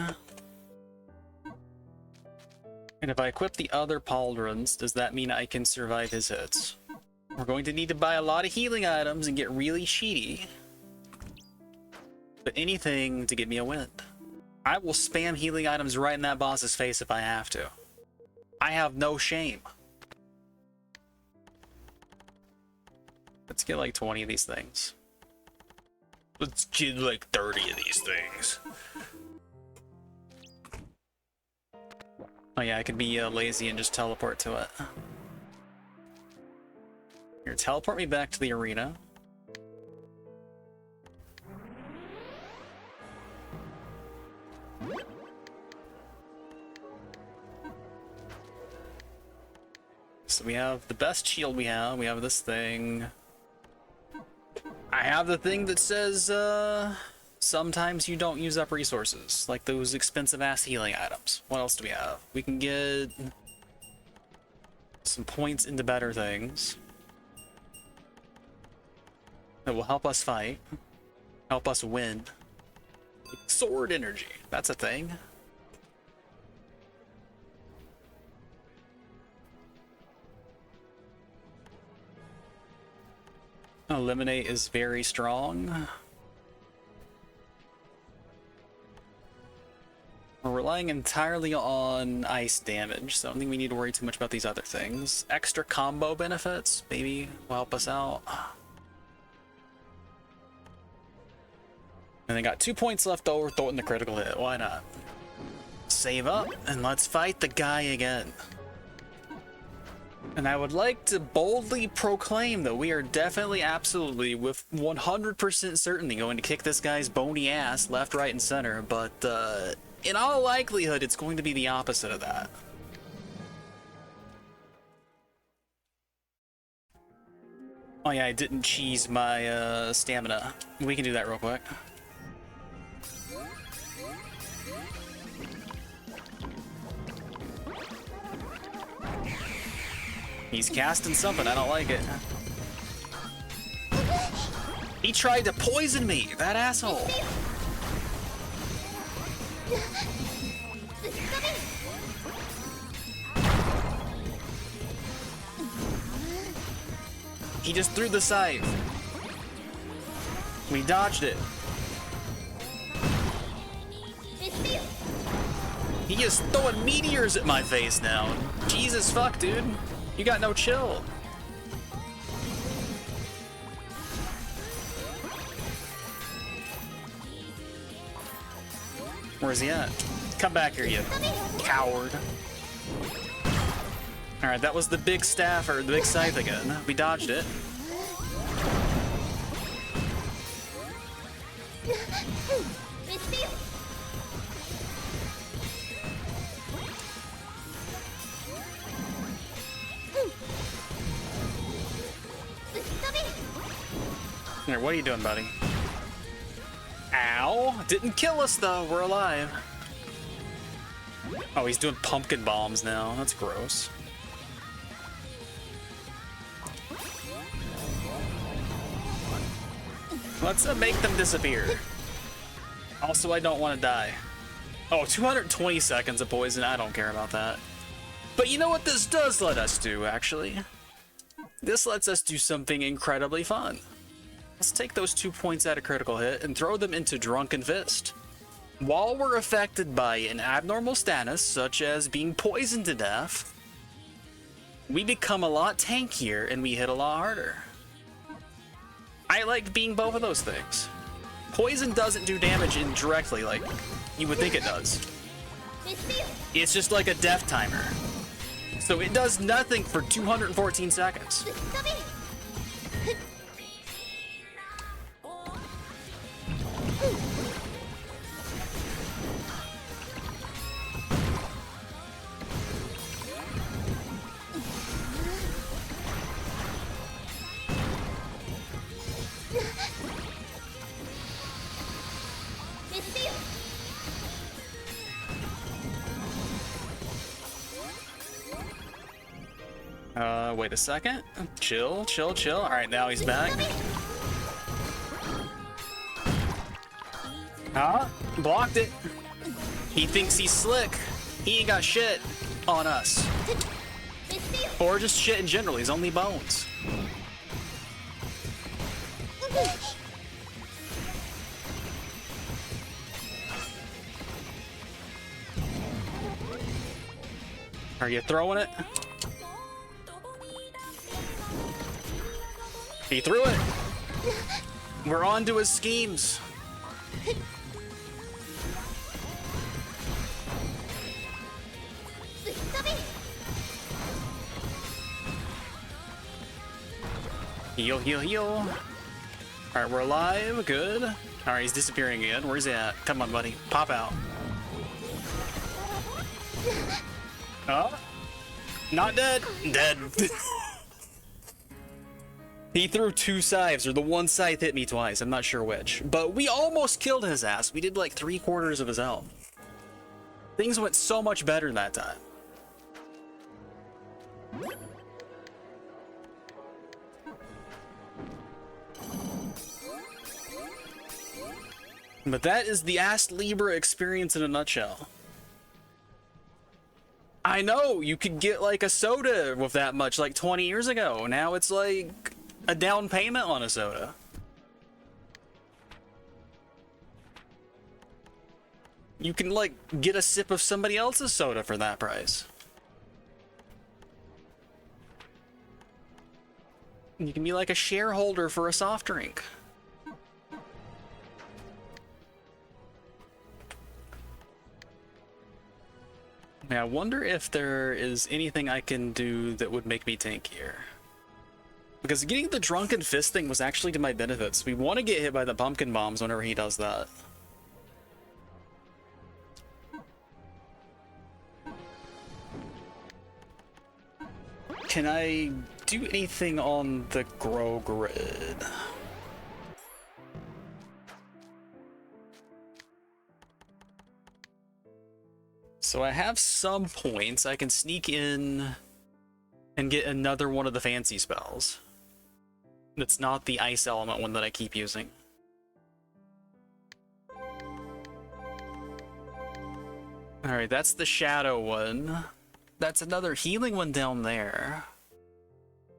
And if I equip the other pauldrons, does that mean I can survive his hits? We're going to need to buy a lot of healing items and get really cheaty. But anything to get me a win. I will spam healing items right in that boss's face if I have to. I have no shame. Let's get like 20 of these things. Let's get like 30 of these things. Oh yeah, I could be lazy and just teleport to it. Here, teleport me back to the arena. So we have the best shield we have this thing. I have the thing that says, sometimes you don't use up resources, like those expensive ass healing items. What else do we have? We can get some points into better things that will help us fight, help us win. Sword energy, that's a thing. Eliminate is very strong. We're relying entirely on ice damage, so I don't think we need to worry too much about these other things. Extra combo benefits maybe will help us out. And they got 2 points left over, throw it in the critical hit. Why not? Save up and let's fight the guy again. And I would like to boldly proclaim that we are definitely, absolutely, with 100% certainty going to kick this guy's bony ass left, right, and center, but in all likelihood, it's going to be the opposite of that. Oh yeah, I didn't cheese my stamina. We can do that real quick. He's casting something, I don't like it. He tried to poison me, that asshole. He just threw the scythe. We dodged it. He is throwing meteors at my face now. Jesus fuck, dude. You got no chill. Where's he at? Come back here, you coward. Alright, that was the big staff, or the big scythe again. We dodged it. Here, what are you doing, buddy? Ow! Didn't kill us, though. We're alive. Oh, he's doing pumpkin bombs now. That's gross. Let's make them disappear. Also, I don't want to die. Oh, 220 seconds of poison. I don't care about that. But you know what this does let us do, actually? This lets us do something incredibly fun. Let's take those 2 points at a critical hit and throw them into Drunken Fist. While we're affected by an abnormal status, such as being poisoned to death, we become a lot tankier and we hit a lot harder. I like being both of those things. Poison doesn't do damage indirectly like you would think it does. It's just like a death timer. So it does nothing for 214 seconds. Wait a second. Chill, chill, chill. All right, now he's back. Blocked it. He thinks he's slick. He ain't got shit on us. Or just shit in general. He's only bones. Are you throwing it? He threw it. We're on to his schemes. Heal, heal, heal. All right, we're alive. Good. All right, he's disappearing again. Where's he at? Come on, buddy. Pop out. Oh, not dead. Dead. He threw 2 scythes, or the one scythe hit me twice. I'm not sure which. But we almost killed his ass. We did like 3/4 of his health. Things went so much better that time. But that is the ASTLIBRA experience in a nutshell. I know, you could get like a soda with that much like 20 years ago. Now it's like a down payment on a soda. You can like get a sip of somebody else's soda for that price. You can be like a shareholder for a soft drink. I wonder if there is anything I can do that would make me tankier. Because getting the Drunken Fist thing was actually to my benefits. We want to get hit by the pumpkin bombs whenever he does that. Can I do anything on the grow grid? So I have some points. I can sneak in and get another one of the fancy spells. That's not the ice element one that I keep using. Alright, that's the shadow one. That's another healing one down there.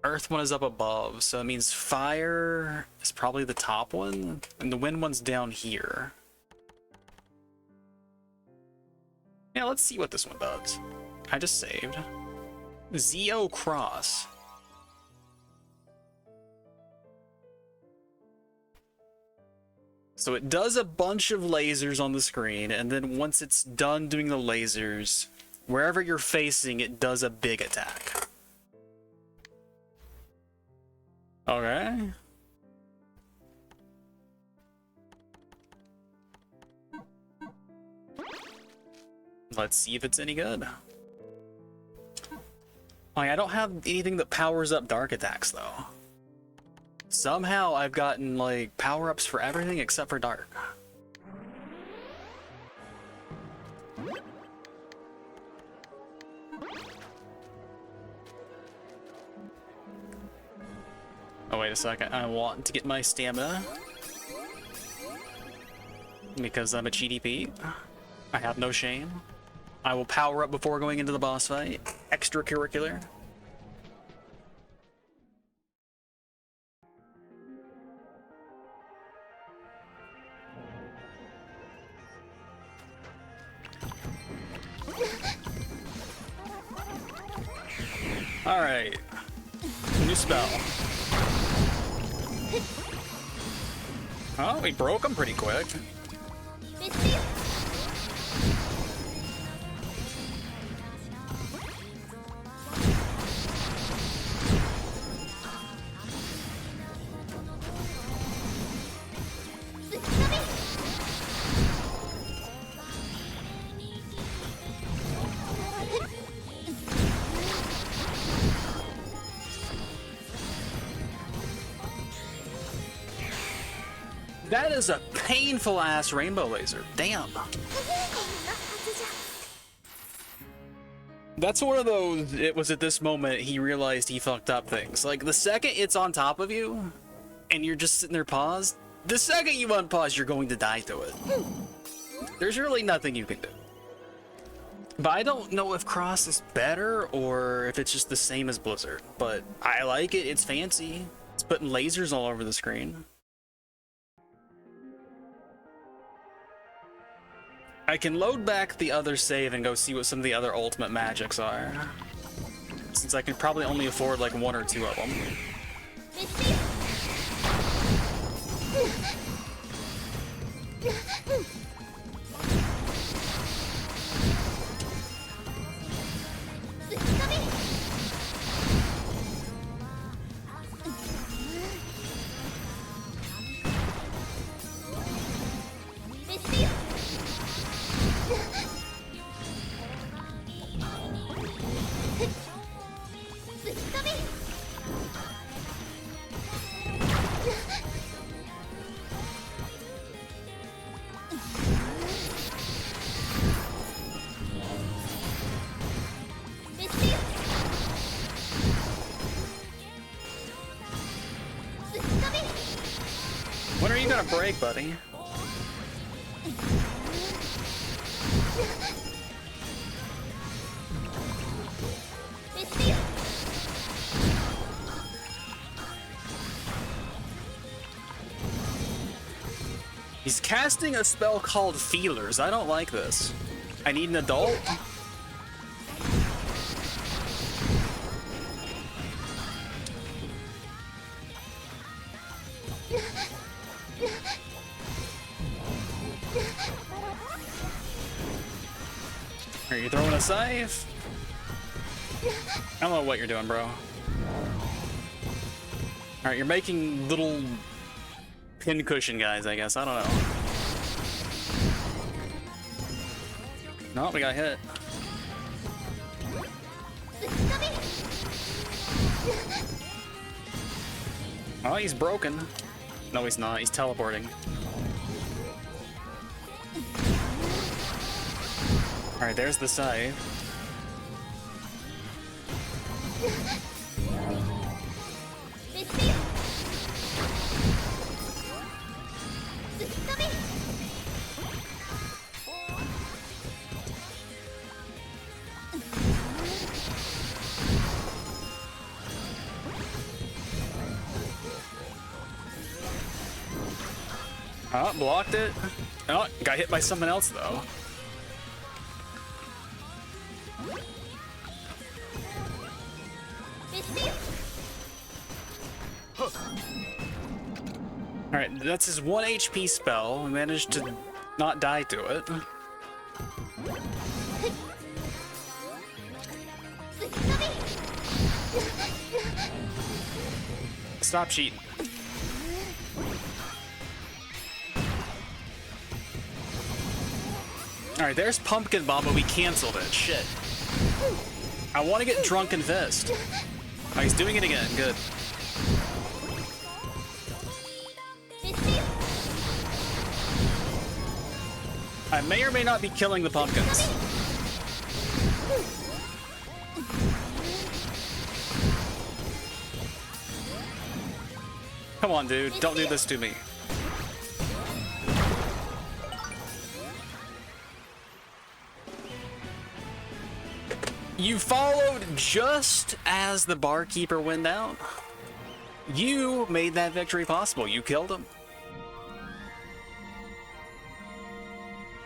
Earth one is up above, so that means fire is probably the top one, and the wind one's down here. Yeah, let's see what this one does. I just saved. Zeo Cross. So it does a bunch of lasers on the screen, and then once it's done doing the lasers, wherever you're facing, it does a big attack. Okay. Let's see if it's any good. Like, I don't have anything that powers up dark attacks, though. Somehow I've gotten, like, power-ups for everything except for dark. Oh, wait a second. I want to get my stamina. Because I'm a GDP. I have no shame. I will power up before going into the boss fight. Extracurricular. Alright. New spell. Oh, we broke him pretty quick. That is a painful ass rainbow laser. Damn. That's one of those, it was at this moment he realized he fucked up things. Like, the second it's on top of you, and you're just sitting there paused, the second you unpause, you're going to die to it. There's really nothing you can do. But I don't know if Cross is better, or if it's just the same as Blizzard. But I like it, it's fancy. It's putting lasers all over the screen. I can load back the other save and go see what some of the other ultimate magics are. Since I can probably only afford like 1 or 2 of them. When are you gonna break, buddy? He's casting a spell called Feelers. I don't like this. I need an adult? Are you throwing a scythe? I don't know what you're doing, bro. Alright, you're making little pincushion guys, I guess. I don't know. No, we got hit. Oh, he's broken. No, he's not. He's teleporting. Alright, there's the scythe. Oh, blocked it. Oh, got hit by someone else though. Alright, that's his 1 HP spell. I managed to not die to it. Stop cheating. Alright, there's Pumpkin Bomb, but we canceled it. Shit. I want to get Drunken Fist. Oh, he's doing it again. Good. I may or may not be killing the pumpkins. Come on, dude. Don't do this to me. You followed just as the barkeeper went down. You made that victory possible. You killed him.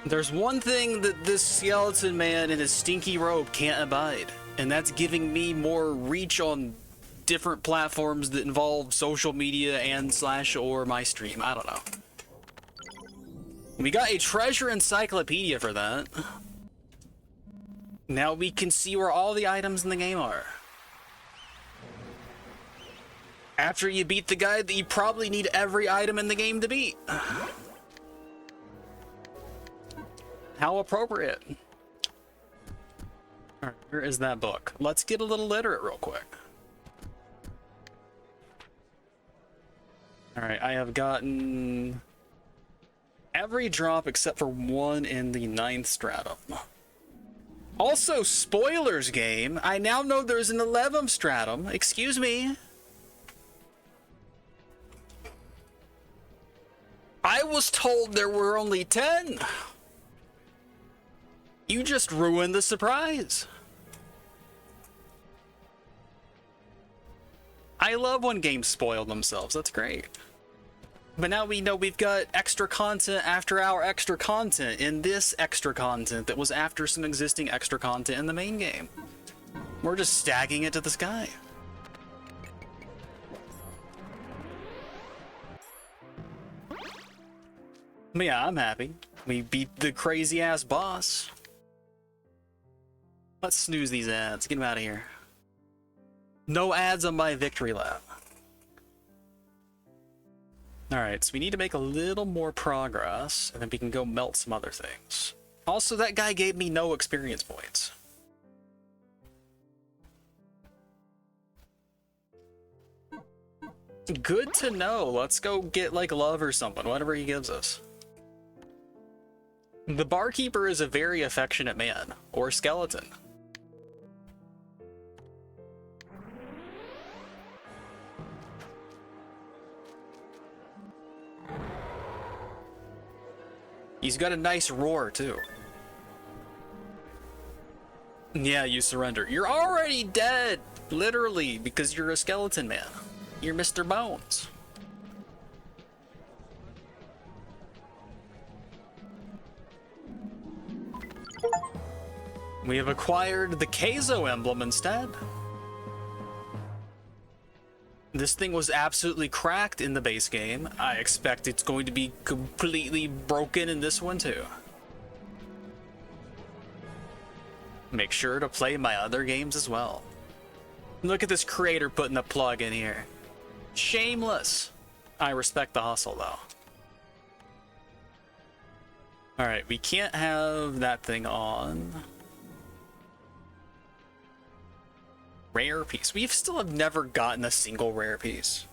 There's one thing that this skeleton man in his stinky robe can't abide, and that's giving me more reach on different platforms that involve social media and / or my stream. I don't know. We got a treasure encyclopedia for that. Now we can see where all the items in the game are. After you beat the guy that you probably need every item in the game to beat. How appropriate. Alright, where is that book? Let's get a little literate real quick. Alright, I have gotten every drop except for one in the 9th stratum. Also, spoilers game. I now know there's an 11th stratum. Excuse me. I was told there were only 10. You just ruined the surprise. I love when games spoil themselves. That's great. But now we know we've got extra content after our extra content in this extra content that was after some existing extra content in the main game. We're just stacking it to the sky. But yeah, I'm happy. We beat the crazy ass boss. Let's snooze these ads. Get them out of here. No ads on my victory lap. Alright, so we need to make a little more progress, and then we can go melt some other things. Also, that guy gave me no experience points. Good to know. Let's go get, like, love or something, whatever he gives us. The barkeeper is a very affectionate man, or skeleton. He's got a nice roar, too. Yeah, you surrender. You're already dead, literally, because you're a skeleton man. You're Mr. Bones. We have acquired the Keizo emblem instead. This thing was absolutely cracked in the base game. I expect it's going to be completely broken in this one too. Make sure to play my other games as well. Look at this creator putting a plug in here. Shameless. I respect the hustle though. Alright, we can't have that thing on. Rare piece. We still have never gotten a single rare piece.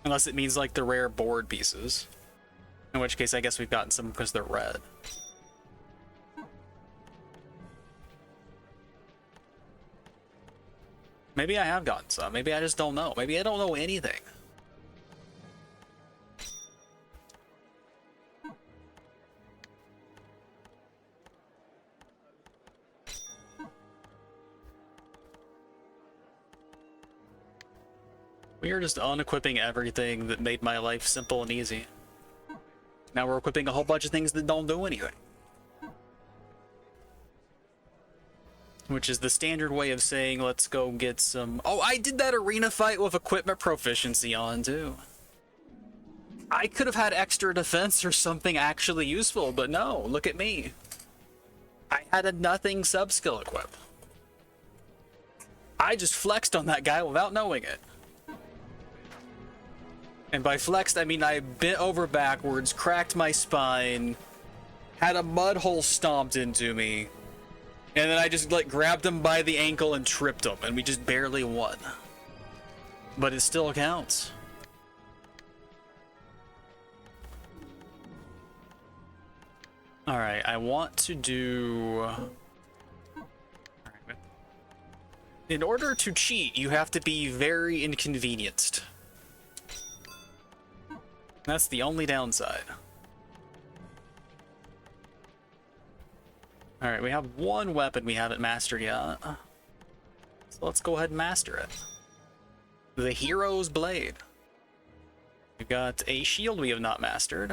Unless it means like the rare board pieces. In which case I guess we've gotten some because they're red. Maybe I have gotten some. Maybe I just don't know. Maybe I don't know anything. We are just unequipping everything that made my life simple and easy. Now we're equipping a whole bunch of things that don't do anything. Which is the standard way of saying, let's go get some... Oh, I did that arena fight with equipment proficiency on, too. I could have had extra defense or something actually useful, but no, look at me. I had a nothing sub-skill equip. I just flexed on that guy without knowing it. And by flexed, I mean I bent over backwards, cracked my spine, had a mud hole stomped into me, and then I just like grabbed him by the ankle and tripped him, and we just barely won. But it still counts. Alright, I want to do... In order to cheat, you have to be very inconvenienced. That's the only downside. Alright, we have one weapon we haven't mastered yet. So let's go ahead and master it. The Hero's Blade. We've got a shield we have not mastered.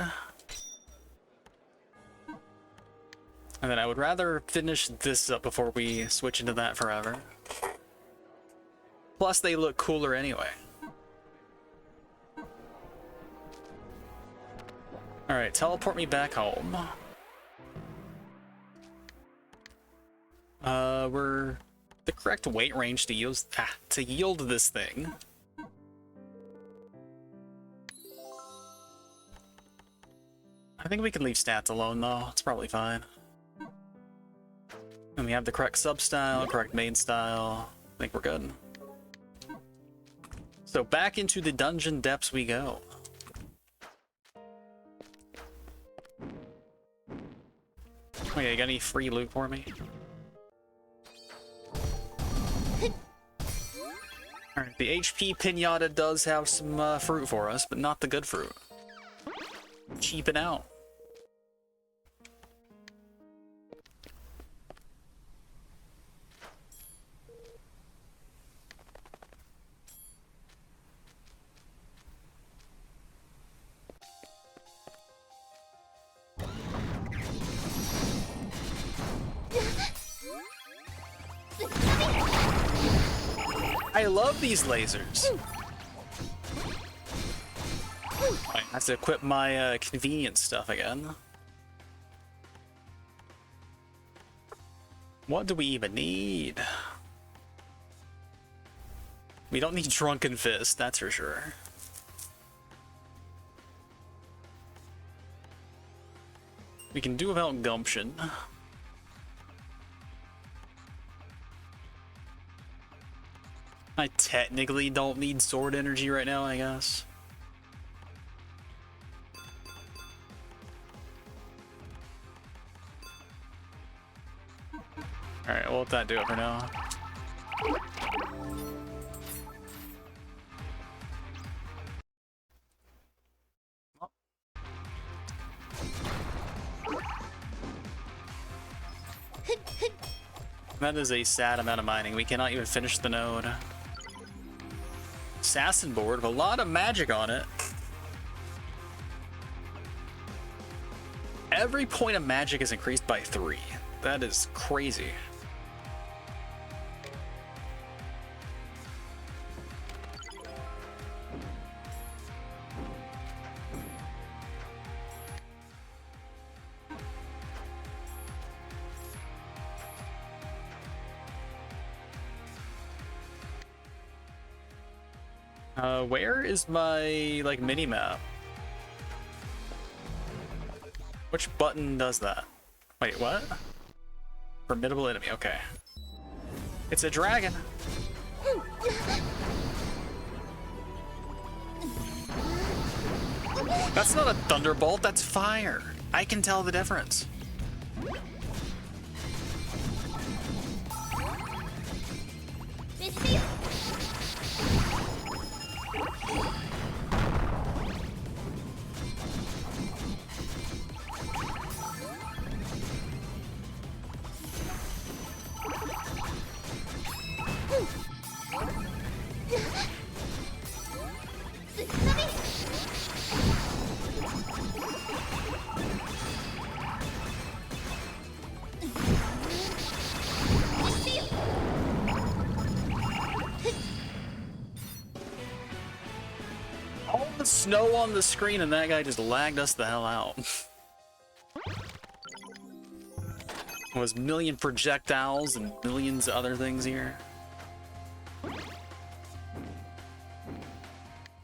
And then I would rather finish this up before we switch into that forever. Plus, they look cooler anyway. Alright, teleport me back home. We're the correct weight range to use to yield this thing. I think we can leave stats alone though, it's probably fine. And we have the correct sub-style, correct main style. I think we're good. So back into the dungeon depths we go. Oh yeah, you got any free loot for me? Alright, the HP Pinata does have some fruit for us, but not the good fruit. Cheaping out. I love these lasers. I have to equip my convenience stuff again. What do we even need? We don't need Drunken Fist, that's for sure. We can do without Gumption. I technically don't need sword energy right now, I guess. Alright, we'll let that do it for now. That is a sad amount of mining. We cannot even finish the node. Assassin board with a lot of magic on it. Every point of magic is increased by 3. That is crazy. Where is my, like, mini-map? Which button does that? Wait, what? Formidable enemy, okay. It's a dragon! That's not a thunderbolt, that's fire! I can tell the difference. All the snow on the screen and that guy just lagged us the hell out. It was million projectiles and millions of other things here.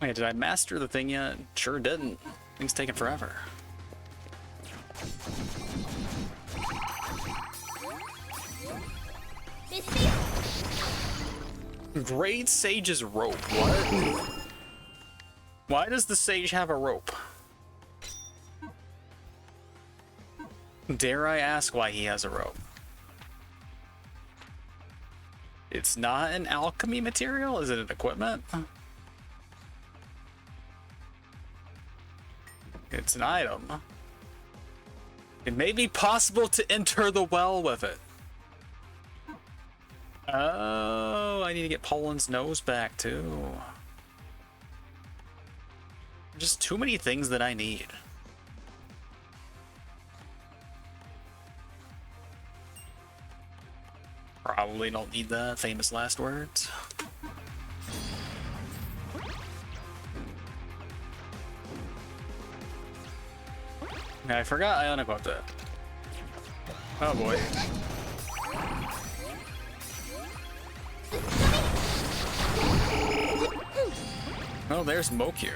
Wait, did I master the thing yet? Sure didn't. Thing's taking forever. Great Sage's rope. What? Why does the sage have a rope? Dare I ask why he has a rope? It's not an alchemy material? Is it an equipment? It's an item. It may be possible to enter the well with it. Oh, I need to get Poland's nose back too. Just too many things that I need. Probably don't need that. Famous last words. I forgot I unequipped it. Oh boy. Oh, there's Mokyun.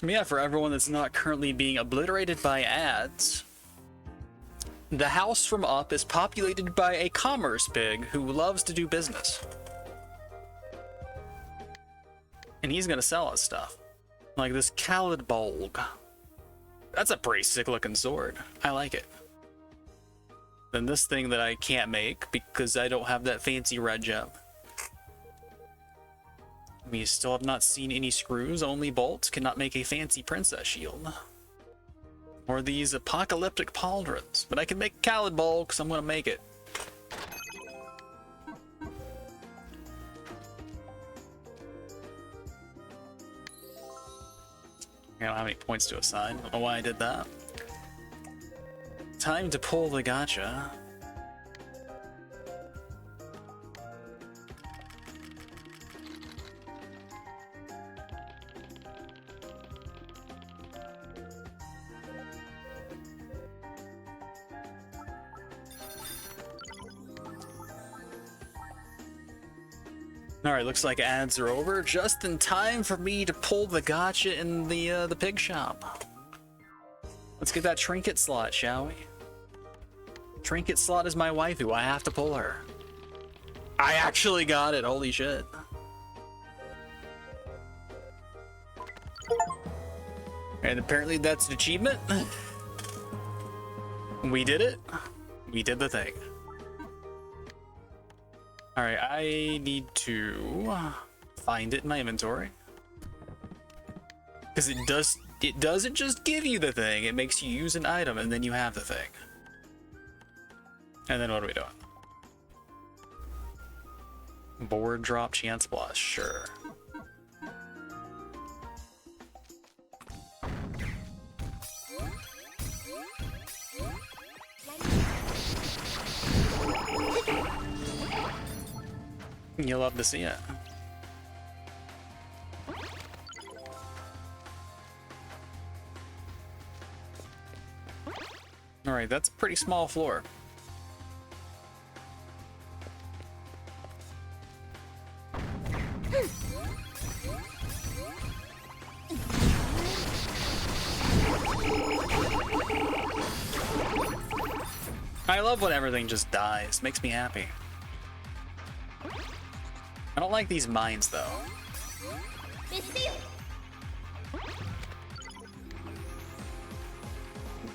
Yeah, for everyone that's not currently being obliterated by ads, the house from up is populated by a commerce pig who loves to do business. And he's gonna sell us stuff. Like this Khalid Bolg. That's a pretty sick looking sword. I like it. Then this thing that I can't make because I don't have that fancy red gem. We still have not seen any screws, only bolts. Cannot make a fancy princess shield. Or these apocalyptic pauldrons. But I can make Khalid Bolg because I'm gonna make it. I don't have any points to assign. I don't know why I did that. Time to pull the gacha. Alright, looks like ads are over. Just in time for me to pull the gacha in the pig shop. Let's get that trinket slot, shall we? Trinket slot is my waifu. I have to pull her. I actually got it. Holy shit. And apparently that's an achievement. We did it. We did the thing. Alright, I need to find it in my inventory. Because it doesn't just give you the thing, it makes you use an item and then you have the thing. And then what are we doing? Board drop chance plus, sure. You'll love to see it. Alright, that's a pretty small floor. I love when everything just dies. Makes me happy. I don't like these mines, though.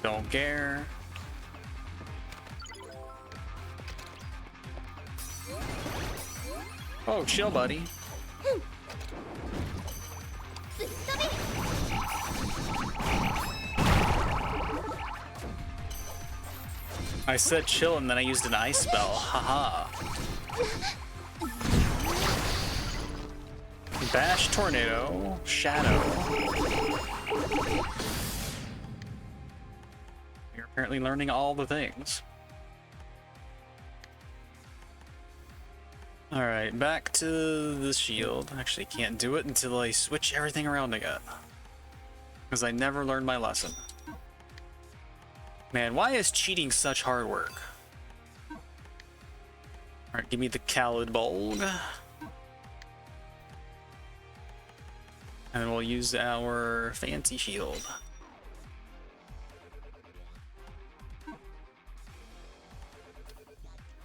Don't care. Oh, chill, buddy. I said chill and then I used an ice spell. Haha. Bash, tornado, shadow. You're apparently learning all the things. Alright, back to the shield. Actually, can't do it until I switch everything around again. Because I never learned my lesson. Man, why is cheating such hard work? Alright, give me the Khalid Bolg. And then we'll use our fancy shield.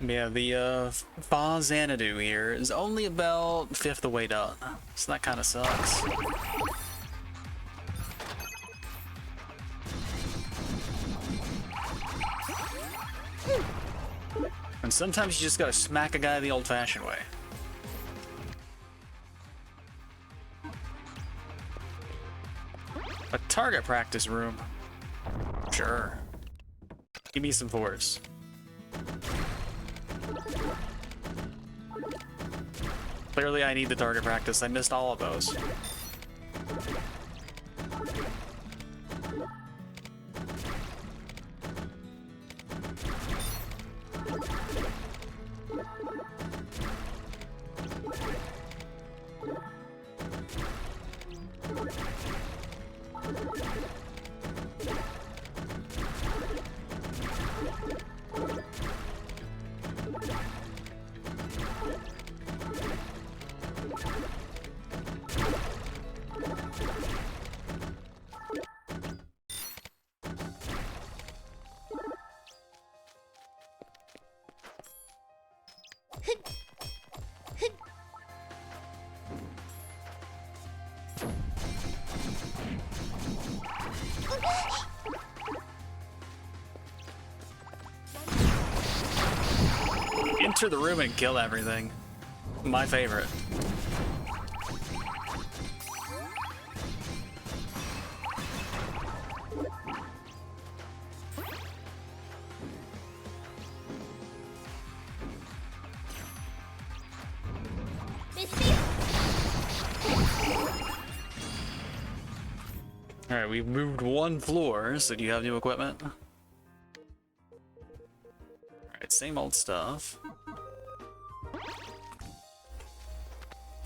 Yeah, the Fa Xanadu here is only about 1/5 the way done, so that kind of sucks. And sometimes you just gotta smack a guy the old-fashioned way. A target practice room. Sure. Give me some force. Clearly I need the target practice. I missed all of those. Enter the room and kill everything. My favorite. Alright, we've moved one floor, so do you have new equipment? Alright, same old stuff.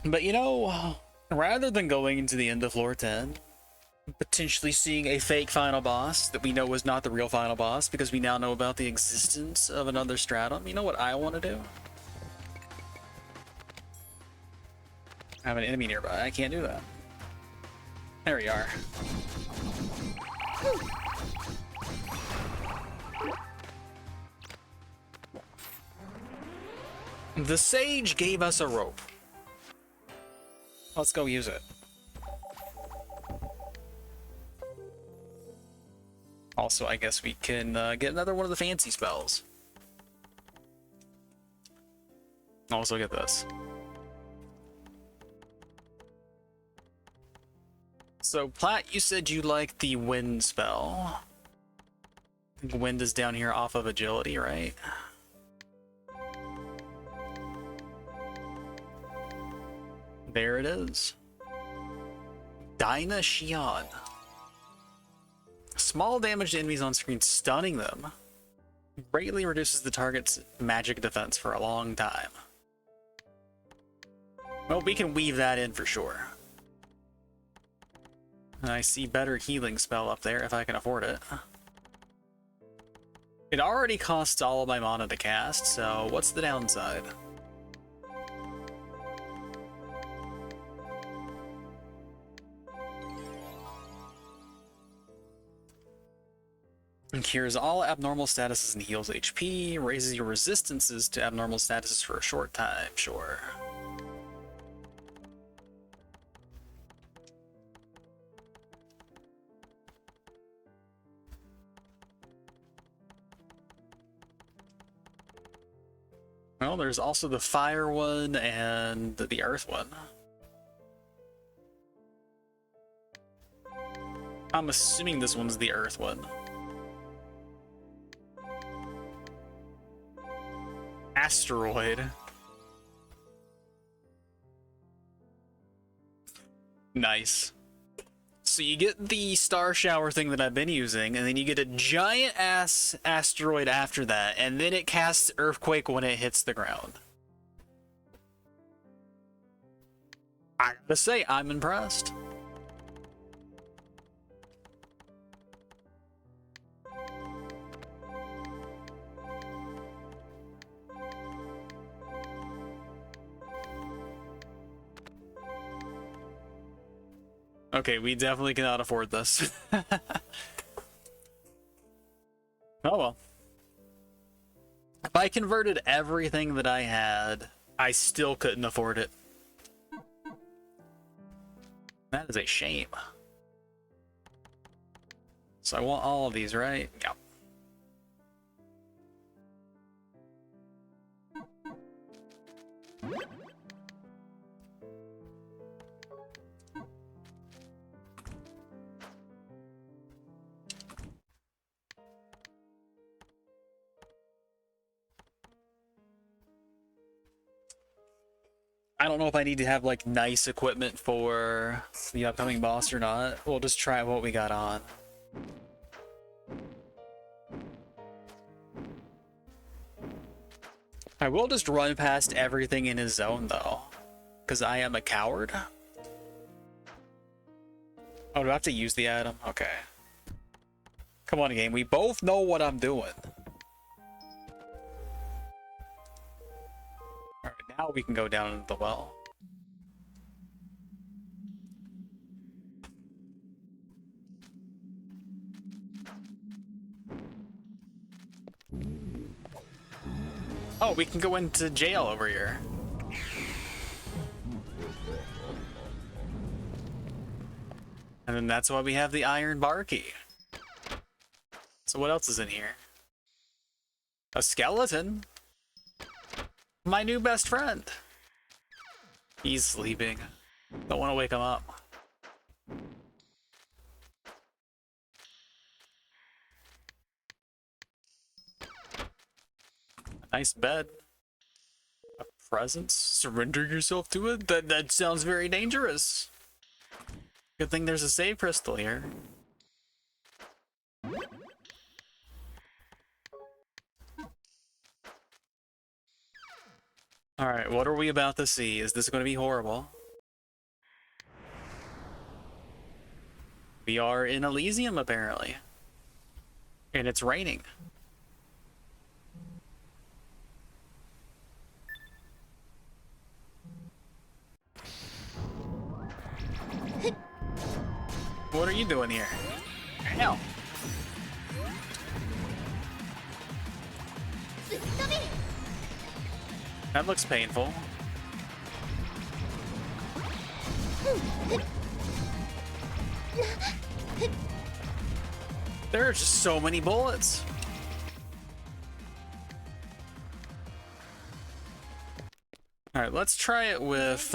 But you know, rather than going into the end of floor 10, potentially seeing a fake final boss that we know was not the real final boss because we now know about the existence of another stratum, you know what I want to do? I have an enemy nearby, I can't do that. There we are. The sage gave us a rope. Let's go use it. Also, I guess we can get another one of the fancy spells. Also get this. So, Platt, you said you liked the wind spell. I think wind is down here off of agility, right? There it is. Dyna Shion. Small damage to enemies on screen, stunning them. Greatly reduces the target's magic defense for a long time. Well, we can weave that in for sure. I see better healing spell up there if I can afford it. It already costs all of my mana to cast, so what's the downside? And cures all abnormal statuses and heals HP, raises your resistances to abnormal statuses for a short time, sure. Well, there's also the fire one and the earth one. I'm assuming this one's the earth one. Asteroid. Nice. So you get the star shower thing that I've been using, and then you get a giant ass asteroid after that, and then it casts earthquake when it hits the ground. I gotta say, I'm impressed. Okay, we definitely cannot afford this. Oh well. If I converted everything that I had, I still couldn't afford it. That is a shame. So I want all of these, right? Yeah. I don't know if I need to have like nice equipment for the upcoming boss or not. We'll just try what we got on. I will just run past everything in his zone though, because I am a coward. Oh, do I have to use the item? Okay. Come on, game. We both know what I'm doing. Alright, now we can go down into the well. Oh, we can go into jail over here. And then that's why we have the iron bar key. So what else is in here? A skeleton? My new best friend. He's sleeping. Don't want to wake him up. Nice bed. A presence? Surrender yourself to it? That sounds very dangerous. Good thing there's a save crystal here. Alright, what are we about to see? Is this going to be horrible? We are in Elysium, apparently. And it's raining. What are you doing here? Ow. That looks painful. There are just so many bullets. Alright, let's try it with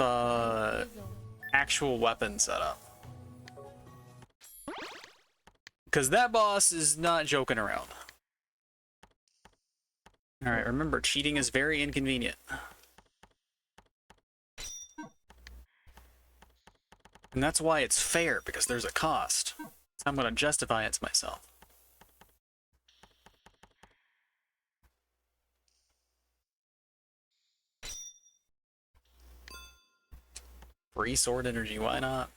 actual weapon setup. Because that boss is not joking around. Alright, remember, cheating is very inconvenient. And that's why it's fair, because there's a cost. So I'm going to justify it to myself. Free sword energy, why not?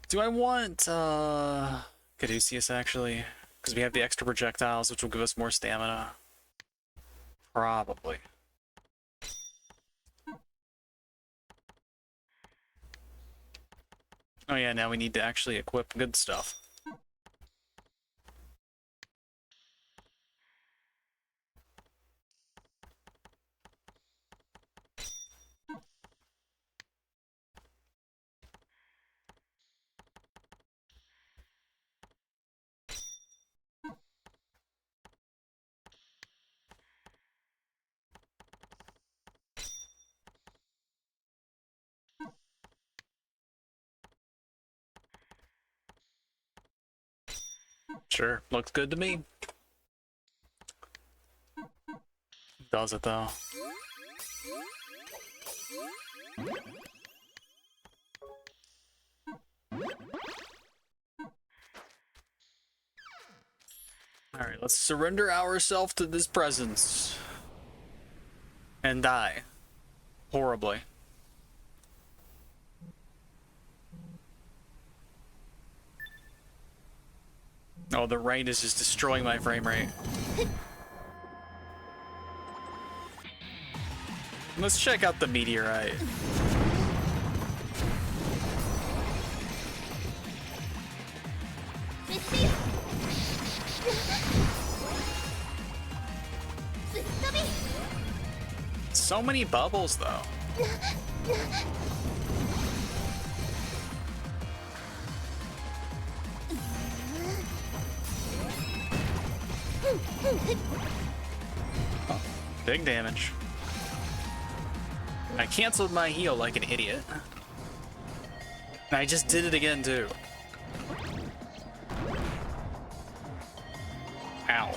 Do I want Caduceus actually? Because we have the extra projectiles, which will give us more stamina. Probably. Oh yeah, now we need to actually equip good stuff. Sure, looks good to me. Does it though? Alright, let's surrender ourselves to this presence. And die. Horribly. Oh, the rain is just destroying my frame rate. Let's check out the meteorite. So many bubbles, though. Oh, big damage. I canceled my heal like an idiot. And I just did it again, too. Ow.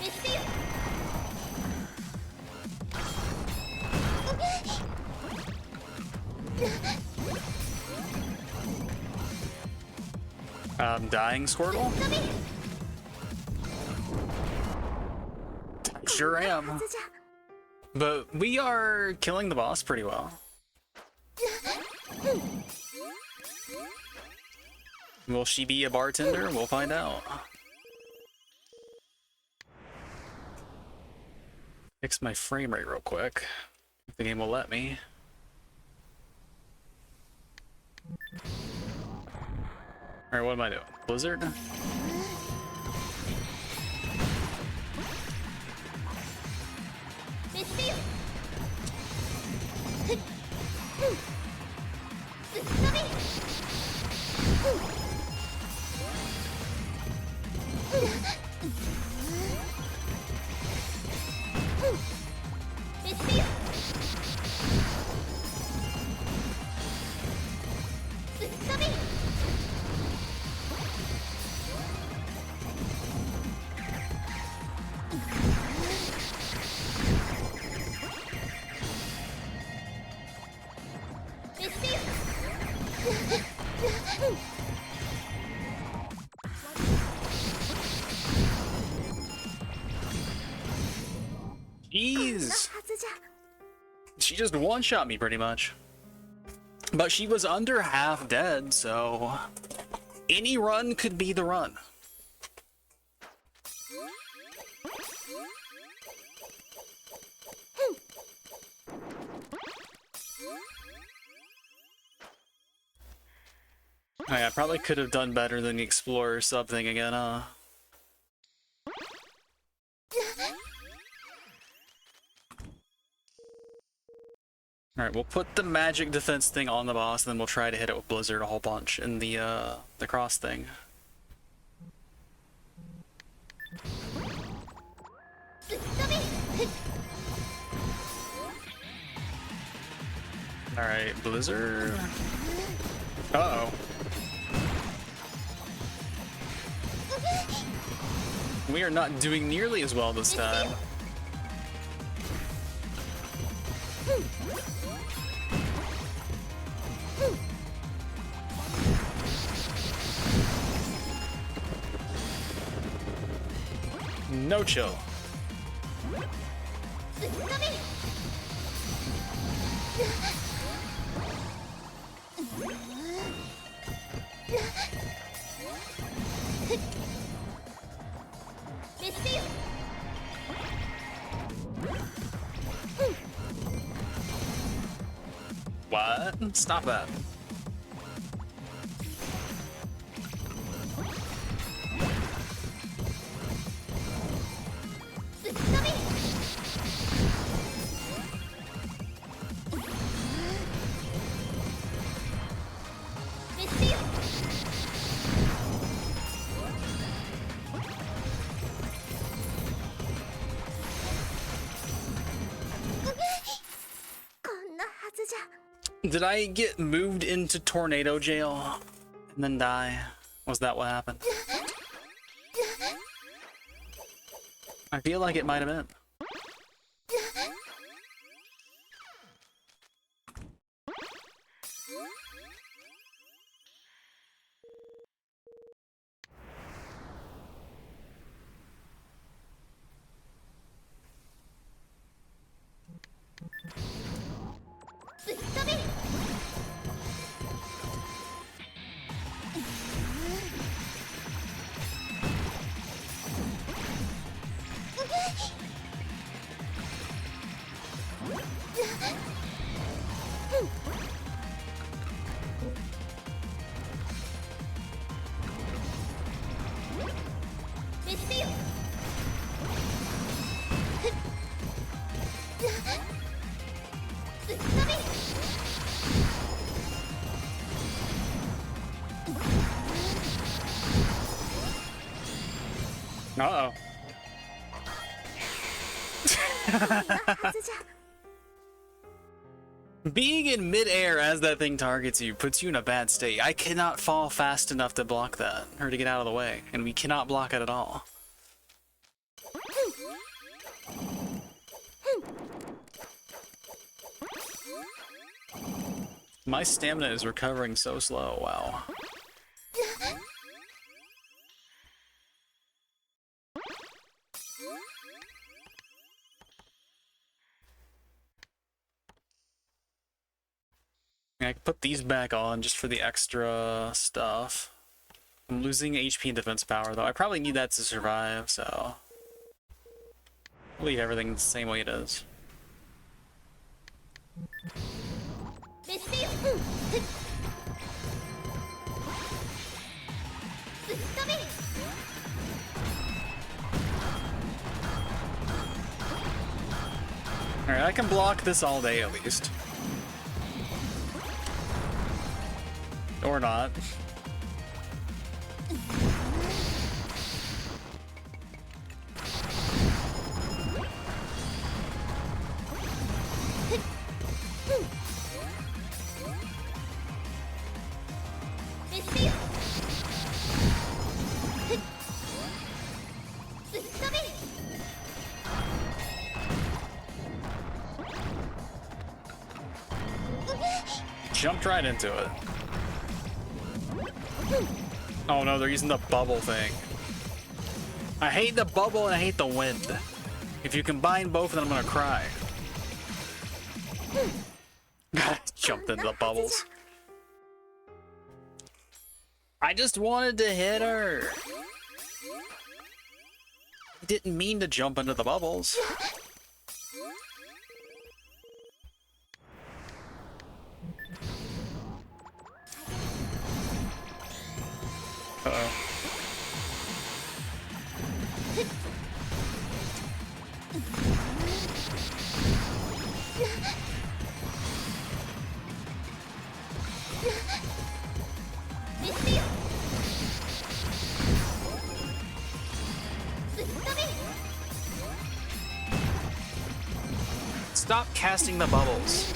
Dying Squirtle? I sure am. But we are killing the boss pretty well. Will she be a bartender? We'll find out. Fix my frame rate real quick, if the game will let me. Alright, what am I doing? Blizzard? Jeez! She just one-shot me pretty much. But she was under half dead, so any run could be the run. Oh yeah, I probably could have done better than the Explorer sub thing again, huh? Alright, we'll put the magic defense thing on the boss, and then we'll try to hit it with Blizzard a whole bunch in the cross thing. Alright, Blizzard. Uh-oh. We are not doing nearly as well this time. No chill. What? Stop that. Did I get moved into tornado jail and then die? Was that what happened? I feel like it might have been. Uh-oh. Being in midair as that thing targets you puts you in a bad state. I cannot fall fast enough to block that, or to get out of the way, and we cannot block it at all. My stamina is recovering so slow, wow. I can put these back on just for the extra stuff. I'm losing HP and defense power, though. I probably need that to survive, so... I'll leave everything the same way it is. Alright, I can block this all day at least. Or not. Jumped right into it. Oh no, they're using the bubble thing. I hate the bubble and I hate the wind. If you combine both, then I'm gonna cry. Jumped into the bubbles. I just wanted to hit her. I didn't mean to jump into the bubbles. Uh-oh. Stop casting the bubbles.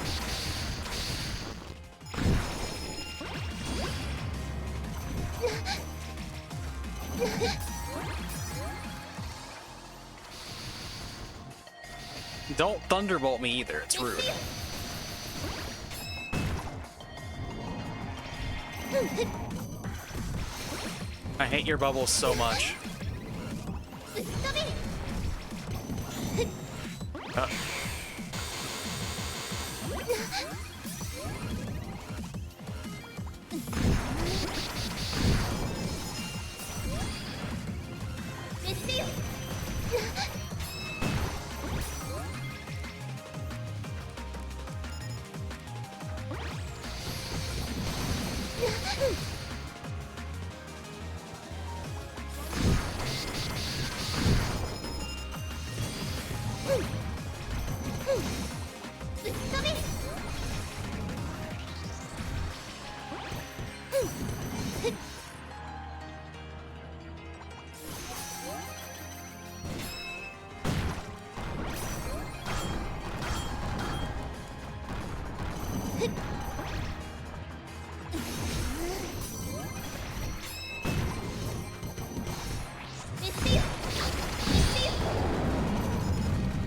Don't thunderbolt me either, it's rude. I hate your bubbles so much.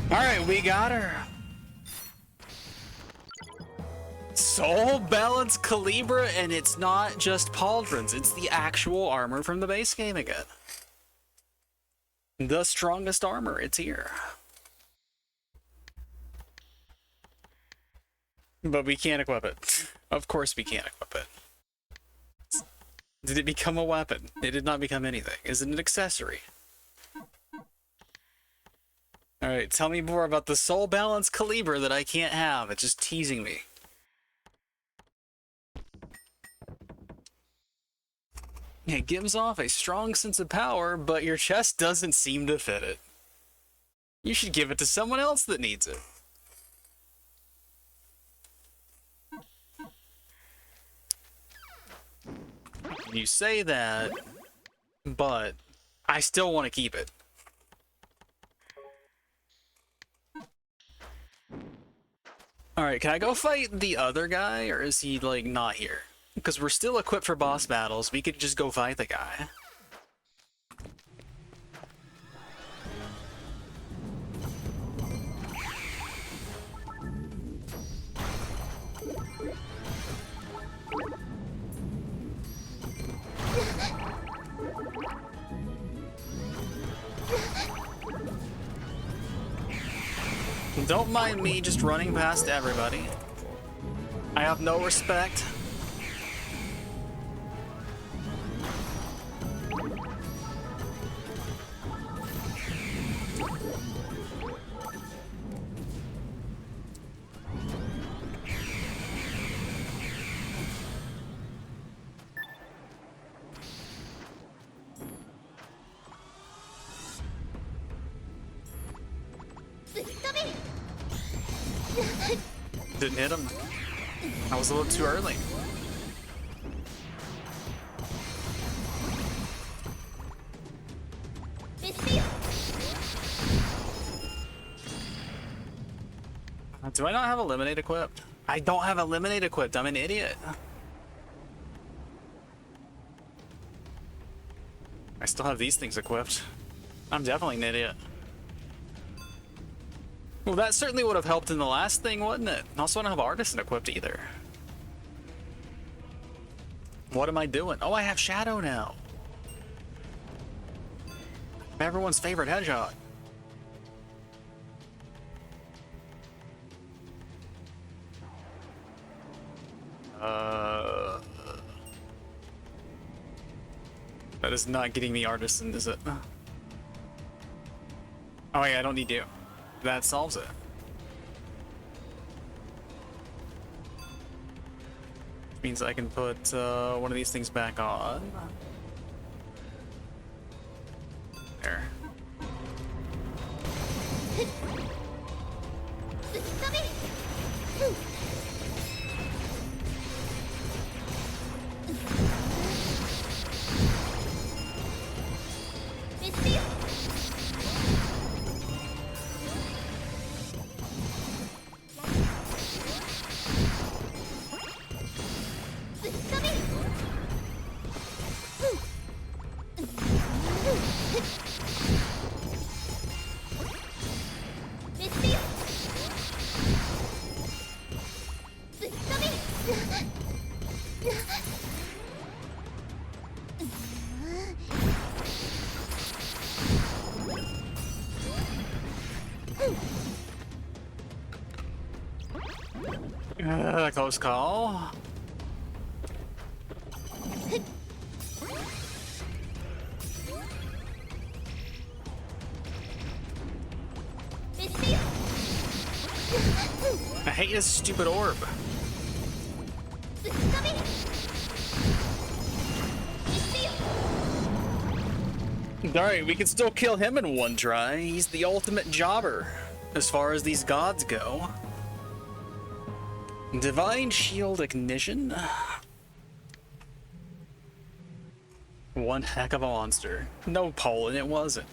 Alright, we got her. Soul Balance Calibra, and it's not just pauldrons, it's the actual armor from the base game again. The strongest armor, it's here. But we can't equip it. Of course we can't equip it. Did it become a weapon? It did not become anything. Is it an accessory? Alright, tell me more about the Soul Balance Calibra that I can't have. It's just teasing me. It gives off a strong sense of power, but your chest doesn't seem to fit it. You should give it to someone else that needs it. You say that, but I still want to keep it. Alright, can I go fight the other guy, or is he, like, not here? Because we're still equipped for boss battles, we could just go fight the guy. Don't mind me just running past everybody. I have no respect. Didn't hit him. I was a little too early. Do I not have Eliminate equipped? I don't have Eliminate equipped. I'm an idiot. I still have these things equipped. I'm definitely an idiot. Well, that certainly would have helped in the last thing, wouldn't it? Also, I don't have Artisan equipped either. What am I doing? Oh, I have Shadow now. Everyone's favorite hedgehog. That is not getting me Artisan, is it? Oh yeah, I don't need you. That solves it. Means I can put one of these things back on. There. Close call. I hate this stupid orb. Alright, we can still kill him in one try. He's the ultimate jobber, as far as these gods go. Divine Shield Ignition? One heck of a monster. No Poland, it wasn't.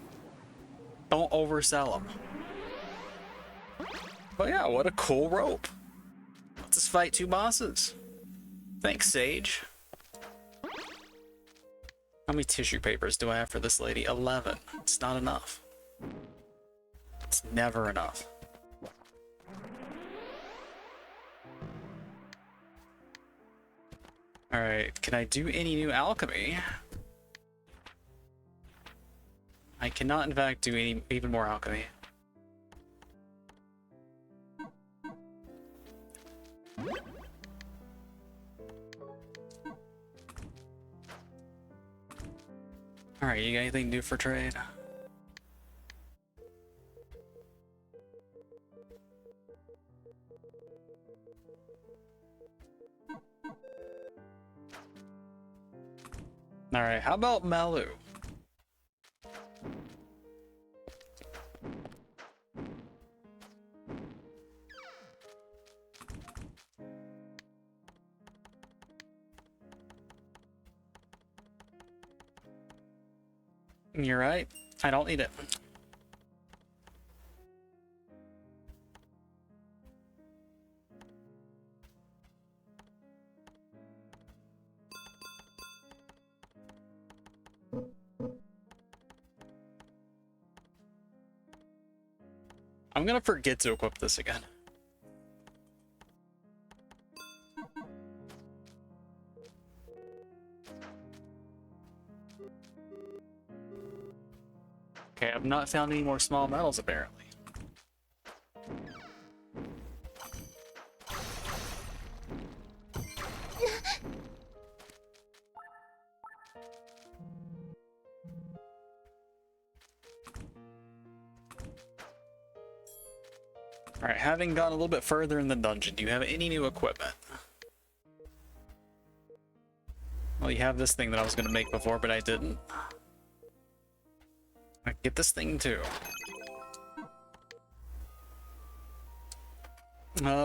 Don't oversell him. But yeah, what a cool rope. Let's just fight two bosses. Thanks, Sage. How many tissue papers do I have for this lady? 11. It's not enough. It's never enough. Alright, can I do any new alchemy? I cannot, in fact, do even more alchemy. Alright, you got anything new for trade? Alright, how about Malu? You're right. I don't need it. I'm gonna forget to equip this again. Okay, I've not found any more small metals apparently. Alright, having gone a little bit further in the dungeon, do you have any new equipment? Well, you have this thing that I was going to make before, but I didn't. I get this thing too.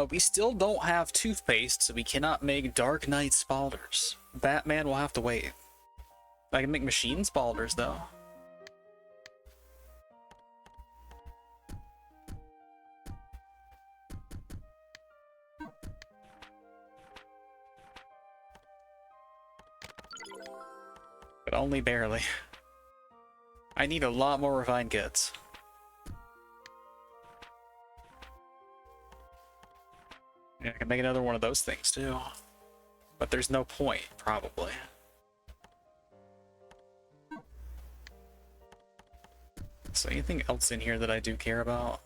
We still don't have toothpaste, so we cannot make Dark Knight Spalders. Batman will have to wait. I can make machine Spalders, though. But only barely. I need a lot more refined kits. Yeah, I can make another one of those things too. But there's no point, probably. So anything else in here that I do care about?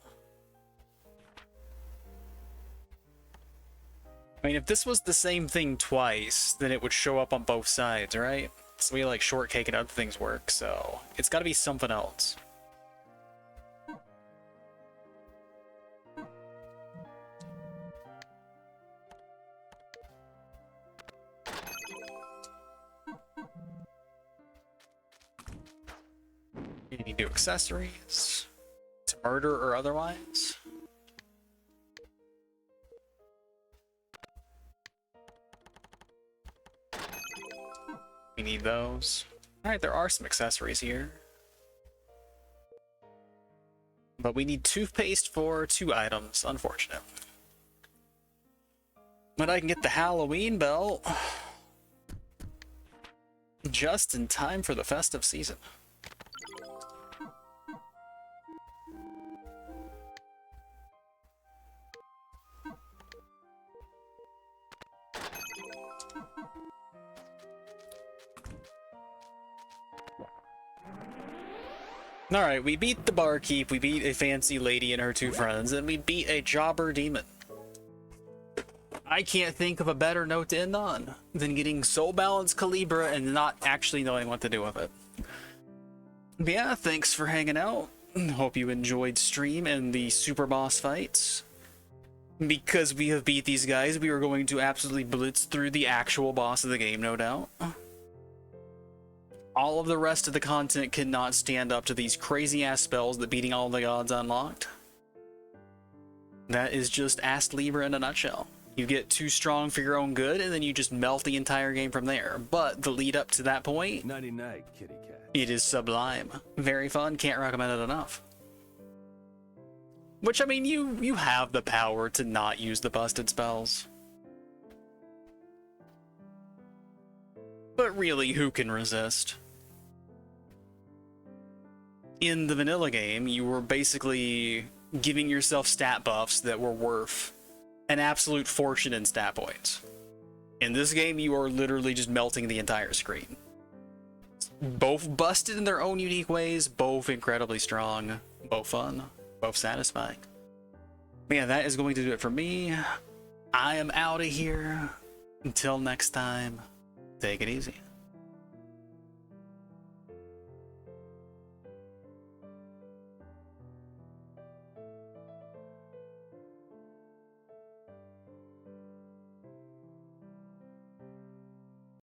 I mean, if this was the same thing twice, then it would show up on both sides, right? So we like shortcake and other things work, so it's gotta be something else. Any new accessories to murder or otherwise? We need those. Alright, there are some accessories here. But we need toothpaste for 2 items, unfortunate. But I can get the Halloween belt just in time for the festive season. Alright, we beat the barkeep, we beat a fancy lady and her 2 friends, and we beat a jobber demon. I can't think of a better note to end on than getting Soul Balance Calibra and not actually knowing what to do with it. But yeah, thanks for hanging out. Hope you enjoyed stream and the super boss fights. Because we have beat these guys, we are going to absolutely blitz through the actual boss of the game, no doubt. All of the rest of the content cannot stand up to these crazy-ass spells that beating all the gods unlocked. That is just ASTLIBRA in a nutshell. You get too strong for your own good, and then you just melt the entire game from there. But the lead up to that point, Nighty-night, kitty cat. it is sublime. Very fun, can't recommend it enough. Which, I mean, you have the power to not use the busted spells. But really, who can resist? In the vanilla game, you were basically giving yourself stat buffs that were worth an absolute fortune in stat points. In this game, you are literally just melting the entire screen. Both busted in their own unique ways, both incredibly strong, both fun, both satisfying. But yeah, that is going to do it for me. I am out of here. Until next time, take it easy.